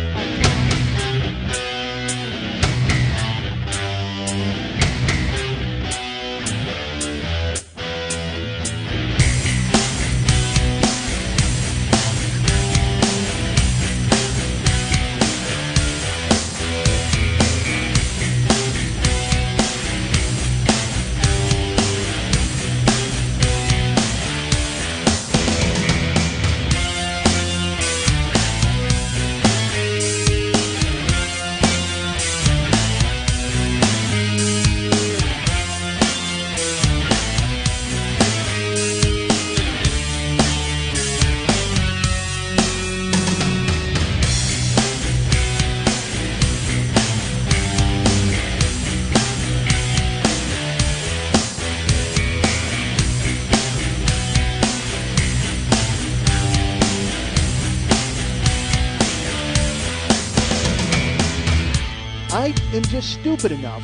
I am just stupid enough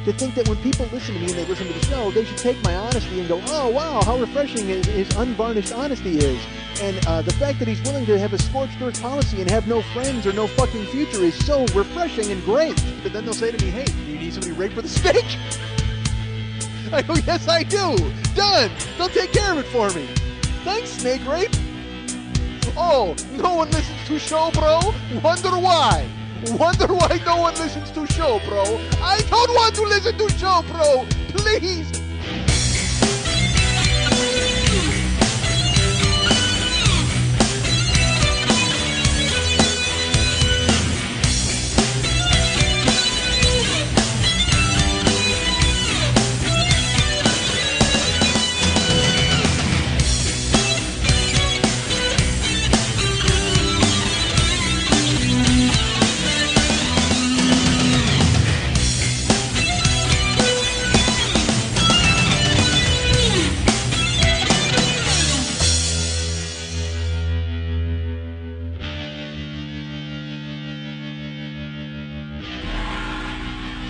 to think that when people listen to me and they listen to the show, they should take my honesty and go, oh, wow, how refreshing his unvarnished honesty is. And the fact that he's willing to have a scorched earth policy and have no friends or no fucking future is so refreshing and great. But then they'll say to me, hey, do you need somebody raped with a stick? I go, yes, I do. Done. They'll take care of it for me. Thanks, Snake Rape. Oh, no one listens to show, bro? Wonder why? Wonder why no one listens to show, bro? I don't want to listen to show, bro. Please.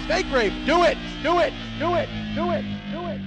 Snake Rape, do it! Do it! Do it! Do it! Do it!